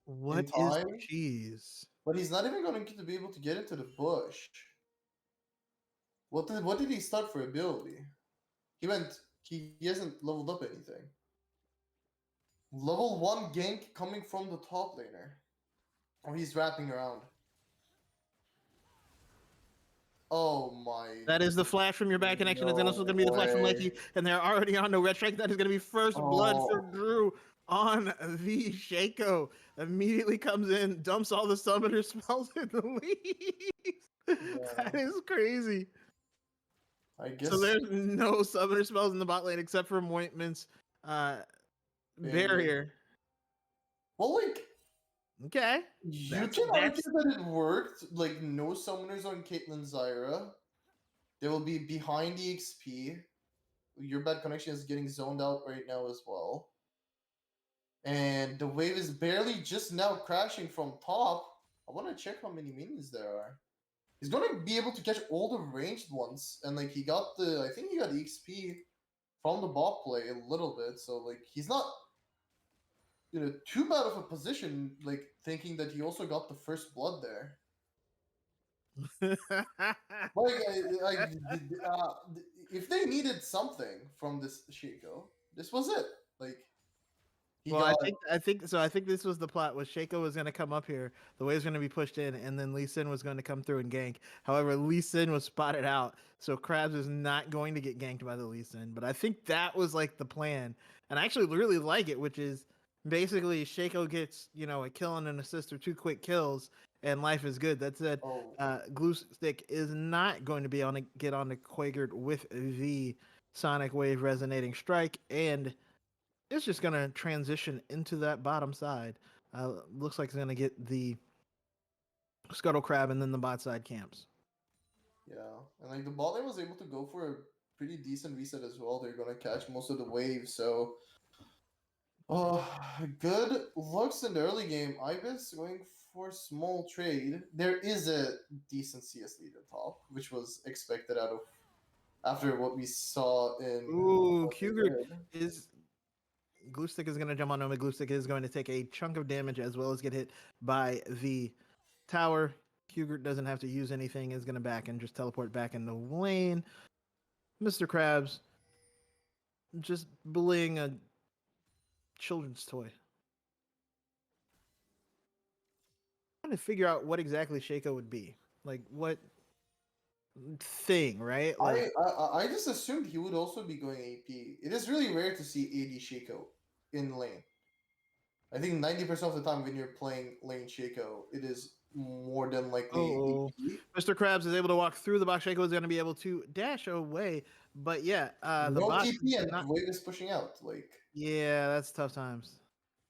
What in is time, the cheese? but he's not even going to be able to get into the bush. What did he start for ability? He hasn't leveled up anything. Level 1 gank coming from the top laner. Oh, he's wrapping around. Oh my. That is the flash from your back connection. It's also going to be the flash from way. Lecky, and they're already on the red strike. That is going to be first blood for Oh. Drew on the Shaco. Immediately comes in, dumps all the summoner spells and leaves. That is crazy. I guess So there's no summoner spells in the bot lane except for Mointman's barrier. well, like Okay. you That's- can argue that's- that it worked. Like no summoners on Caitlyn Zyra. They will be behind the XP. Your bad connection is getting zoned out right now as well. And the wave is barely just now crashing from top. I want to check how many minions there are. He's gonna be able to catch all the ranged ones, and like I think he got XP from the bot play a little bit. So like he's not, too bad of a position. Like thinking that he also got the first blood there. If they needed something from this Shaco, this was it. Like, Well, I think this was the plot. Was Shaco was going to come up here, the wave was going to be pushed in, and then Lee Sin was going to come through and gank. However, Lee Sin was spotted out, so Krabs is not going to get ganked by the Lee Sin. But I think that was like the plan, and I actually really like it, which is basically Shaco gets a kill and an assist or 2 quick kills, and life is good. That said, Glue Stick is not going to be on to get on the Quakered with the Sonic Wave resonating strike, and it's just going to transition into that bottom side. Looks like it's going to get the Scuttle Crab and then the bot side camps. Yeah, and like the bot lane was able to go for a pretty decent reset as well. They're gonna catch most of the waves, so good looks in the early game. Ibis going for small trade. There is a decent CS lead at top, which was expected after what we saw in. Ooh, Cougar is. Glue Stick is going to jump on him. Glue Stick is going to take a chunk of damage as well as get hit by the tower. Cougar doesn't have to use anything. Is going to back and just teleport back in the lane. Mr. Krabs just bullying a children's toy. I'm trying to figure out what exactly Shaco would be. Like what thing, right? Like, I just assumed he would also be going AP. It is really rare to see AD Shaco in lane. I think 90% of the time when you're playing lane Shaco, it is more than likely AP. Mr. Krabs is able to walk through the box. Shaco is going to be able to dash away, but yeah, the no box TP and not... wave is pushing out. Like, yeah, that's tough times.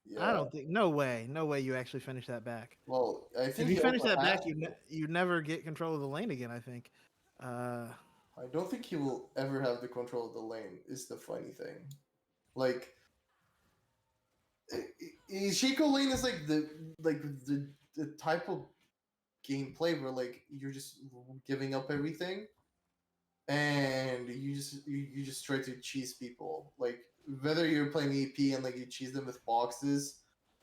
yeah. I don't think no way you actually finish that back. Well, I think if you finish that back, you never get control of the lane again. I think. I don't think he will ever have the control of the lane. Is the funny thing, like. Shaco lane is like the type of gameplay where like you're just giving up everything, and you just try to cheese people. Like whether you're playing AP and like you cheese them with boxes,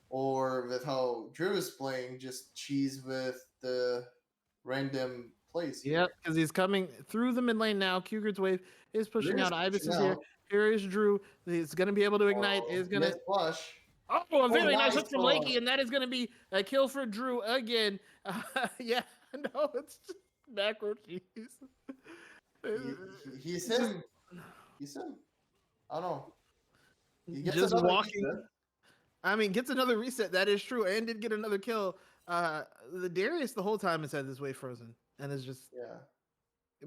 or with how Drew is playing, just cheese with the random plays here. Yep, because he's coming through the mid lane now. Cougar's wave is pushing Drew is out. Ibis pushing is here. out. Here is Drew. He's going to be able to ignite. Is going to. Yes, flush. Oh, a very nice nice hook from flush. Lakey, and that is going to be a kill for Drew again. Yeah, no, it's just macro cheese. He's him. He's him. I don't know. He gets Just another walking. reset. I mean, gets another reset. That is true, and did get another kill. The Darius the whole time has had this wave frozen, and is just Yeah.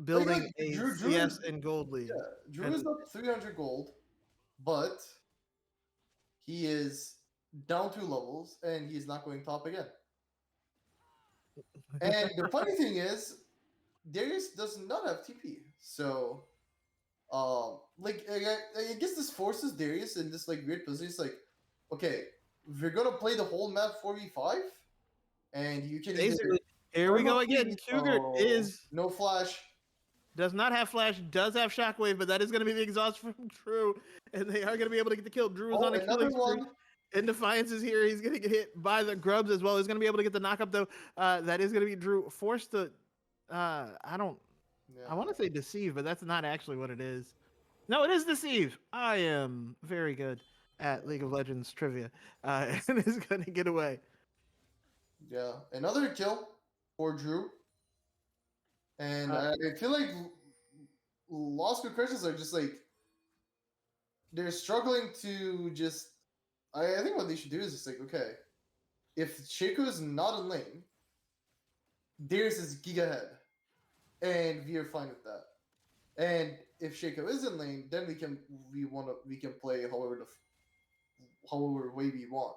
building Like, a Drew CS is- and gold lead. Yeah. Drew And- is up 300 gold, but he is down 2 levels, and he's not going top again. And the funny thing is, Darius does not have TP. So, like, I guess this forces Darius in this, like, weird position. It's like, okay, we're going to play the whole map 4v5, and you can either Basically, here we go again. Please. Cougar is no flash. does not have flash, does have shockwave, but that is going to be the exhaust from Drew, and they are going to be able to get the kill. Drew is on a another killing spree. one. And Defiance is here. He's going to get hit by the grubs as well. He's going to be able to get the knockup though. That is going to be Drew forced to. I don't. Yeah. I want to say deceive, but that's not actually what it is. No, it is deceive. I am very good at League of Legends trivia, and is going to get away. Yeah, another kill for Drew. And I feel like Las Cucarachas are just like they're struggling to just. I think what they should do is just like, okay, if Shaco is not in lane, Darius is giga ahead, and we are fine with that. And if Shaco is in lane, then we can play however way we want.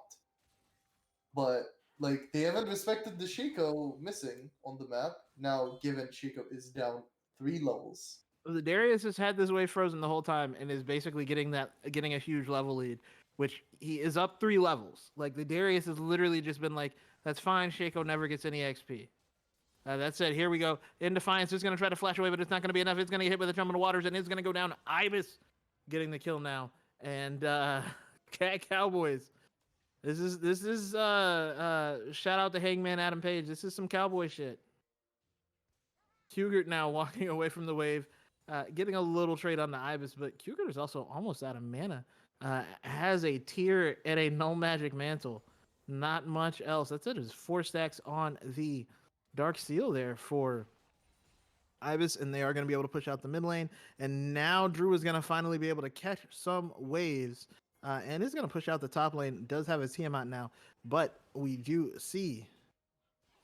But like they haven't respected the Shaco missing on the map. Now given Shaco is down 3 levels. The Darius has had this wave frozen the whole time and is basically getting a huge level lead, which he is up 3 levels. Like the Darius has literally just been like, that's fine. Shaco never gets any XP. That said, here we go. In Defiance is going to try to flash away, but it's not going to be enough. It's going to get hit by the Jump in the Waters, and it's going to go down. Ibis getting the kill now, and Cowboys. This is shout out to Hangman Adam Page. This is some cowboy shit. Cougar now walking away from the wave, getting a little trade on the Ibis, but Cougar is also almost out of mana. Has a tier and a null magic mantle. Not much else. That's it. It's 4 stacks on the Dark Seal there for Ibis, and they are going to be able to push out the mid lane. And now Drew is going to finally be able to catch some waves, and is going to push out the top lane. Does have his Tiamat now, but we do see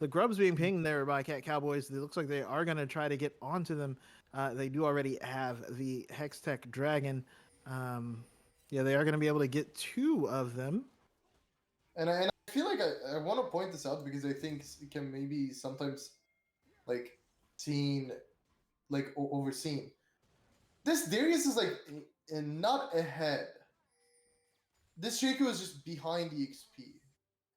the grubs being pinged there by Cowboys. It looks like they are going to try to get onto them. They do already have the Hextech Dragon. Yeah, they are going to be able to get 2 of them. And I feel like I want to point this out because I think it can maybe sometimes like seen like overseen. This Darius is like not ahead. This Shaco is just behind the XP,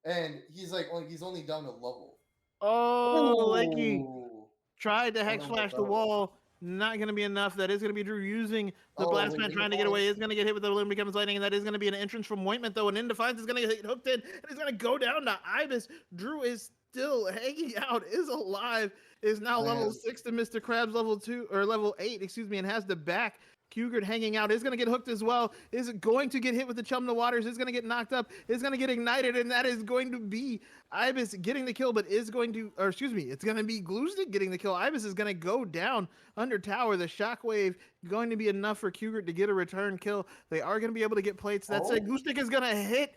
and he's like he's only down a level. Oh, Lakey Ooh. tried to hex know about flash the that. wall. Not going to be enough. That is going to be Drew using the blast man, Wait, trying to get away. Is going to get hit with the Limb becomes lightning, and that is going to be an entrance from Ointment though. And in Defiance is going to get hooked in, and he's going to go down to Ibis. Drew is still hanging out, is alive, is now level Man. 6 to Mr. Krabs level 2 or level 8, excuse me, and has the back. Cougar hanging out is going to get hooked as well. Is going to get hit with the Chum in the Waters. Is going to get knocked up. Is going to get ignited, and that is going to be Ibis getting the kill, but is going to, or excuse me, it's going to be Gluestick getting the kill. Ibis is going to go down under tower. The shockwave going to be enough for Cougar to get a return kill. They are going to be able to get plates. That's it. Gluestick is going to hit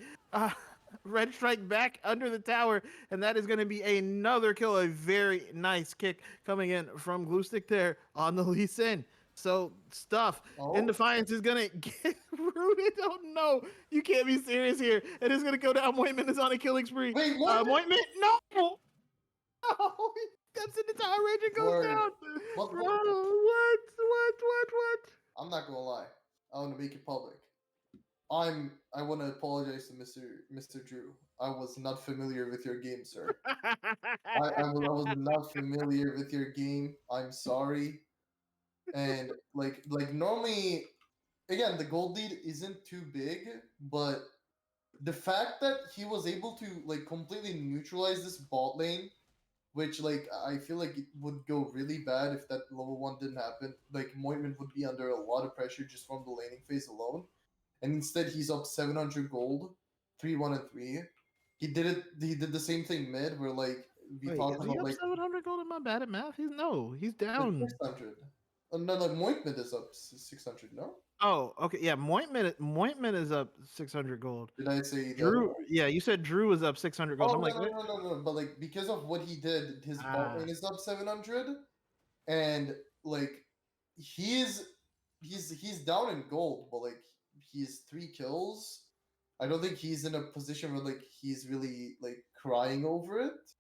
Red Strike back under the tower, and that is going to be another kill. A very nice kick coming in from Gluestick there on the Lee Sin. So stuff in Defiance is gonna get rooted. Oh no, you can't be serious here. It is gonna go down. Moitman is on a killing spree. Wait, what? Moitman, no! No! He steps in the tower range and goes Word. down. What? Bro, what? I'm not gonna lie. I want to make it public. I want to apologize to Mr. Drew. I was not familiar with your game, sir. I was not familiar with your game. I'm sorry. And like normally, again, the gold lead isn't too big, but the fact that he was able to like completely neutralize this bot lane, which like I feel like it would go really bad if that level 1 didn't happen. Like Moitman would be under a lot of pressure just from the laning phase alone, and instead he's up 700 gold, 3-1 and 3. He did it. He did the same thing mid, where like we Wait, talked is he about up like 700 gold? Am I bad at math? He's like down. 600. No, like Moitman is up 600. No, Oh, okay, yeah. Mointman is up 600 gold. did I say the other Drew, one? yeah, you said Drew was up 600 gold. Oh I'm no like, no what? no no no! But like because of what he did, his bot Ah, lane is up 700, and like he's he's down in gold, but like he's 3 kills. I don't think he's in a position where like he's really like crying over it.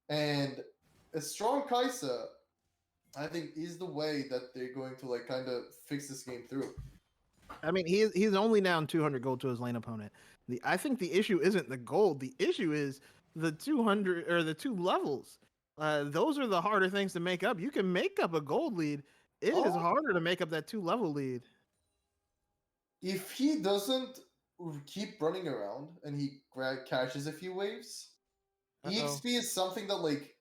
And a strong Kaisa, I think, is the way that they're going to like kind of fix this game through. I mean, he's only down 200 gold to his lane opponent. I think the issue isn't the gold. The issue is the 200 or the 2 levels. Those are the harder things to make up. You can make up a gold lead. It is Oh, harder to make up that 2 level lead. if he doesn't keep running around and he catches a few waves, Uh-oh. EXP is something that like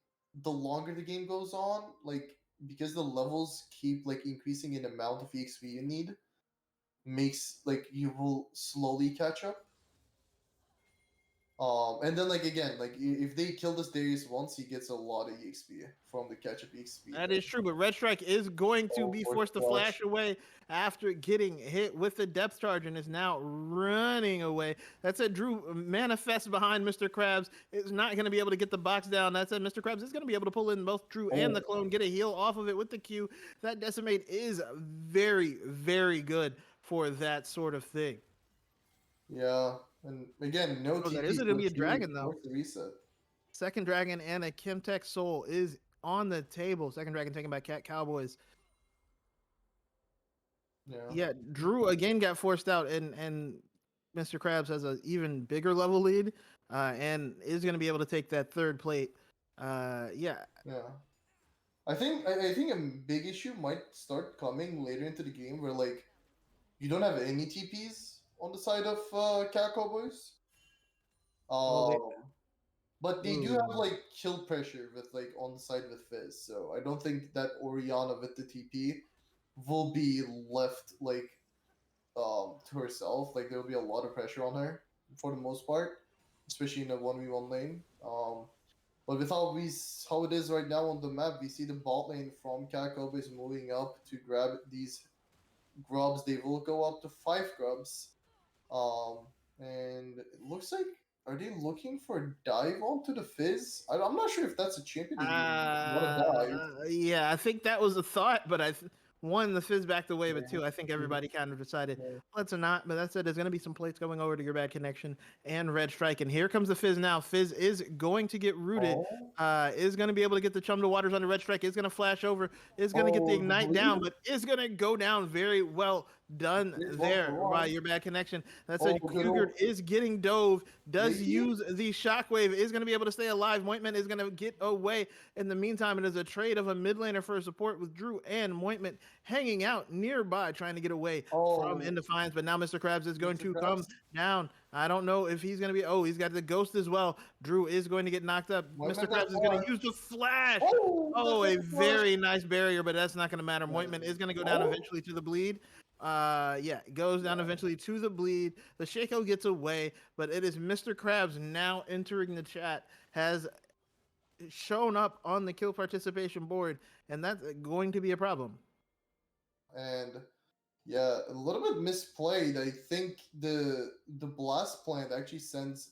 the longer the game goes on, like because the levels keep like increasing in amount of EXP you need, makes like you will slowly catch up. And then like again, like if they kill this Darius once, he gets a lot of EXP from the catch up EXP. That is true, but Red Strike is going to Oh, be force forced to flush. flash away after getting hit with the depth charge and is now running away. That said, Drew manifests behind Mr. Krabs. Is not going to be able to get the box down. That said, Mr. Krabs is going to be able to pull in both Drew and the clone, get a heal off of it with the Q. That decimate is very, very good for that sort of thing. Yeah, and again, no Oh, that TP. is going to be a dragon, though. Force the reset. Second dragon and a Chemtech Soul is on the table. Second dragon taken by Cowboys. Yeah, Drew again got forced out, and Mr. Krabs has an even bigger level lead, and is going to be able to take that third plate. Yeah. I think a big issue might start coming later into the game where like you don't have any TPs on the side of Cowboys. Well, But they do have Ooh. like kill pressure with like on the side with Fizz, so I don't think that Oriana with the TP will be left like to herself. Like there will be a lot of pressure on her for the most part, especially in a 1v1 lane. But with how it is right now on the map, we see the bot lane from Cowboys moving up to grab these grubs. They will go up to 5 grubs. And it looks like, are they looking for a dive onto the Fizz? I'm not sure if that's a champion that you want to dive. Yeah, I think that was a thought, but one, the Fizz backed away, but two, I think everybody kind of decided let's not. But that said, there's going to be some plates going over to your bad connection and Red Strike, and here comes the Fizz now. Fizz is going to get rooted. Is going to be able to get the Chum to Waters under Red Strike. Is going to flash over. Is going to get the Ignite down, but is going to go down very well done there by your bad connection. That said, Cougar is getting dove. Does use the Shockwave. Is going to be able to stay alive. Mointman is going to get away. In the meantime, it is a trade of a mid laner for support with Drew and Mointman hanging out nearby, trying to get away from Indefiance. But now Mr. Krabs is going to come down. I don't know if he's going to be. Oh, he's got the Ghost as well. Drew is going to get knocked up. Mr. Krabs is going to use the Flash. Oh, a very nice barrier, but that's not going to matter. Mointman is going to go down eventually to the bleed. Yeah, it goes down eventually to the bleed. The Shaco gets away, but it is Mr. Krabs now entering the chat, has shown up on the kill participation board, and that's going to be a problem. And yeah, a little bit misplayed. I think the blast plant actually sends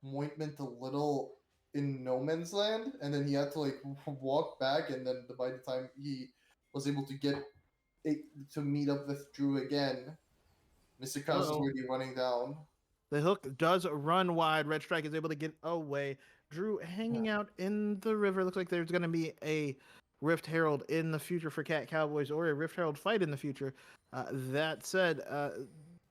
Mointman a little in no man's land, and then he had to like walk back, and then by the time he was able to get to meet up with Drew again, Mr. Krabs is already running down. The hook does run wide. Red Strike is able to get away. Drew hanging out in the river. Looks like there's going to be a Rift Herald in the future for Cowboys, or a Rift Herald fight in the future. That said,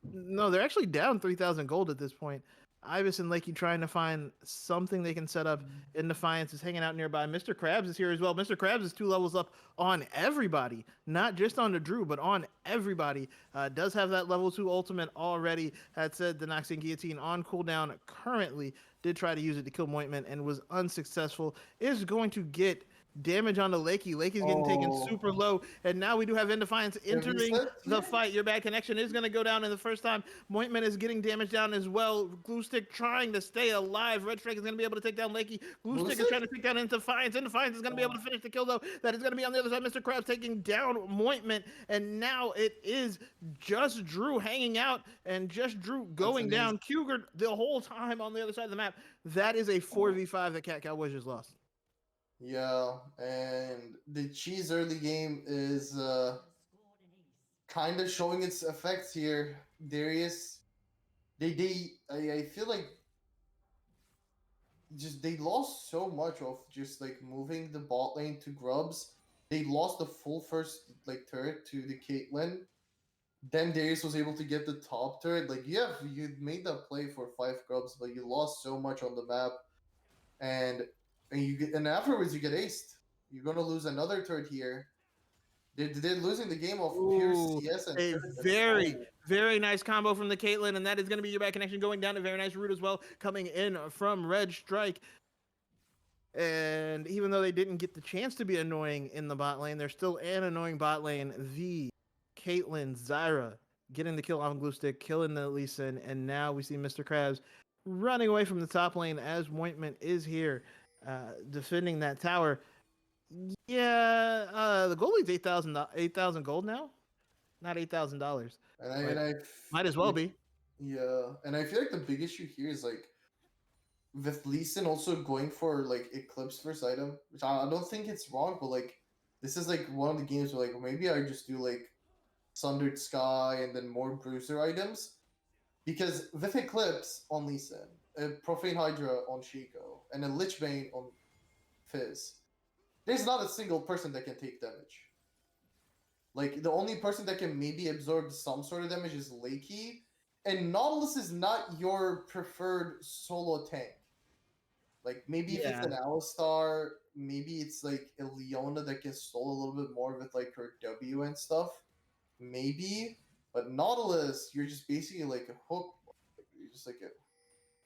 no, they're actually down 3,000 gold at this point. Ibis and Lakey trying to find something they can set up. In Defiance is hanging out nearby. Mr. Krabs is here as well. Mr. Krabs is 2 levels up on everybody, not just on the Drew, but on everybody. Does have that level 2 ultimate already. Had said the Noxian Guillotine on cooldown currently. Did try to use it to kill Mointman and was unsuccessful. Is going to get damage onto Lakey. Lakey's getting taken super low, and now we do have Defiance entering the fight. Your bad connection is going to go down in the first time. Mointman is getting damage down as well. Glue Stick trying to stay alive. Red Strike is going to be able to take down Lakey. Glue Stick is trying to take down Defiance. Defiance is going to be able to finish the kill, though. That is going to be on the other side. Mr. Krabs taking down Mointman, and now it is just Drew hanging out, and just Drew going down. Cougar the whole time on the other side of the map. That is a 4v5 that Cat Cowboys just lost. Yeah, and the cheese early game is kind of showing its effects here. Darius, I feel like they lost so much of just like moving the bot lane to Grubs. They lost the full first like turret to the Caitlyn. Then Darius was able to get the top turret. Like you made that play for 5 Grubs, but you lost so much on the map, and afterwards you get aced. You're gonna lose another turret here. They're losing the game of pure CS and a very nice combo from the Caitlyn, and that is going to be your back connection going down. A very nice route as well coming in from Red Strike. And even though they didn't get the chance to be annoying in the bot lane, they're still an annoying bot lane. The Caitlyn, Zyra getting the kill on Glue Stick, killing the Lee Sin, and now we see Mr. Krabs running away from the top lane as Mointman is here defending that tower. Yeah, the gold lead's 8,000 gold now, not $8,000. And I might as well be. Yeah, and I feel like the big issue here is like with Lee Sin also going for like Eclipse first item, which I don't think it's wrong, but like this is like one of the games where like maybe I just do like Sundered Sky and then more Bruiser items, because with Eclipse on Lee Sin, a Profane Hydra on Shiko, and a Lich Bane on Fizz, there's not a single person that can take damage. Like, the only person that can maybe absorb some sort of damage is Lakey, and Nautilus is not your preferred solo tank. Like, maybe if it's an Alistar, maybe it's like a Leona that can stall a little bit more with like her W and stuff. Maybe. But Nautilus, you're just basically like a hook.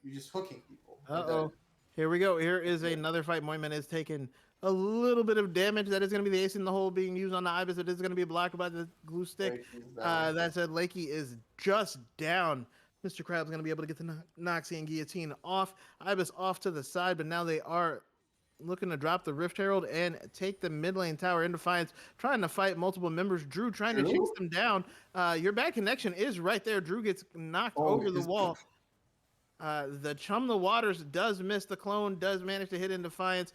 You're just hooking people. Uh-oh. Here we go. Here is another fight. Mointman is taking a little bit of damage. That is going to be the ace in the hole being used on the Ibis. It is going to be blocked by the Glue Stick. That said, Lakey is just down. Mr. Krabs going to be able to get the Noxian Guillotine off. Ibis off to the side, but now they are looking to drop the Rift Herald and take the mid lane tower in Defiance, trying to fight multiple members. Drew trying to chase them down. Your bad connection is right there. Drew gets knocked over the wall. The Chum the Waters does miss. The clone does manage to hit in Defiance.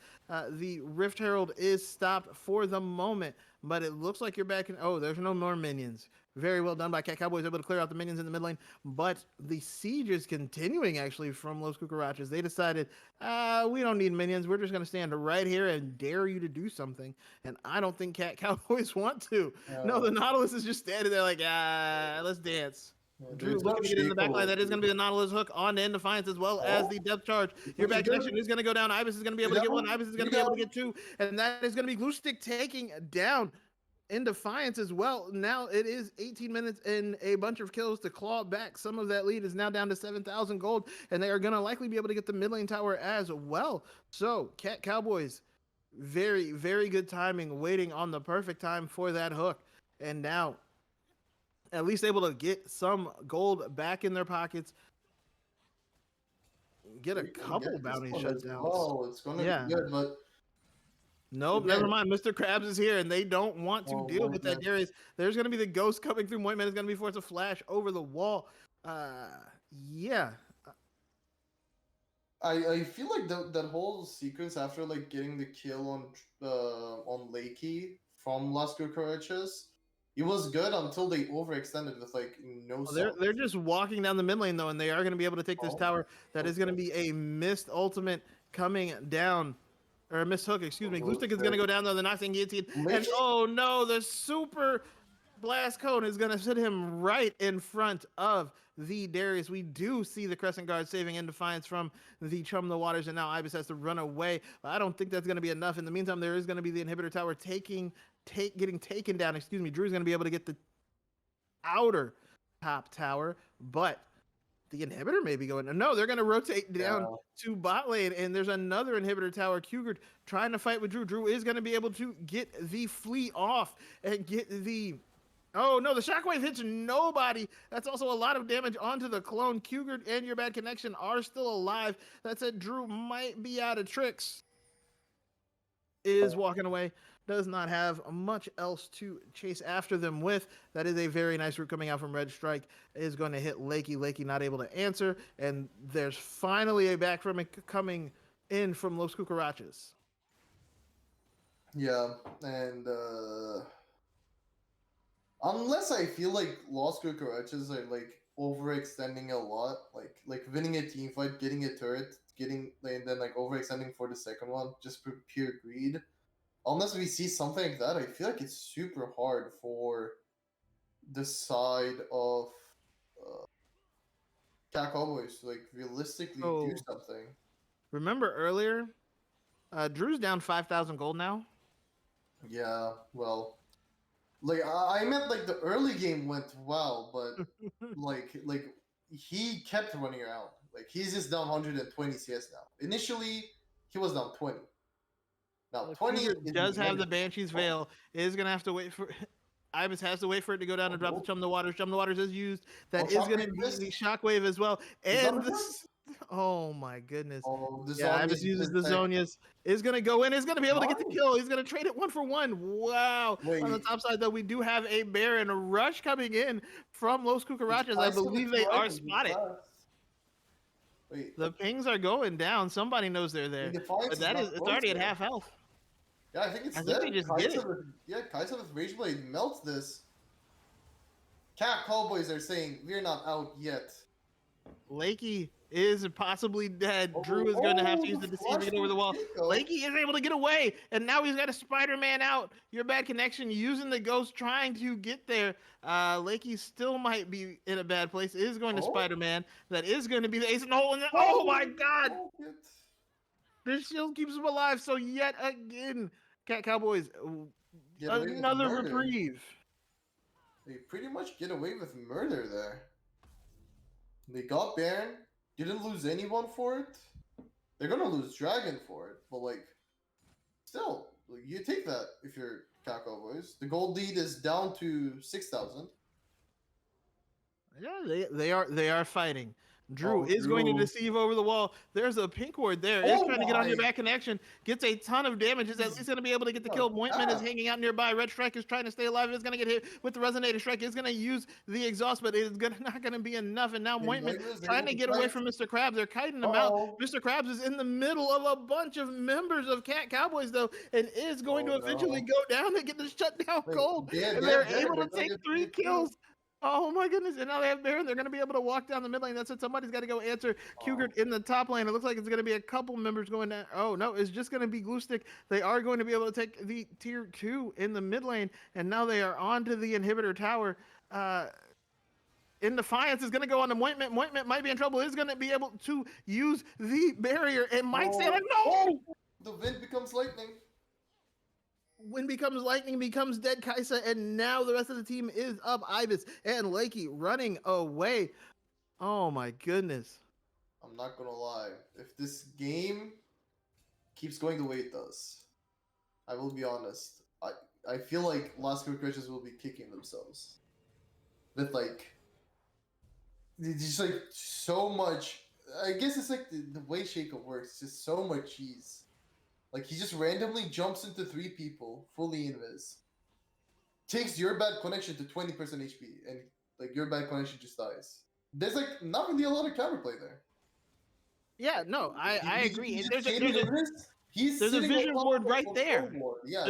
The Rift Herald is stopped for the moment, but it looks like you're back in. Oh, there's no more minions. Very well done by Cat Cowboys, able to clear out the minions in the mid lane. But the siege is continuing actually from Las Cucarachas. They decided, we don't need minions. We're just going to stand right here and dare you to do something. And I don't think Cat Cowboys want to. No, the Nautilus is just standing there like, let's dance. Drew looking to get in the back line. That is going to be the Nautilus hook on to Defiance as well as the depth charge. Your back connection is going to go down. Ibis is going to be able to get one. Ibis is going to be able to get two. And that is going to be Glue Stick taking down in Defiance as well. Now it is 18 minutes and a bunch of kills to claw back. Some of that lead is now down to 7,000 gold. And they are going to likely be able to get the mid lane tower as well. So Cat Cowboys, very, very good timing, waiting on the perfect time for that hook. And now at least able to get some gold back in their pockets. Get a couple bounty shutdowns. Oh, it's going to be good, but nope, never mind. Mr. Krabs is here, and they don't want to deal with that. Darius, there's going to be the ghost coming through. Mointman is going to be forced to flash over the wall. Yeah. I feel like that whole sequence after like getting the kill on Lakey from Las Cucarachas, it was good until they overextended with like no. They're just walking down the mid lane though, and they are going to be able to take this tower. That is going to be a missed ultimate coming down. Or a missed hook, excuse me. Glue Stick is going to go down though. The Noxian Guillotine. And oh no, the super blast cone is going to sit him right in front of the Darius. We do see the Crescent Guard saving in defiance from the Chum the Waters, and now Ibis has to run away. But I don't think that's going to be enough. In the meantime, there is going to be the inhibitor tower getting taken down. Excuse me. Drew's going to be able to get the outer top tower, but the inhibitor may be going. No, they're going to rotate down to bot lane, and there's another inhibitor tower. Cougar trying to fight with Drew. Drew is going to be able to get the fleet off and get the. Oh no, the shockwave hits nobody. That's also a lot of damage onto the clone. Cougar and your bad connection are still alive. That said, Drew might be out of tricks. Is walking away. Does not have much else to chase after them with. That is a very nice route coming out from Red Strike. Is going to hit Lakey. Lakey not able to answer. And there's finally a back from it coming in from Las Cucarachas. Yeah, and unless I feel like Las Cucarachas are like overextending a lot, like winning a team fight, getting a turret, and then like overextending for the second one, just for pure greed. Unless we see something like that, I feel like it's super hard for the side of Cowboys to like realistically do something. Remember earlier, Drew's down 5,000 gold now. Yeah, well, like I meant like the early game went well, but like he kept running around. Like he's just down 120 CS now. Initially, he was down 20. Now, 20 does have the Banshee's Veil. Is going to have to wait for. Ibis has to wait for it to go down and drop the Chum the Waters. Chum the Waters is used. That is going to be the Shockwave as well. And this. Oh my goodness. Yeah, Ibis uses the Zonias. Is going to go in. Is going to be able to get the kill. He's going to trade it 1-for-1. Wow. On the top side, though, we do have a Baron rush coming in from Las Cucarachas. I believe they are spotted. The pings are going down. Somebody knows they're there. But it's already at half health. Yeah, I think it's I dead. think they just did it. Kaisa with Rage Blade melts this. Cowboys are saying, we're not out yet. Lakey is possibly dead. Drew is going to have to use the deceive to get over the wall. Lakey is able to get away, and now he's got a Spider-Man out. Your bad connection using the ghost trying to get there. Lakey still might be in a bad place. Is going to Spider-Man. That is going to be the ace in the hole. Oh my god! This shield keeps him alive, so yet again, Cowboys, another reprieve. They pretty much get away with murder there. They got Baron, didn't lose anyone for it. They're gonna lose Dragon for it, but like, still, you take that if you're Cowboys. The gold lead is down to 6,000. Yeah, they are fighting. Drew is going to deceive over the wall. There's a pink ward there. Is trying to get on your back connection. Gets a ton of damage. Is at least going to be able to get the kill. Mointman is hanging out nearby. Red Strike is trying to stay alive. Is going to get hit with the Resonator Strike. Is going to use the exhaust, but it's not going to be enough. And now Mointman trying to get away from Mr. Krabs. They're kiting him out. Mr. Krabs is in the middle of a bunch of members of Cowboys, though, and is going to eventually go down and get the shutdown cold. And they're able to take 3 kills. Oh my goodness. And now they have Baron. They're going to be able to walk down the mid lane. That's it. Somebody's got to go answer Cougar in the top lane. It looks like it's going to be a couple members going down. Oh, no. It's just going to be Glue Stick. They are going to be able to take the tier 2 in the mid lane. And now they are onto the inhibitor tower. In Defiance is going to go on to Mointment. Mointment might be in trouble. Is going to be able to use the barrier. And might say, like, no! The wind becomes lightning. Wind becomes lightning, becomes dead Kaisa, and now the rest of the team is up. Ibis and Lakey running away. Oh my goodness. I'm not gonna lie. If this game keeps going the way it does, I will be honest. I feel like Las Cucarachas will be kicking themselves. With like, just like so much. I guess it's like the way Shaco works. It's just so much cheese. Like, he just randomly jumps into 3 people, fully invis. Takes your bad connection to 20% HP, and, like, your bad connection just dies. There's, like, not really a lot of counterplay there. Yeah, no, I agree. There's a vision board right there. Yeah,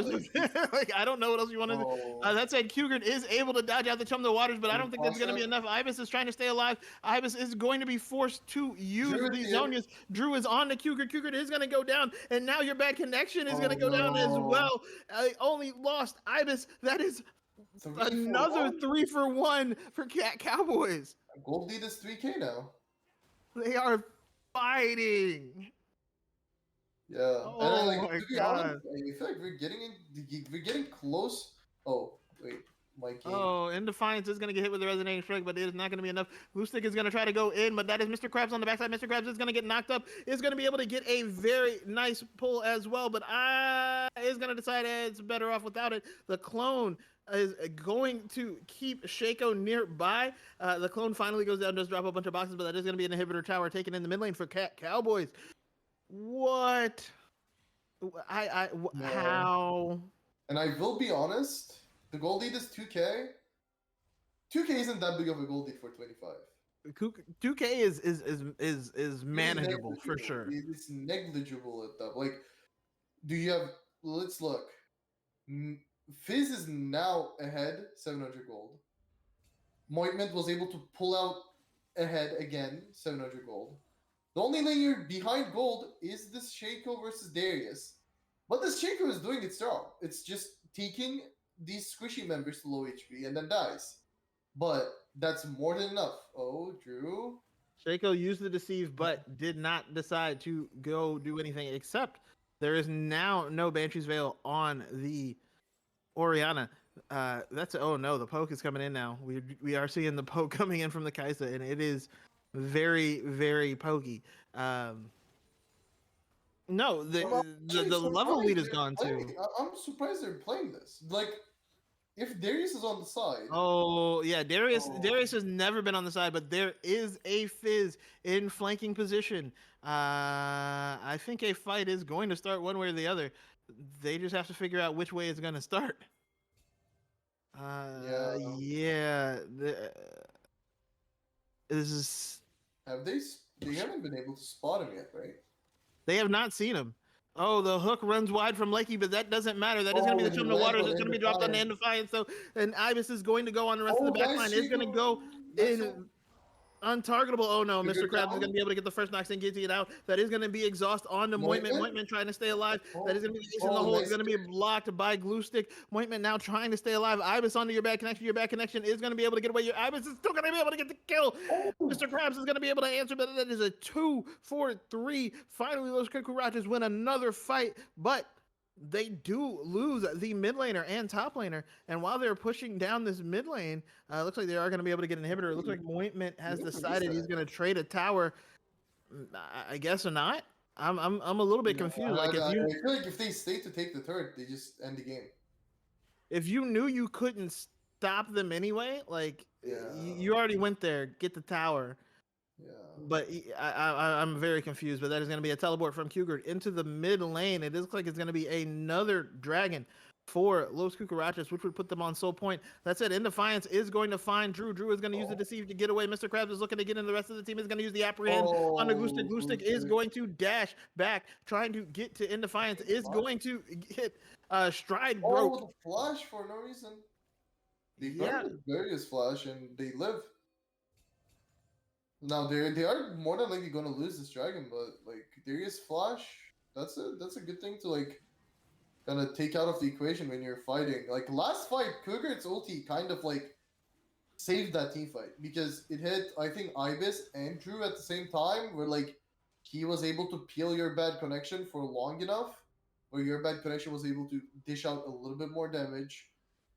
like, I don't know what else you want to do. That said, Cougar is able to dodge out the Chum the Waters, but I don't think that's going to be enough. Ibis is trying to stay alive. Ibis is going to be forced to use these Zonias. Drew is on to Cougar. Cougar is going to go down, and now your bad connection is going to go down as well. Only lost Ibis. That is Another 3-for-1? 3-for-1 for Cowboys. Gold lead is 3K now. They are fighting. Yeah, and I, Oh like, my to be god. honest, I feel like we're getting close. Oh wait, my game. Oh, and Defiance is going to get hit with the Resonating Strike, but it is not going to be enough. Blue Stick is going to try to go in, but that is Mr. Krabs on the backside. Mr. Krabs is going to get knocked up. Is going to be able to get a very nice pull as well, but is going to decide it's better off without it. The clone is going to keep Shaco nearby. The clone finally goes down, does drop a bunch of boxes, but that is going to be an inhibitor tower taken in the mid lane for Cowboys. What? No. How? And I will be honest, the gold lead is 2K. 2K isn't that big of a gold lead for 25. 2K is manageable for sure. It's negligible at that. Like, do you have? Let's look. Fizz is now ahead, 700 gold. Moitment was able to pull out ahead again, 700 gold. The only layer behind gold is this Shaco versus Darius. But this Shaco is doing its job. It's just taking these squishy members to low HP and then dies. But that's more than enough. Oh, Drew. Shaco used the deceive, but did not decide to go do anything except there is now no Banshee's Veil on the Orianna. Oh no, the poke is coming in now. We are seeing the poke coming in from the Kaisa, and it is very, very pokey. No, the level lead is gone too. I'm surprised they're playing this. Like, if Darius is on the side. Oh yeah, Darius has never been on the side, but there is a Fizz in flanking position. I think a fight is going to start one way or the other. They just have to figure out which way it's going to start. Yeah. This is. Have they? They haven't been able to spot him yet, right? They have not seen him. Oh, the hook runs wide from Lakey, but that doesn't matter. That is going to be the Chum Waters. It's going to be dropped on the Defiance. So, and Ibis is going to go on the rest of the back line. It's going to go in untargetable. Oh no, Mr. Krabs is going to be able to get the first knocks and get it out. That is going to be exhaust on to Moitment. Moitment trying to stay alive. That is going to be the ace in the hole. It's going to be blocked by Glue Stick. Moitment now trying to stay alive. Ibis onto your back connection. Your back connection is going to be able to get away. Your Ibis is still going to be able to get the kill. Mr. Krabs is going to be able to answer, but that is a 2-4-3. Finally, Las Cucarachas win another fight, but they do lose the mid laner and top laner. And while they're pushing down this mid lane, looks like they are going to be able to get an inhibitor. It looks like Moitment has decided he's going to trade a tower. I guess or not. I'm a little bit confused. I feel like if they stay to take the turret, they just end the game. If you knew you couldn't stop them anyway, like you already went there, get the tower. Yeah. But I'm very confused. But that is going to be a teleport from Cougar into the mid lane. It looks like it's going to be another dragon for Las Cucarachas, which would put them on soul point. That said, In Defiance is going to find Drew. Drew is going to use the deceive to get away. Mr. Krabs is looking to get in. The rest of the team is going to use the apprehend on the Glue Stick. Glue Stick is going to dash back, trying to get to In Defiance. Is going to get stride broke. The flash for no reason. They burned Darius flash and they live. Now they are more than likely going to lose this dragon, but like Darius flash, that's a good thing to like kind of take out of the equation when you're fighting. Like last fight, Cougar's ulti kind of like saved that team fight because it hit I think Ibis and Drew at the same time, where like he was able to peel your bad connection for long enough, where your bad connection was able to dish out a little bit more damage.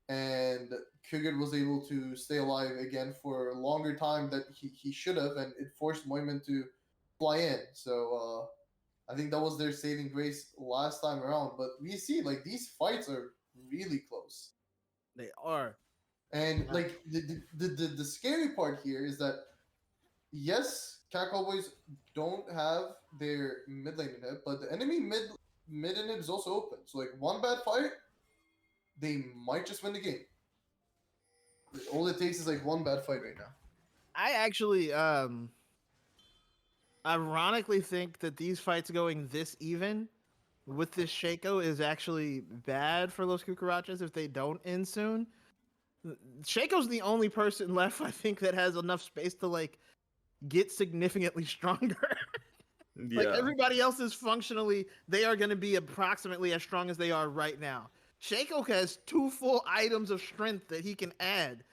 And Cougar was able to stay alive again for a longer time that he should have, and it forced Moitment to fly in. So I think that was their saving grace last time around. But we see like these fights are really close. They are. And like the scary part here is that yes, Cowboys don't have their mid lane inhib, but the enemy mid inhib is also open. So like one bad fight, they might just win the game. All it takes is like one bad fight right now. I actually ironically think that these fights going this even with this Shaco is actually bad for Las Cucarachas if they don't end soon. Shaco's the only person left, I think, that has enough space to like get significantly stronger. Like everybody else is functionally, they are going to be approximately as strong as they are right now. Shaco has 2 full items of strength that he can add.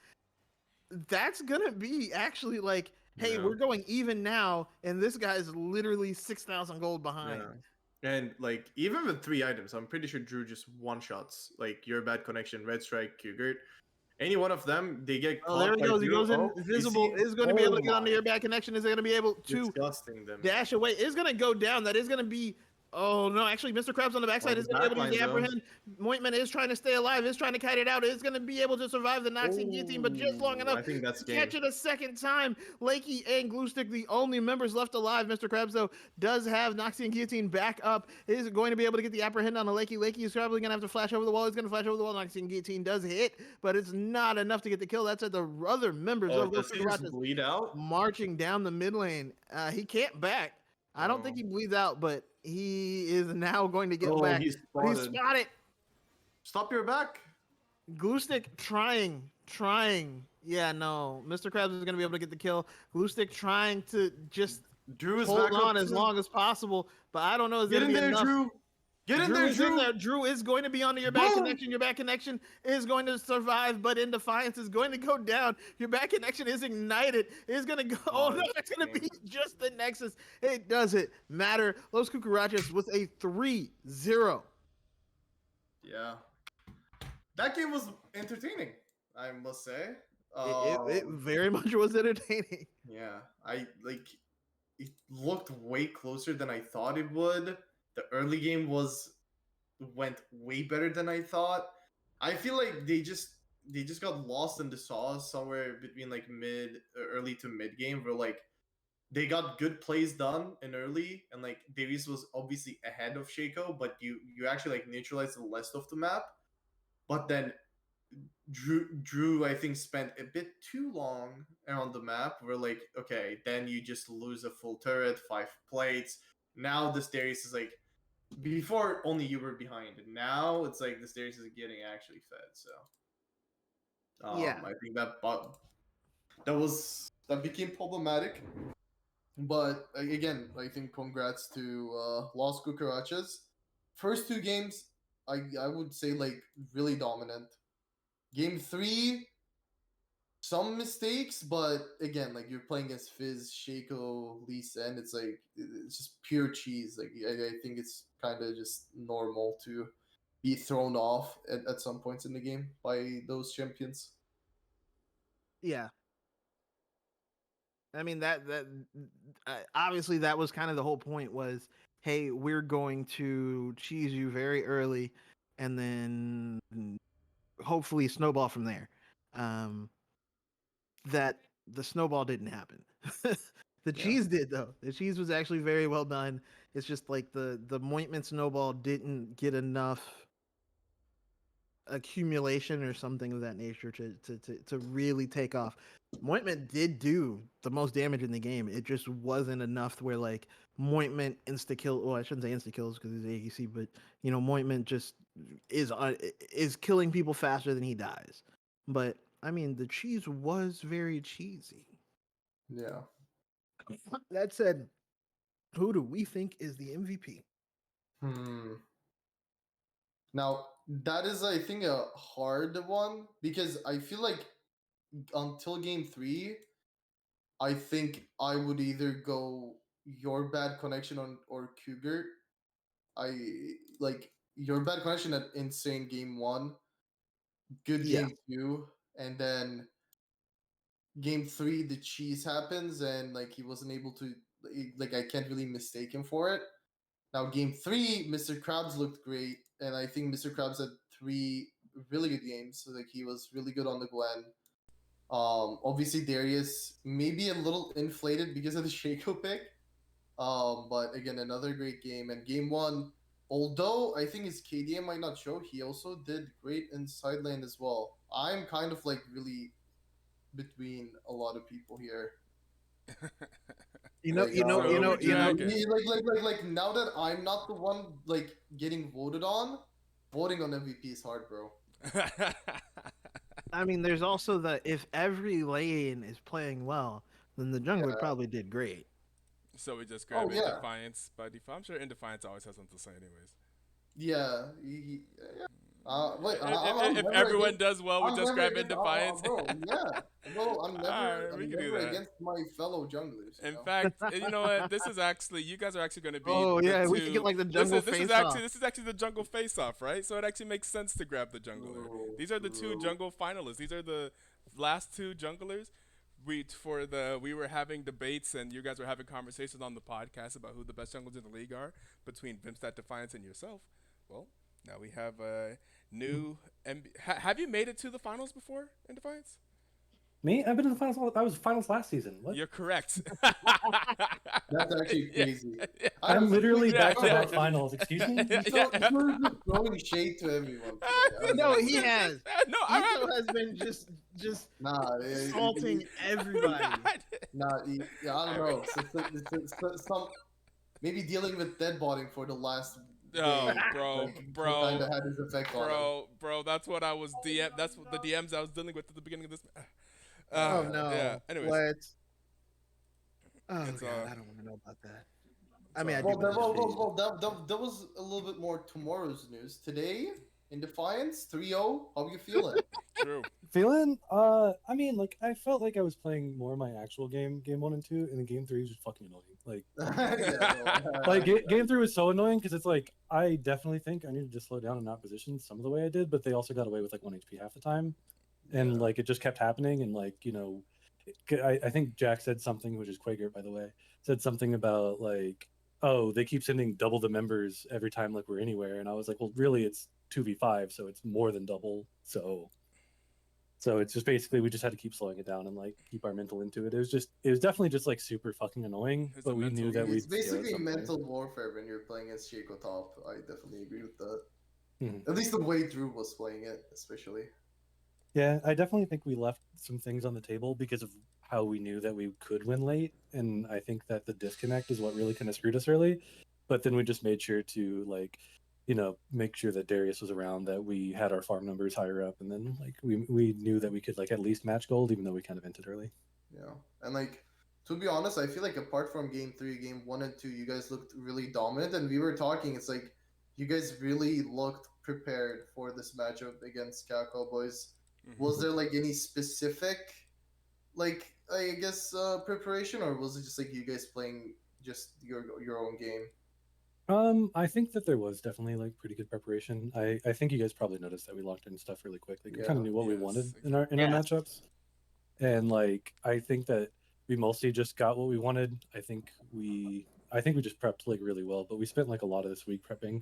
That's gonna be actually like, hey, Yeah. we're going even now, and this guy's literally 6,000 gold behind. Yeah. And like even with 3 items, I'm pretty sure Drew just one shots. Like your bad connection, Red Strike, Cougar. Any one of them, they get Oh, there caught he by goes. He Drew. goes in Oh, you visible. see? Is going to be able Oh to get onto my. your back connection. Is going to be able to Disgusting them. dash away. Is going to go down. That is going to be. Oh no! Actually, Mr. Krabs on the Oh, backside the is going to be able to use backline the though. apprehend. Mointman is trying to stay alive. Is trying to kite it out. Is going to be able to survive the Noxian guillotine, but just long Oh, enough I think that's to game. catch it a second time. Lakey and Gluestick, the only members left alive. Mr. Krabs though does have Noxian guillotine back up. Is going to be able to get the apprehend on the Lakey. Lakey is probably going to have to flash over the wall. He's going to flash over the wall. Noxian guillotine does hit, but it's not enough to get the kill. That's at the other members Oh, of does Las he just Cucarachas bleed out? marching down the mid lane. He can't back. I don't think Oh. he bleeds out, but he is now going to get Oh, back. he's But he's spotted. spotted. Stop your back. Gluestick trying. Yeah, no. Mr. Krabs is going to be able to get the kill. Gluestick trying to just Drew is hold back up on as too. long as possible, but I don't know if Get it's in going to be there, enough. Drew. Get in Drew there, is in Drew. there. Drew is going to be onto your back Boom. connection. Your back connection is going to survive, but in defiance is going to go down. Your back connection is ignited. It's going to go. Oh no, it's going to be just the Nexus. It doesn't matter. Los Cucarachas with a 3-0. Yeah. That game was entertaining, I must say. It very much was entertaining. Yeah, I like it looked way closer than I thought it would. The early game went way better than I thought. I feel like they just got lost in the sauce somewhere between like early to mid game where like they got good plays done in early and like Davies was obviously ahead of Shaco, but you actually like neutralized the rest of the map. But then Drew, I think, spent a bit too long on the map. We're like, okay, then you just lose a full turret, 5 plates. Now this Darius is like, before only you were behind. And now it's like this Darius is getting actually fed. So, Yeah. I think that became problematic. But again, I think congrats to Las Cucarachas. First 2 games, I would say like really dominant. Game 3, some mistakes, but again, like you're playing against Fizz, Shaco, Lisa, and it's like it's just pure cheese. Like I think it's kind of just normal to be thrown off at some points in the game by those champions. Yeah. I mean that obviously that was kind of the whole point was, hey, we're going to cheese you very early and then hopefully snowball from there. That the snowball didn't happen. The cheese did though. The cheese was actually very well done. It's just like the Mointment snowball didn't get enough accumulation or something of that nature to really take off. Mointment did do the most damage in the game. It just wasn't enough where like Mointment insta kill. Well, I shouldn't say insta kills because he's AEC, but you know Mointment just is killing people faster than he dies. But I mean, the cheese was very cheesy. Yeah. That said, who do we think is the MVP? Now that is, I think, a hard one because I feel like until game 3, I think I would either go your bad connection on or Cougar. I like your bad connection at insane game 1, good Yeah. game 2, and then game 3 the cheese happens and like he wasn't able to, like I can't really mistake him for it. Now game 3, Mr. Krabs looked great, and I think Mr. Krabs had 3 really good games. So like he was really good on the Gwen. Obviously Darius maybe a little inflated because of the Shaco pick. But again, another great game. And game 1, although I think his KDM might not show, he also did great in side lane as well. I'm kind of like really between a lot of people here. Like, like now that I'm not the one like getting voted on, voting on MVP is hard, bro. I mean, there's also the if every lane is playing well, then the jungler probably did great. So we just grab yeah. Defiance by default. I'm sure Defiance always has something to say, anyways. Yeah, Wait, I'm If never everyone against. does well, we I'm just never grab in against, Defiance. bro. Yeah, bro. Alright, we I'm can do never that. against my fellow junglers. You In know? fact, you know what? This is actually you guys are actually going to be Oh the yeah, two. we could get like the jungle face off. This is actually the jungle face off, right? So it actually makes sense to grab the jungler. True, These are the two true. jungle finalists. These are the last two junglers. We were having debates and you guys were having conversations on the podcast about who the best junglers in the league are between Vimstat, Defiance, and yourself. Well, now we have a new. Have you made it to the finals before in Defiance? Me? I've been in the finals. I was finals last season. What? You're correct. That's actually Yeah. crazy. Yeah. I I'm was literally thinking- back-to-back yeah. finals. Excuse me? Yeah. You're just throwing shade to everyone. Today. No, he has. No, I Etoe has been just Nah, assaulting everybody. Nah, yeah, I don't know. Some maybe dealing with deadbotting for the last. Oh, game, bro, kind bro, of had his effect on him. bro. That's what I was DM. That's what the DMs I was dealing with at the beginning of this. Oh no. Yeah. Anyways, What? Oh It's, god, I don't want to know about that. I it's mean, I all- do. That was a little bit more tomorrow's news. Today, in Defiance, 3-0. How you feeling? true. Feeling? I mean, like, I felt like I was playing more my actual game 1 and 2, and then game 3 was just fucking annoying. Like, game 3 was so annoying because it's like, I definitely think I needed to slow down and not position some of the way I did, but they also got away with like 1 HP half the time. And like, it just kept happening. And like, you know, I think Jack said something, which is Quaker, by the way, said something about like, oh, they keep sending double the members every time like we're anywhere. And I was like, well, really, it's 2v5, so it's more than double. So it's just basically we just had to keep slowing it down and like keep our mental into it. It was definitely just like super fucking annoying, It's but a we mental knew that game. we'd It's scale at basically some point. mental warfare when you're playing as Shaco top. I definitely agree with that. Mhm. At least the way Drew was playing it, especially. Yeah, I definitely think we left some things on the table because of how we knew that we could win late, and I think that the disconnect is what really kind of screwed us early. But then we just made sure to like, you know, make sure that Darius was around, that we had our farm numbers higher up, and then like we knew that we could like at least match gold, even though we kind of entered early. Yeah, and like to be honest, I feel like apart from game 3, game 1 and 2, you guys looked really dominant, and we were talking. It's like you guys really looked prepared for this matchup against Cowboys. Was there like any specific, like I guess preparation, or was it just like you guys playing just your own game? I think that there was definitely like pretty good preparation. I think you guys probably noticed that we locked in stuff really quick. Like we kind of Yeah. knew what we Yes, wanted in our Yeah. matchups, and like I think that we mostly just got what we wanted. I think we just prepped like really well, but we spent like a lot of this week prepping,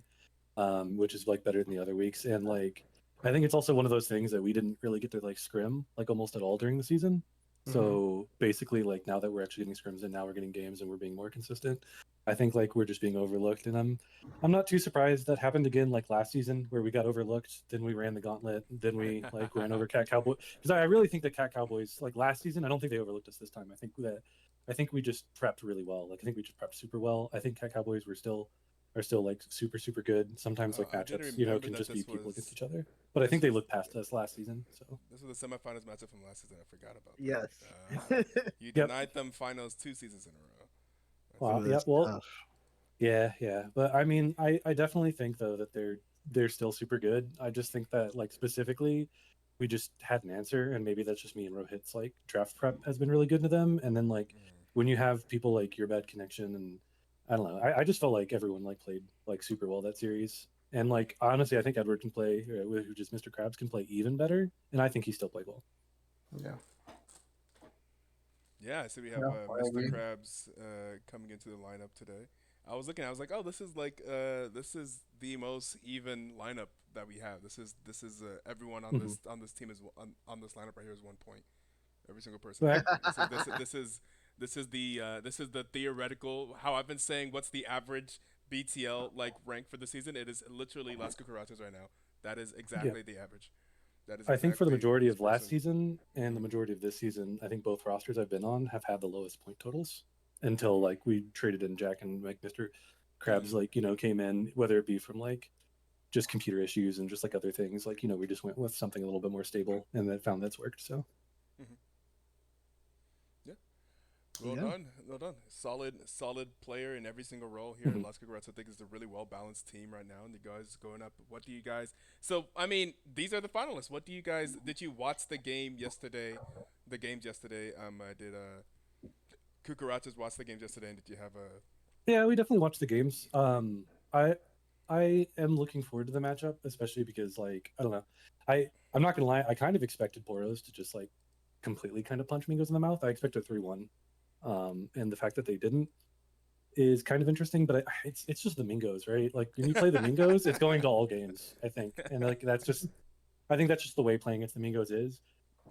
which is like better than the other weeks. And like I think it's also one of those things that we didn't really get to like scrim like almost at all during the season. So basically, like now that we're actually getting scrims and now we're getting games and we're being more consistent, I think like we're just being overlooked. And I'm not too surprised that happened again like last season where we got overlooked. Then we ran the gauntlet. Then we like ran over Cat Cowboy, because I really think that Cat Cowboys like last season. I don't think they overlooked us this time. I think we just prepped really well. Like I think we just prepped super well. I think Cat Cowboys are still like super good. Sometimes like I didn't matchups, you know, remember can that just be this people was- against each other. But I think they looked past us last season. So This was the semifinals matchup from last season. I forgot about. that. Yes. You Yep. denied them finals 2 seasons in a row. wow, Ooh, yeah, that's well, tough. yeah. But I mean, I definitely think though that they're still super good. I just think that like specifically, we just had an answer, and maybe that's just me and Rohit's like draft prep has been really good to them. And then like when you have people like your bad connection, and I don't know, I just felt like everyone like played like super well that series. And like honestly, I think Edward can play, who just Mr. Krabs can play even better, and I think he still played well. Yeah. Yeah, so we have Yeah, I Mr. agree. Krabs coming into the lineup today. I was looking, I was like, oh, this is the most even lineup that we have. This is everyone on this team is on this lineup right here is 1 point. Every single person. Right. This is the theoretical. How I've been saying, what's the average BTL like rank for the season? It is literally Las Cucarachas right now. That is exactly the average. That is. I think for the exactly majority this of last person. season and the majority of this season, I think both rosters I've been on have had the lowest point totals until like we traded in Jack and like Mr. Krabs, like, you know, came in, whether it be from like just computer issues and just like other things, like, you know, we just went with something a little bit more stable and then found that's worked. So Well Yeah. done, well done. Solid player in every single role here. Mhm. Las Cucarachas, I think, is a really well balanced team right now, and you guys going up. What do you guys? So, I mean, these are the finalists. What do you guys? Did you watch the game yesterday? The games yesterday. I did. Cucarachas watch the games yesterday, and did you have a? Yeah, we definitely watched the games. I am looking forward to the matchup, especially because like I don't know, I'm not gonna lie, I kind of expected Boros to just like completely kind of punch Mingos in the mouth. I expected 3-1, and the fact that they didn't is kind of interesting. But it's just the Mingos, right? Like when you play the Mingos, it's going to all games, I think, and like that's just I think that's just the way playing against the Mingos is.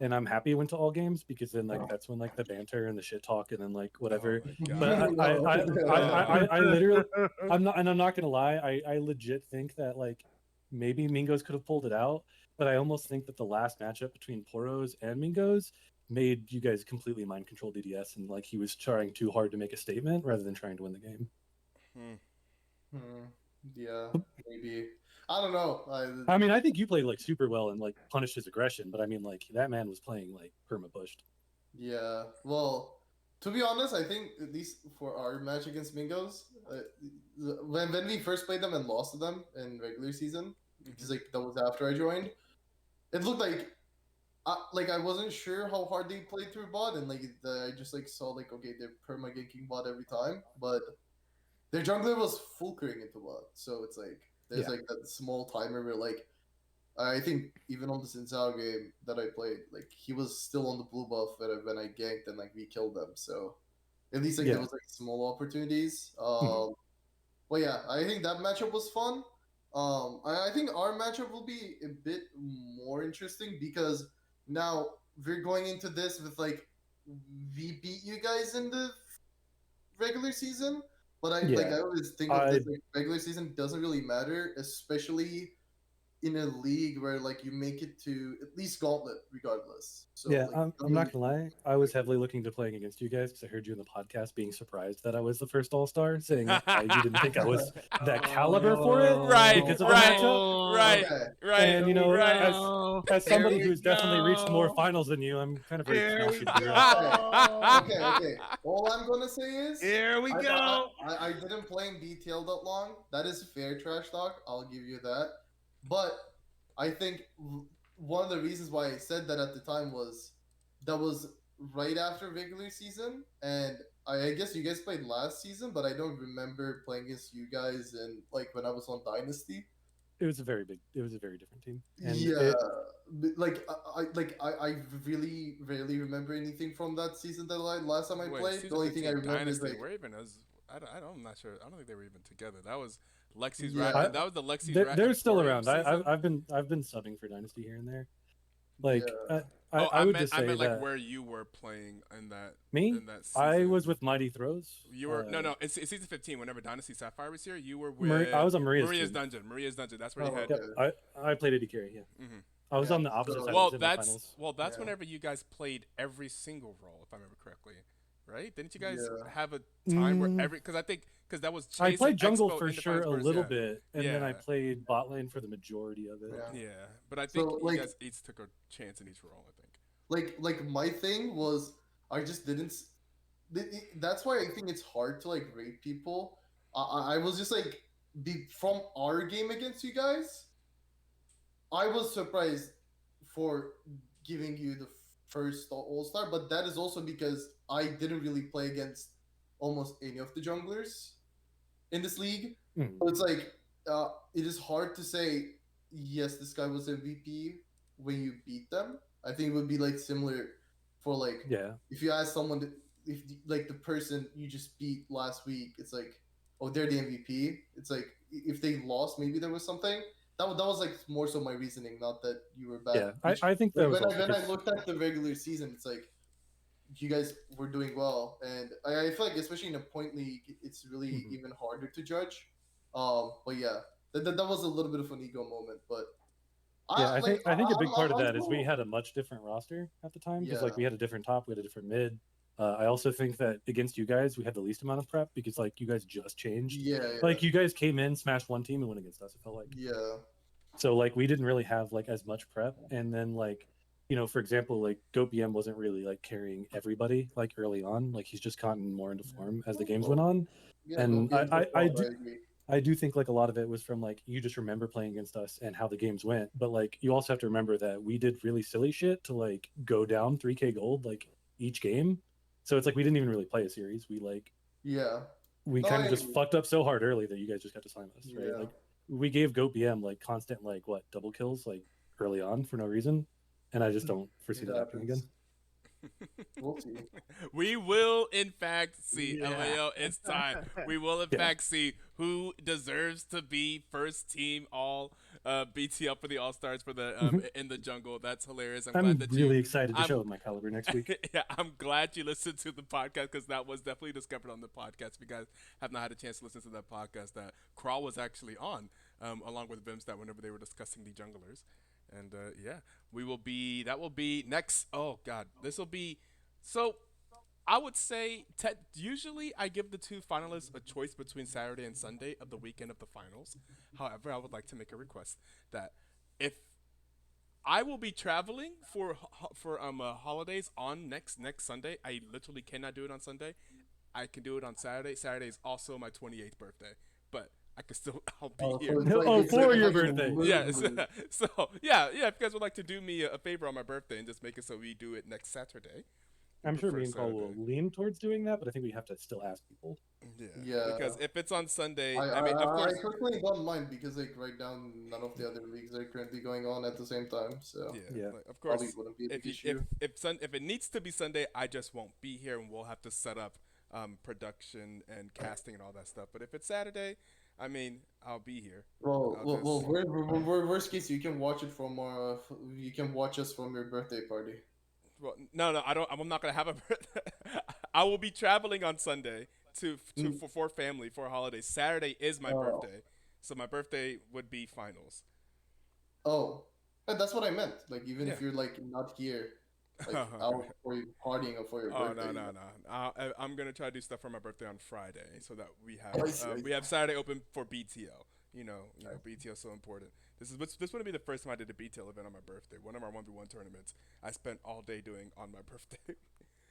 And I'm happy it went to all games because then like that's when like the banter and the shit talk and then like whatever. Oh my But god. I literally I'm not gonna lie, I legit think that like maybe Mingos could have pulled it out, but I almost think that the last matchup between Poros and Mingos made you guys completely mind control DDS and like he was trying too hard to make a statement rather than trying to win the game. Hmm. Hmm. Yeah, maybe. I don't know. I mean, I think you played like super well and like punished his aggression, but I mean like that man was playing like perma pushed. Yeah. Well, to be honest, I think at least for our match against Mingos, when we first played them and lost to them in regular season, because like that was after I joined, it looked like I wasn't sure how hard they played through bot, and like I just like saw like okay they're perma ganking bot every time, but their jungler was full clearing into bot, so it's like there's Yeah. like that small timer where like I think even on the Sinzao game that I played, like he was still on the blue buff when I ganked and like we killed them. So at least like Yeah. there was like small opportunities. Mhm. But yeah, I think that matchup was fun. I think our matchup will be a bit more interesting because now we're going into this with like we beat you guys in the regular season, but Yeah. I always think of this like regular season doesn't really matter, especially in a league where like you make it to at least gauntlet regardless. So Yeah, like I'm not gonna lie. I was heavily looking to playing against you guys because I heard you in the podcast being surprised that I was the first All Star, saying that you didn't think I was that caliber for it Right, because of the right, matchup. right, Okay. right, And you know, right. as Here somebody we who's definitely reached more go. finals than you, I'm kind of ready to Here smash we you to the ground. go. Okay. All I'm gonna say is Here we go. I didn't play in BTL that long. That is fair trash talk. I'll give you that. But I think one of the reasons why I said that at the time was that was right after regular season, and I guess you guys played last season, but I don't remember playing against you guys and like when I was on Dynasty. It was a very different team. And Yeah, I really rarely remember anything from that season that last time I Wait, played. The season only thing I 15 remember is Dynasty. like Where even is? I'm not sure. I don't think they were even together. That was Lexi's Yeah. rat. That was the Lexi's rat. they're still Emporium around. season. I've been subbing for Dynasty here and there. Like Yeah. I would meant just say like that where you were playing in that me, season. I was with Mighty Throws. You were no. It's season 15. Whenever Dynasty Sapphire was here, you were with. I was on Maria's team. Dungeon. Maria's Dungeon. That's where you Oh, had. okay. Yep, I played AD carry. Yeah, Mhm. I was Yeah, on the opposite so- side. Well, of the finals. that's Yeah. whenever you guys played every single role, if I remember correctly, right? Didn't you guys Yeah. have a time where Mm. because that was I Chase played and jungle Expo for in sure a Defiance Burst, little yeah. bit, and then I Yeah. played bot lane for the majority of it. Yeah. Yeah, but I think So, you like- guys each took a chance in each role. I think. Like my thing was I just didn't. That's why I think it's hard to like rate people. I was just like from our game against you guys. I was surprised for giving you the first All Star, but that is also because I didn't really play against almost any of the junglers in this league. Mhm. So it's like it is hard to say yes, this guy was MVP when you beat them. I think it would be like similar for like Yeah, if you ask someone if like the person you just beat last week, it's like oh they're the MVP. It's like if they lost, maybe there was something. That was like more so my reasoning, not that you were bad. yeah. Which- I think that was when also when I just- looked at the regular season, it's like you guys were doing well, and I feel like especially in a point league, it's really Mhm. even harder to judge. But yeah, that was a little bit of an ego moment, but yeah. I think a big part of that is we cool. had a much different roster at the time because Yeah. like we had a different top, we had a different mid. I also think that against you guys, we had the least amount of prep because like you guys just changed. Yeah, Like you guys came in, smashed one team, and went against us. It felt like yeah, so like we didn't really have like as much prep, and then like for example, like GoPM wasn't really like carrying everybody like early on. Like he's just gotten more into form as the games went on. Yeah, And Gopian's a I fraud, do I agree. I do think like a lot of it was from like you just remember playing against us and how the games went. But like you also have to remember that we did really silly shit to like go down 3K gold like each game. So it's like we didn't even really play a series. Yeah. We No, kind I of just agree. fucked up so hard early that you guys just got to slime us, right? Yeah. Like we gave GoPM like constant like what double kills like early on for no reason. And I just don't foresee It that happening again. happens. We'll see. We will, in fact, see. Yeah. LAL, it's time. We will, in Yeah. fact, see who deserves to be first team all BTL for the All Stars for the in the jungle. That's hilarious. I'm glad I'm that really you. excited to I'm- show my caliber next week. yeah, I'm glad you listened to the podcast because that was definitely discovered on the podcast. If you guys have not had a chance to listen to that podcast, that Crawl was actually on, along with Vimstat whenever they were discussing the junglers. And yeah, that will be next. Oh, God. This will be. So I would say usually I give the two finalists a choice between Saturday and Sunday of the weekend of the finals. However, I would like to make a request that if I will be traveling for holidays on next Sunday. I literally cannot do it on Sunday. I can do it on Saturday. Saturday is also my 28th birthday, but I can still I'll be Oh, here. so it's like, Oh, it's for like your how you birthday. move, Yes. move. So yeah. If you guys would like to do me a favor on my birthday and just make it so we do it next Saturday. I'm sure prefer me and Cole will Saturday. lean towards doing that, but I think we have to still ask people. Yeah. Yeah. Because if it's on Sunday, I, I mean, of course. I personally don't mind because like right now none of the other leagues are currently going on at the same time, so Yeah. Yeah. Like, of course. probably wouldn't be a big If issue. if it needs to be Sunday, I just won't be here, and we'll have to set up production and casting and all that stuff. But if it's Saturday, I mean, I'll be here. Well, I'll well, just- well worst case, you can watch it from you can watch us from your birthday party. Well, no, I don't. I'm not gonna have a birthday. I will be traveling on Sunday for family for holidays. Saturday is my Oh. birthday, so my birthday would be finals. Oh, but that's what I meant. Like even if Yeah. you're like not here, like Okay. out for your partying or for your Oh birthday. no. I'm gonna try to do stuff for my birthday on Friday, so that we have Oh, I see, I see. we have Saturday open for BTL. BTL is so important. This wouldn't be the first time I did a BTL event on my birthday. One of our 1v1 tournaments I spent all day doing on my birthday.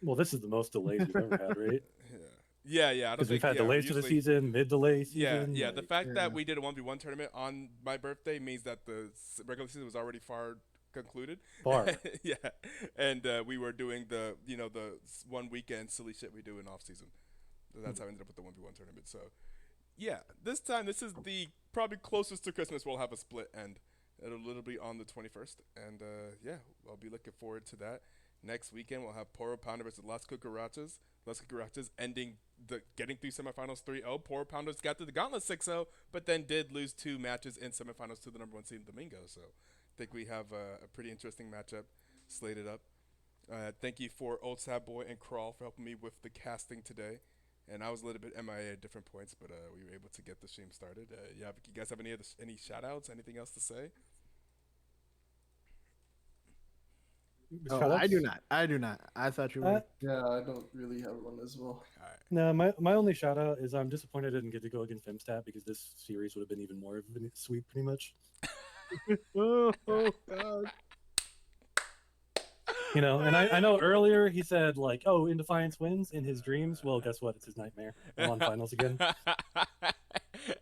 Well, this is the most delays we've ever had, right? Yeah. I don't Because we've think had delays to the usually- season, mid-delay season. Yeah. The like- fact yeah. that we did a 1v1 tournament on my birthday means that the regular season was already far concluded. Far. Yeah. And we were doing the one weekend silly shit we do in off season. That's how I ended up with the 1v1 tournament. So, yeah, this is the probably closest to Christmas we'll have a split end. It'll literally be on the 21st. And yeah, I'll be looking forward to that. Next weekend we'll have Poro Pounder versus Las Cucarachas. Las Cucarachas getting through semifinals 3-0. Poro Pounders got through the gauntlet 6-0, but then did lose 2 matches in semifinals to the number 1 seed Domingo. So I think we have a pretty interesting matchup slated up. Thank you for Old Sad Boy and Crawl for helping me with the casting today. And I was a little bit MIA at different points, but we were able to get the stream started. You guys have any shout outs? Anything else to say? Oh, Shout-outs? I do not. I thought you were. Yeah, I don't really have one as well. All right. No, my only shout out is I'm disappointed I didn't get to go against Femstat because this series would have been even more of a sweep, pretty much. Oh, God. And I know earlier he said like, "Oh, In Defiance wins in his dreams." Well, guess what? It's his nightmare. I'm on finals again.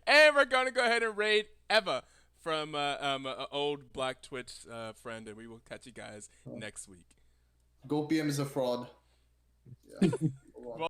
And we're going to go ahead and raid Eva from an old Black Twitch friend, and we will catch you guys next week. GoPM is a fraud. Yeah.